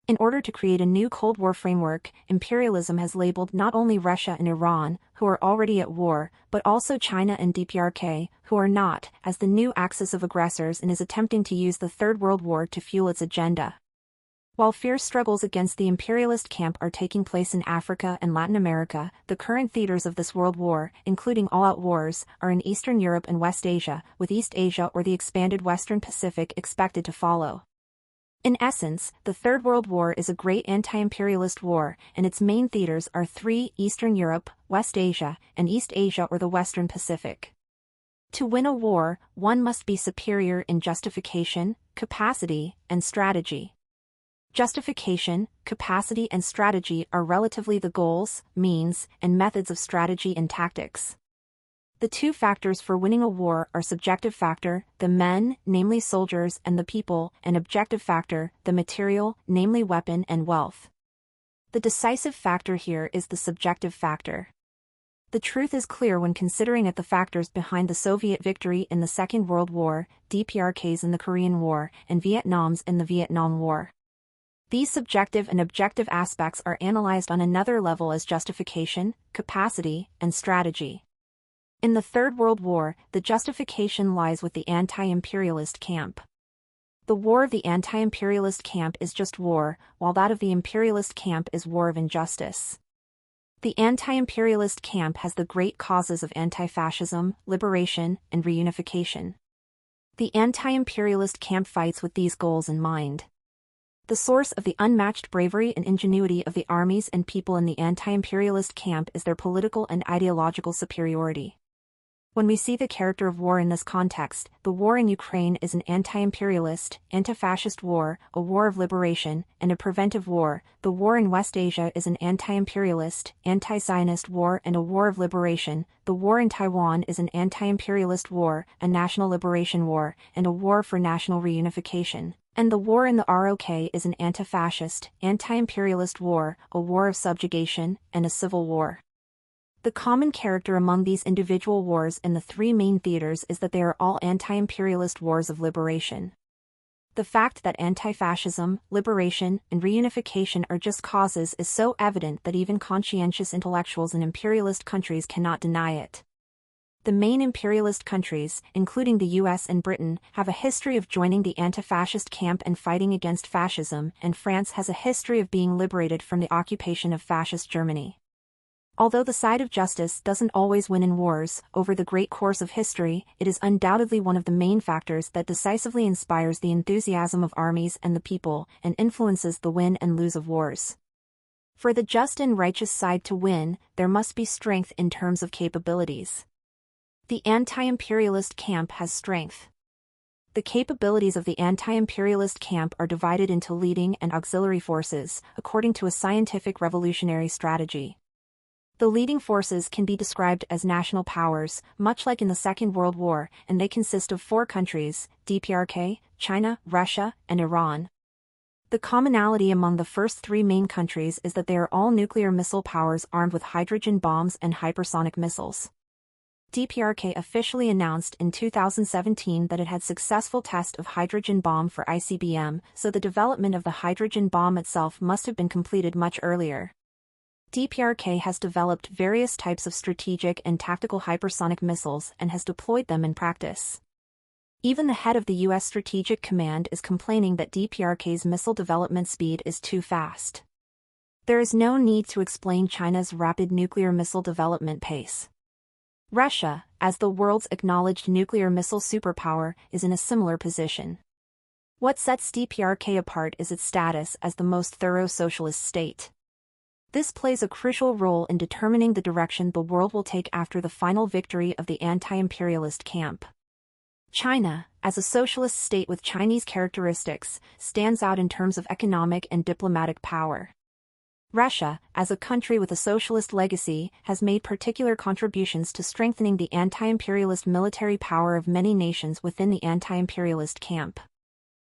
In order to create a new Cold War framework, imperialism has labeled not only Russia and Iran, who are already at war, but also China and DPRK, who are not, as the new axis of aggressors and is attempting to use the Third World War to fuel its agenda. While fierce struggles against the imperialist camp are taking place in Africa and Latin America, the current theaters of this world war, including all-out wars, are in Eastern Europe and West Asia, with East Asia or the expanded Western Pacific expected to follow. In essence, the Third World War is a great anti-imperialist war, and its main theaters are three: Eastern Europe, West Asia, and East Asia or the Western Pacific. To win a war, one must be superior in justification, capacity, and strategy. Justification, capacity, and strategy are relatively the goals, means, and methods of strategy and tactics. The two factors for winning a war are subjective factor, the men, namely soldiers and the people, and objective factor, the material, namely weapon and wealth. The decisive factor here is the subjective factor. The truth is clear when considering at the factors behind the Soviet victory in the Second World War, DPRK's in the Korean War, and Vietnam's in the Vietnam War. These subjective and objective aspects are analyzed on another level as justification, capacity, and strategy. In the Third World War, the justification lies with the anti-imperialist camp. The war of the anti-imperialist camp is just war, while that of the imperialist camp is war of injustice. The anti-imperialist camp has the great causes of anti-fascism, liberation, and reunification. The anti-imperialist camp fights with these goals in mind. The source of the unmatched bravery and ingenuity of the armies and people in the anti-imperialist camp is their political and ideological superiority. When we see the character of war in this context, the war in Ukraine is an anti-imperialist, anti-fascist war, a war of liberation, and a preventive war. The war in West Asia is an anti-imperialist, anti-Zionist war and a war of liberation. The war in Taiwan is an anti-imperialist war, a national liberation war, and a war for national reunification. And the war in the ROK is an anti-fascist, anti-imperialist war, a war of subjugation, and a civil war. The common character among these individual wars in the three main theaters is that they are all anti-imperialist wars of liberation. The fact that anti-fascism, liberation, and reunification are just causes is so evident that even conscientious intellectuals in imperialist countries cannot deny it. The main imperialist countries, including the US and Britain, have a history of joining the anti-fascist camp and fighting against fascism, and France has a history of being liberated from the occupation of fascist Germany. Although the side of justice doesn't always win in wars, over the great course of history, it is undoubtedly one of the main factors that decisively inspires the enthusiasm of armies and the people, and influences the win and lose of wars. For the just and righteous side to win, there must be strength in terms of capabilities. The anti-imperialist camp has strength. The capabilities of the anti-imperialist camp are divided into leading and auxiliary forces, according to a scientific revolutionary strategy. The leading forces can be described as national powers, much like in the Second World War, and they consist of 4 countries: DPRK, China, Russia, and Iran. The commonality among the first 3 main countries is that they are all nuclear missile powers armed with hydrogen bombs and hypersonic missiles. DPRK officially announced in 2017 that it had successful test of hydrogen bomb for ICBM, so the development of the hydrogen bomb itself must have been completed much earlier. DPRK has developed various types of strategic and tactical hypersonic missiles and has deployed them in practice. Even the head of the U.S. Strategic Command is complaining that DPRK's missile development speed is too fast. There is no need to explain China's rapid nuclear missile development pace. Russia, as the world's acknowledged nuclear missile superpower, is in a similar position. What sets DPRK apart is its status as the most thorough socialist state. This plays a crucial role in determining the direction the world will take after the final victory of the anti-imperialist camp. China, as a socialist state with Chinese characteristics, stands out in terms of economic and diplomatic power. Russia, as a country with a socialist legacy, has made particular contributions to strengthening the anti-imperialist military power of many nations within the anti-imperialist camp.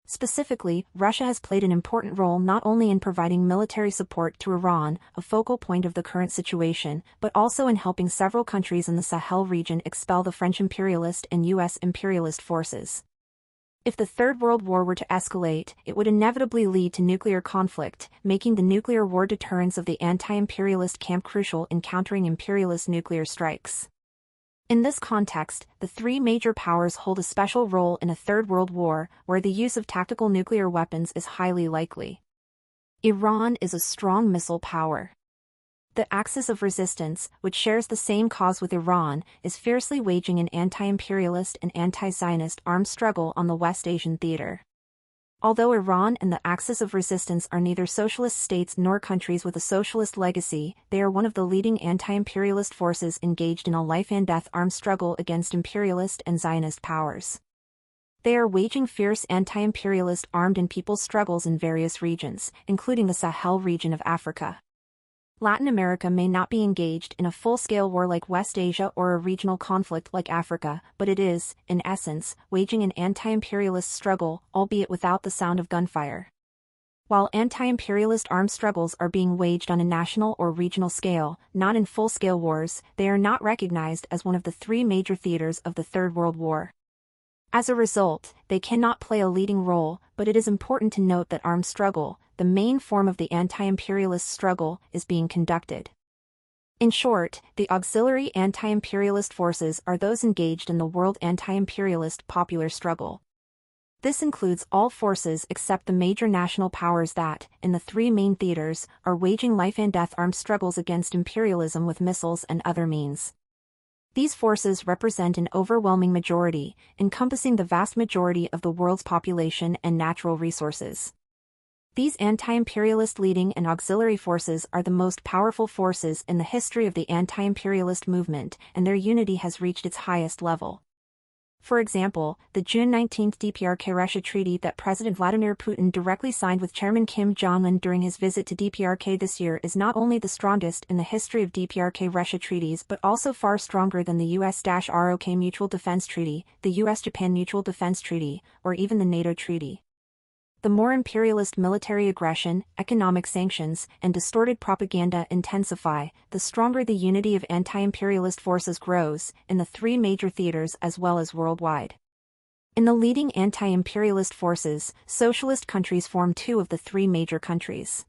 Specifically, Russia has played an important role not only in providing military support to Iran, a focal point of the current situation, but also in helping several countries in the Sahel region expel the French imperialist and U.S. imperialist forces. If the Third World War were to escalate, it would inevitably lead to nuclear conflict, making the nuclear war deterrence of the anti-imperialist camp crucial in countering imperialist nuclear strikes. In this context, the 3 major powers hold a special role in a Third World War, where the use of tactical nuclear weapons is highly likely. Iran is a strong missile power. The Axis of Resistance, which shares the same cause with Iran, is fiercely waging an anti-imperialist and anti-Zionist armed struggle on the West Asian theater. Although Iran and the Axis of Resistance are neither socialist states nor countries with a socialist legacy, they are one of the leading anti-imperialist forces engaged in a life-and-death armed struggle against imperialist and Zionist powers. They are waging fierce anti-imperialist armed and people's struggles in various regions, including the Sahel region of Africa. Latin America may not be engaged in a full-scale war like West Asia or a regional conflict like Africa, but it is, in essence, waging an anti-imperialist struggle, albeit without the sound of gunfire. While anti-imperialist armed struggles are being waged on a national or regional scale, not in full-scale wars, they are not recognized as one of the 3 major theaters of the Third World War. As a result, they cannot play a leading role, but it is important to note that armed struggle, the main form of the anti-imperialist struggle, is being conducted. In short, the auxiliary anti-imperialist forces are those engaged in the world anti-imperialist popular struggle. This includes all forces except the major national powers that, in the 3 main theaters, are waging life-and-death armed struggles against imperialism with missiles and other means. These forces represent an overwhelming majority, encompassing the vast majority of the world's population and natural resources. These anti-imperialist leading and auxiliary forces are the most powerful forces in the history of the anti-imperialist movement, and their unity has reached its highest level. For example, the June 19 DPRK Russia treaty that President Vladimir Putin directly signed with Chairman Kim Jong-un during his visit to DPRK this year is not only the strongest in the history of DPRK Russia treaties but also far stronger than the US-ROK Mutual Defense Treaty, the US-Japan Mutual Defense Treaty, or even the NATO treaty. The more imperialist military aggression, economic sanctions, and distorted propaganda intensify, the stronger the unity of anti-imperialist forces grows, in the three major theaters as well as worldwide. In the leading anti-imperialist forces, socialist countries form two of the three major countries.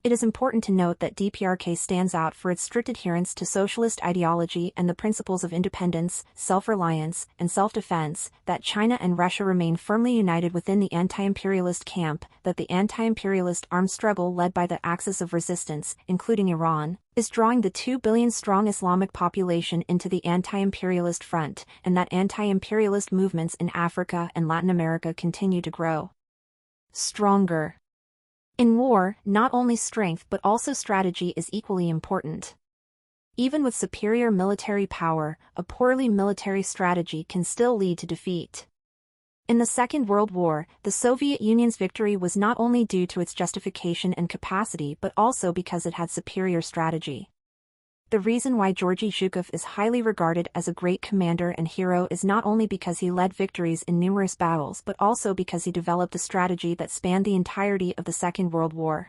It is important to note that DPRK stands out for its strict adherence to socialist ideology and the principles of independence, self-reliance, and self-defense, that China and Russia remain firmly united within the anti-imperialist camp, that the anti-imperialist armed struggle led by the Axis of Resistance, including Iran, is drawing the 2 billion-strong Islamic population into the anti-imperialist front, and that anti-imperialist movements in Africa and Latin America continue to grow stronger. In war, not only strength but also strategy is equally important. Even with superior military power, a poorly military strategy can still lead to defeat. In the Second World War, the Soviet Union's victory was not only due to its justification and capacity but also because it had superior strategy. The reason why Georgy Zhukov is highly regarded as a great commander and hero is not only because he led victories in numerous battles but also because he developed a strategy that spanned the entirety of the Second World War.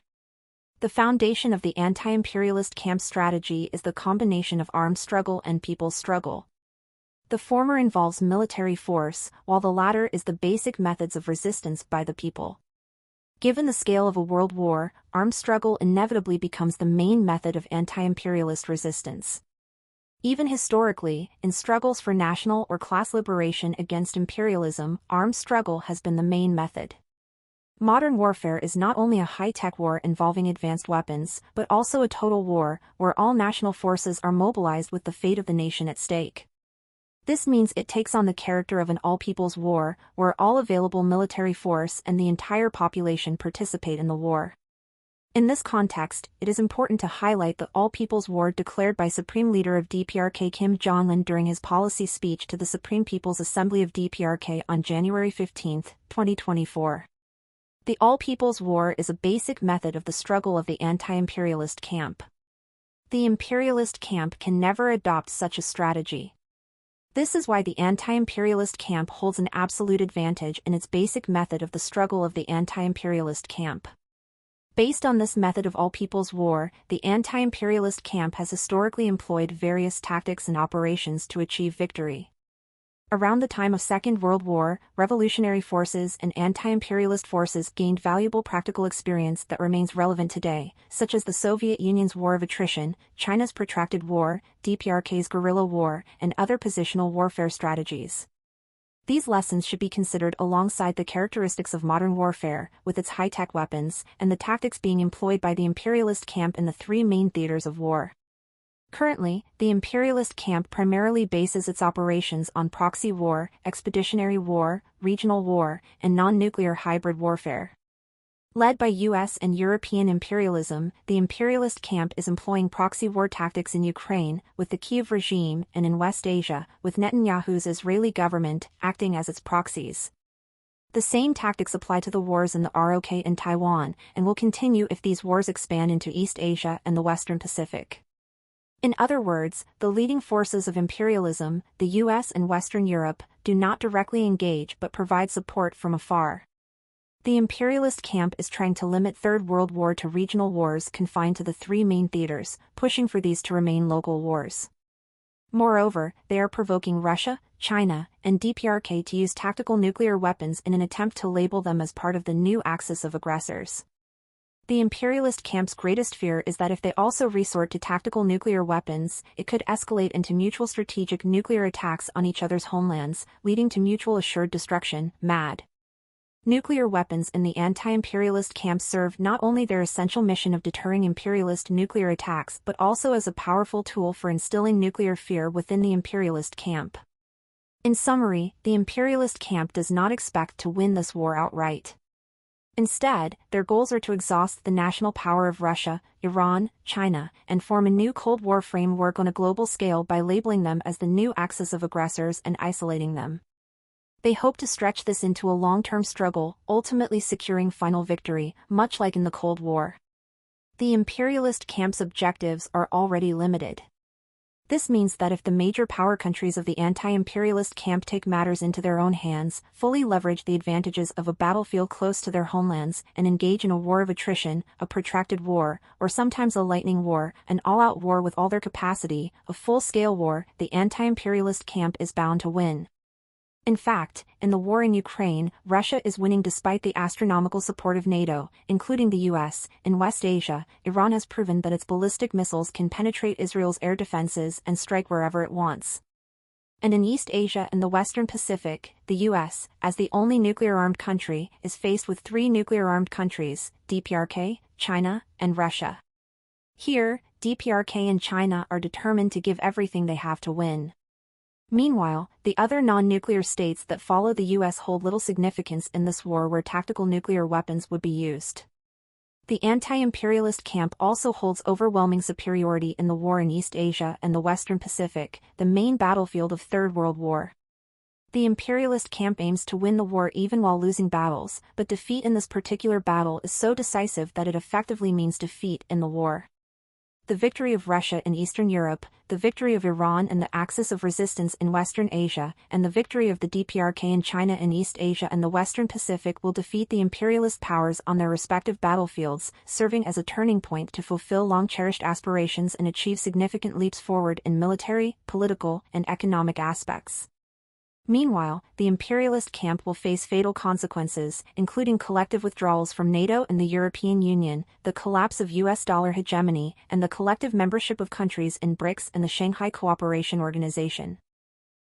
The foundation of the anti-imperialist camp strategy is the combination of armed struggle and people's struggle. The former involves military force, while the latter is the basic methods of resistance by the people. Given the scale of a world war, armed struggle inevitably becomes the main method of anti-imperialist resistance. Even historically, in struggles for national or class liberation against imperialism, armed struggle has been the main method. Modern warfare is not only a high-tech war involving advanced weapons, but also a total war, where all national forces are mobilized with the fate of the nation at stake. This means it takes on the character of an all-people's war, where all available military force and the entire population participate in the war. In this context, it is important to highlight the all-people's war declared by Supreme Leader of DPRK Kim Jong-un during his policy speech to the Supreme People's Assembly of DPRK on January 15, 2024. The all-people's war is a basic method of the struggle of the anti-imperialist camp. The imperialist camp can never adopt such a strategy. This is why the anti-imperialist camp holds an absolute advantage in its basic method of the struggle of the anti-imperialist camp. Based on this method of all-people's war, the anti-imperialist camp has historically employed various tactics and operations to achieve victory. Around the time of Second World War, revolutionary forces and anti-imperialist forces gained valuable practical experience that remains relevant today, such as the Soviet Union's war of attrition, China's protracted war, DPRK's guerrilla war, and other positional warfare strategies. These lessons should be considered alongside the characteristics of modern warfare, with its high-tech weapons, and the tactics being employed by the imperialist camp in the three main theaters of war. Currently, the imperialist camp primarily bases its operations on proxy war, expeditionary war, regional war, and non-nuclear hybrid warfare. Led by US and European imperialism, the imperialist camp is employing proxy war tactics in Ukraine, with the Kyiv regime, and in West Asia, with Netanyahu's Israeli government acting as its proxies. The same tactics apply to the wars in the ROK and Taiwan, and will continue if these wars expand into East Asia and the Western Pacific. In other words, the leading forces of imperialism, the US and Western Europe, do not directly engage but provide support from afar. The imperialist camp is trying to limit Third World War to regional wars confined to the three main theaters, pushing for these to remain local wars. Moreover, they are provoking Russia, China, and DPRK to use tactical nuclear weapons in an attempt to label them as part of the new axis of aggressors. The imperialist camp's greatest fear is that if they also resort to tactical nuclear weapons, it could escalate into mutual strategic nuclear attacks on each other's homelands, leading to mutual assured destruction, MAD. Nuclear weapons in the anti-imperialist camp serve not only their essential mission of deterring imperialist nuclear attacks but also as a powerful tool for instilling nuclear fear within the imperialist camp. In summary, the imperialist camp does not expect to win this war outright. Instead, their goals are to exhaust the national power of Russia, Iran, China, and form a new Cold War framework on a global scale by labeling them as the new axis of aggressors and isolating them. They hope to stretch this into a long-term struggle, ultimately securing final victory, much like in the Cold War. The imperialist camp's objectives are already limited. This means that if the major power countries of the anti-imperialist camp take matters into their own hands, fully leverage the advantages of a battlefield close to their homelands, and engage in a war of attrition, a protracted war, or sometimes a lightning war, an all-out war with all their capacity, a full-scale war, the anti-imperialist camp is bound to win. In fact, in the war in Ukraine, Russia is winning despite the astronomical support of NATO, including the US. In West Asia, Iran has proven that its ballistic missiles can penetrate Israel's air defenses and strike wherever it wants. And in East Asia and the Western Pacific, the US, as the only nuclear-armed country, is faced with three nuclear-armed countries, DPRK, China, and Russia. Here, DPRK and China are determined to give everything they have to win. Meanwhile, the other non-nuclear states that follow the US hold little significance in this war where tactical nuclear weapons would be used. The anti-imperialist camp also holds overwhelming superiority in the war in East Asia and the Western Pacific, the main battlefield of Third World War. The imperialist camp aims to win the war even while losing battles, but defeat in this particular battle is so decisive that it effectively means defeat in the war. The victory of Russia in Eastern Europe, the victory of Iran and the axis of resistance in Western Asia, and the victory of the DPRK in China in East Asia and the Western Pacific will defeat the imperialist powers on their respective battlefields, serving as a turning point to fulfill long-cherished aspirations and achieve significant leaps forward in military, political, and economic aspects. Meanwhile, the imperialist camp will face fatal consequences, including collective withdrawals from NATO and the European Union, the collapse of US dollar hegemony, and the collective membership of countries in BRICS and the Shanghai Cooperation Organization.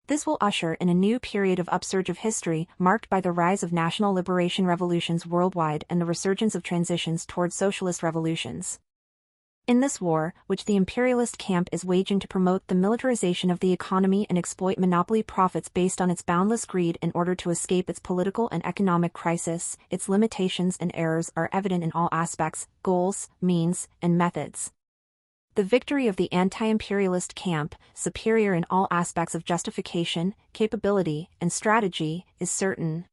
This will usher in a new period of upsurge of history, marked by the rise of national liberation revolutions worldwide and the resurgence of transitions towards socialist revolutions. In this war, which the imperialist camp is waging to promote the militarization of the economy and exploit monopoly profits based on its boundless greed in order to escape its political and economic crisis, its limitations and errors are evident in all aspects, goals, means, and methods. The victory of the anti-imperialist camp, superior in all aspects of justification, capability, and strategy, is certain.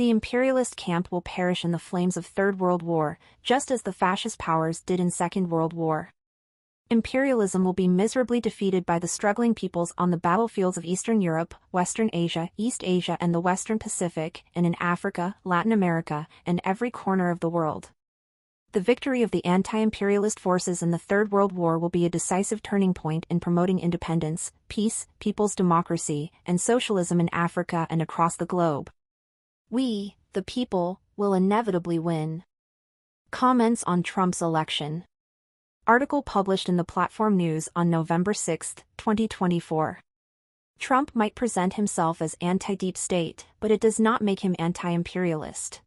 The imperialist camp will perish in the flames of Third World War, just as the fascist powers did in Second World War. Imperialism will be miserably defeated by the struggling peoples on the battlefields of Eastern Europe, Western Asia, East Asia and the Western Pacific, and in Africa, Latin America, and every corner of the world. The victory of the anti-imperialist forces in the Third World War will be a decisive turning point in promoting independence, peace, people's democracy, and socialism in Africa and across the globe. We, the people, will inevitably win. Comments on Trump's election. Article published in the Platform News on November 6, 2024. Trump might present himself as anti-deep state, but it does not make him anti-imperialist.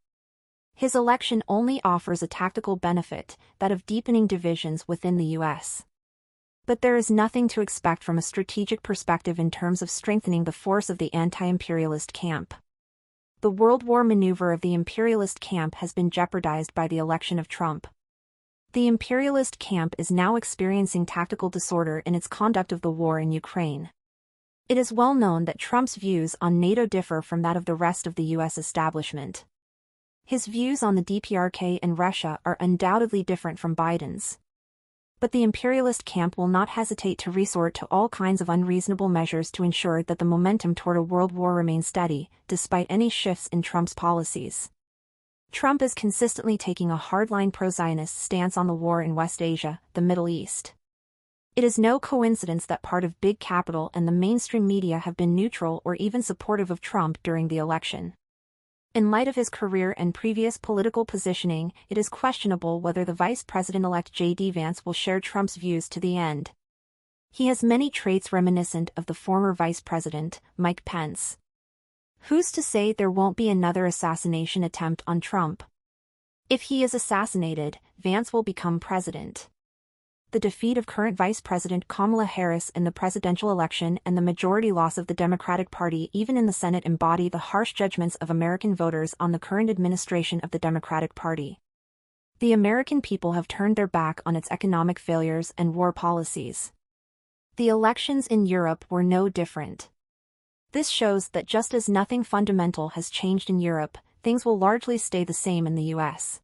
His election only offers a tactical benefit, that of deepening divisions within the U.S. But there is nothing to expect from a strategic perspective in terms of strengthening the force of the anti-imperialist camp. The World War maneuver of the imperialist camp has been jeopardized by the election of Trump. The imperialist camp is now experiencing tactical disorder in its conduct of the war in Ukraine. It is well known that Trump's views on NATO differ from that of the rest of the U.S. establishment. His views on the DPRK and Russia are undoubtedly different from Biden's. But the imperialist camp will not hesitate to resort to all kinds of unreasonable measures to ensure that the momentum toward a world war remains steady, despite any shifts in Trump's policies. Trump is consistently taking a hardline pro-Zionist stance on the war in West Asia, the Middle East. It is no coincidence that part of big capital and the mainstream media have been neutral or even supportive of Trump during the election. In light of his career and previous political positioning, it is questionable whether the Vice President-elect J.D. Vance will share Trump's views to the end. He has many traits reminiscent of the former Vice President, Mike Pence. Who's to say there won't be another assassination attempt on Trump? If he is assassinated, Vance will become president. the defeat of current Vice President Kamala Harris in the presidential election and the majority loss of the Democratic Party even in the Senate embody the harsh judgments of American voters on the current administration of the Democratic Party. The American people have turned their back on its economic failures and war policies. The elections in Europe were no different. This shows that just as nothing fundamental has changed in Europe, things will largely stay the same in the US.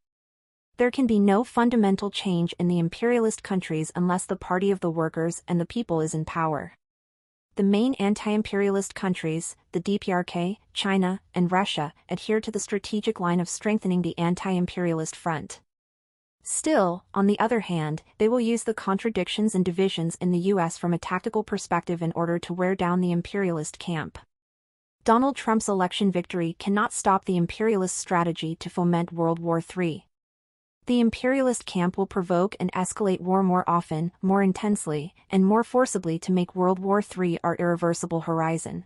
There can be no fundamental change in the imperialist countries unless the party of the workers and the people is in power. The main anti-imperialist countries, the DPRK, China, and Russia, adhere to the strategic line of strengthening the anti-imperialist front. Still, on the other hand, they will use the contradictions and divisions in the US from a tactical perspective in order to wear down the imperialist camp. Donald Trump's election victory cannot stop the imperialist strategy to foment World War III. The imperialist camp will provoke and escalate war more often, more intensely, and more forcibly to make World War III our irreversible horizon.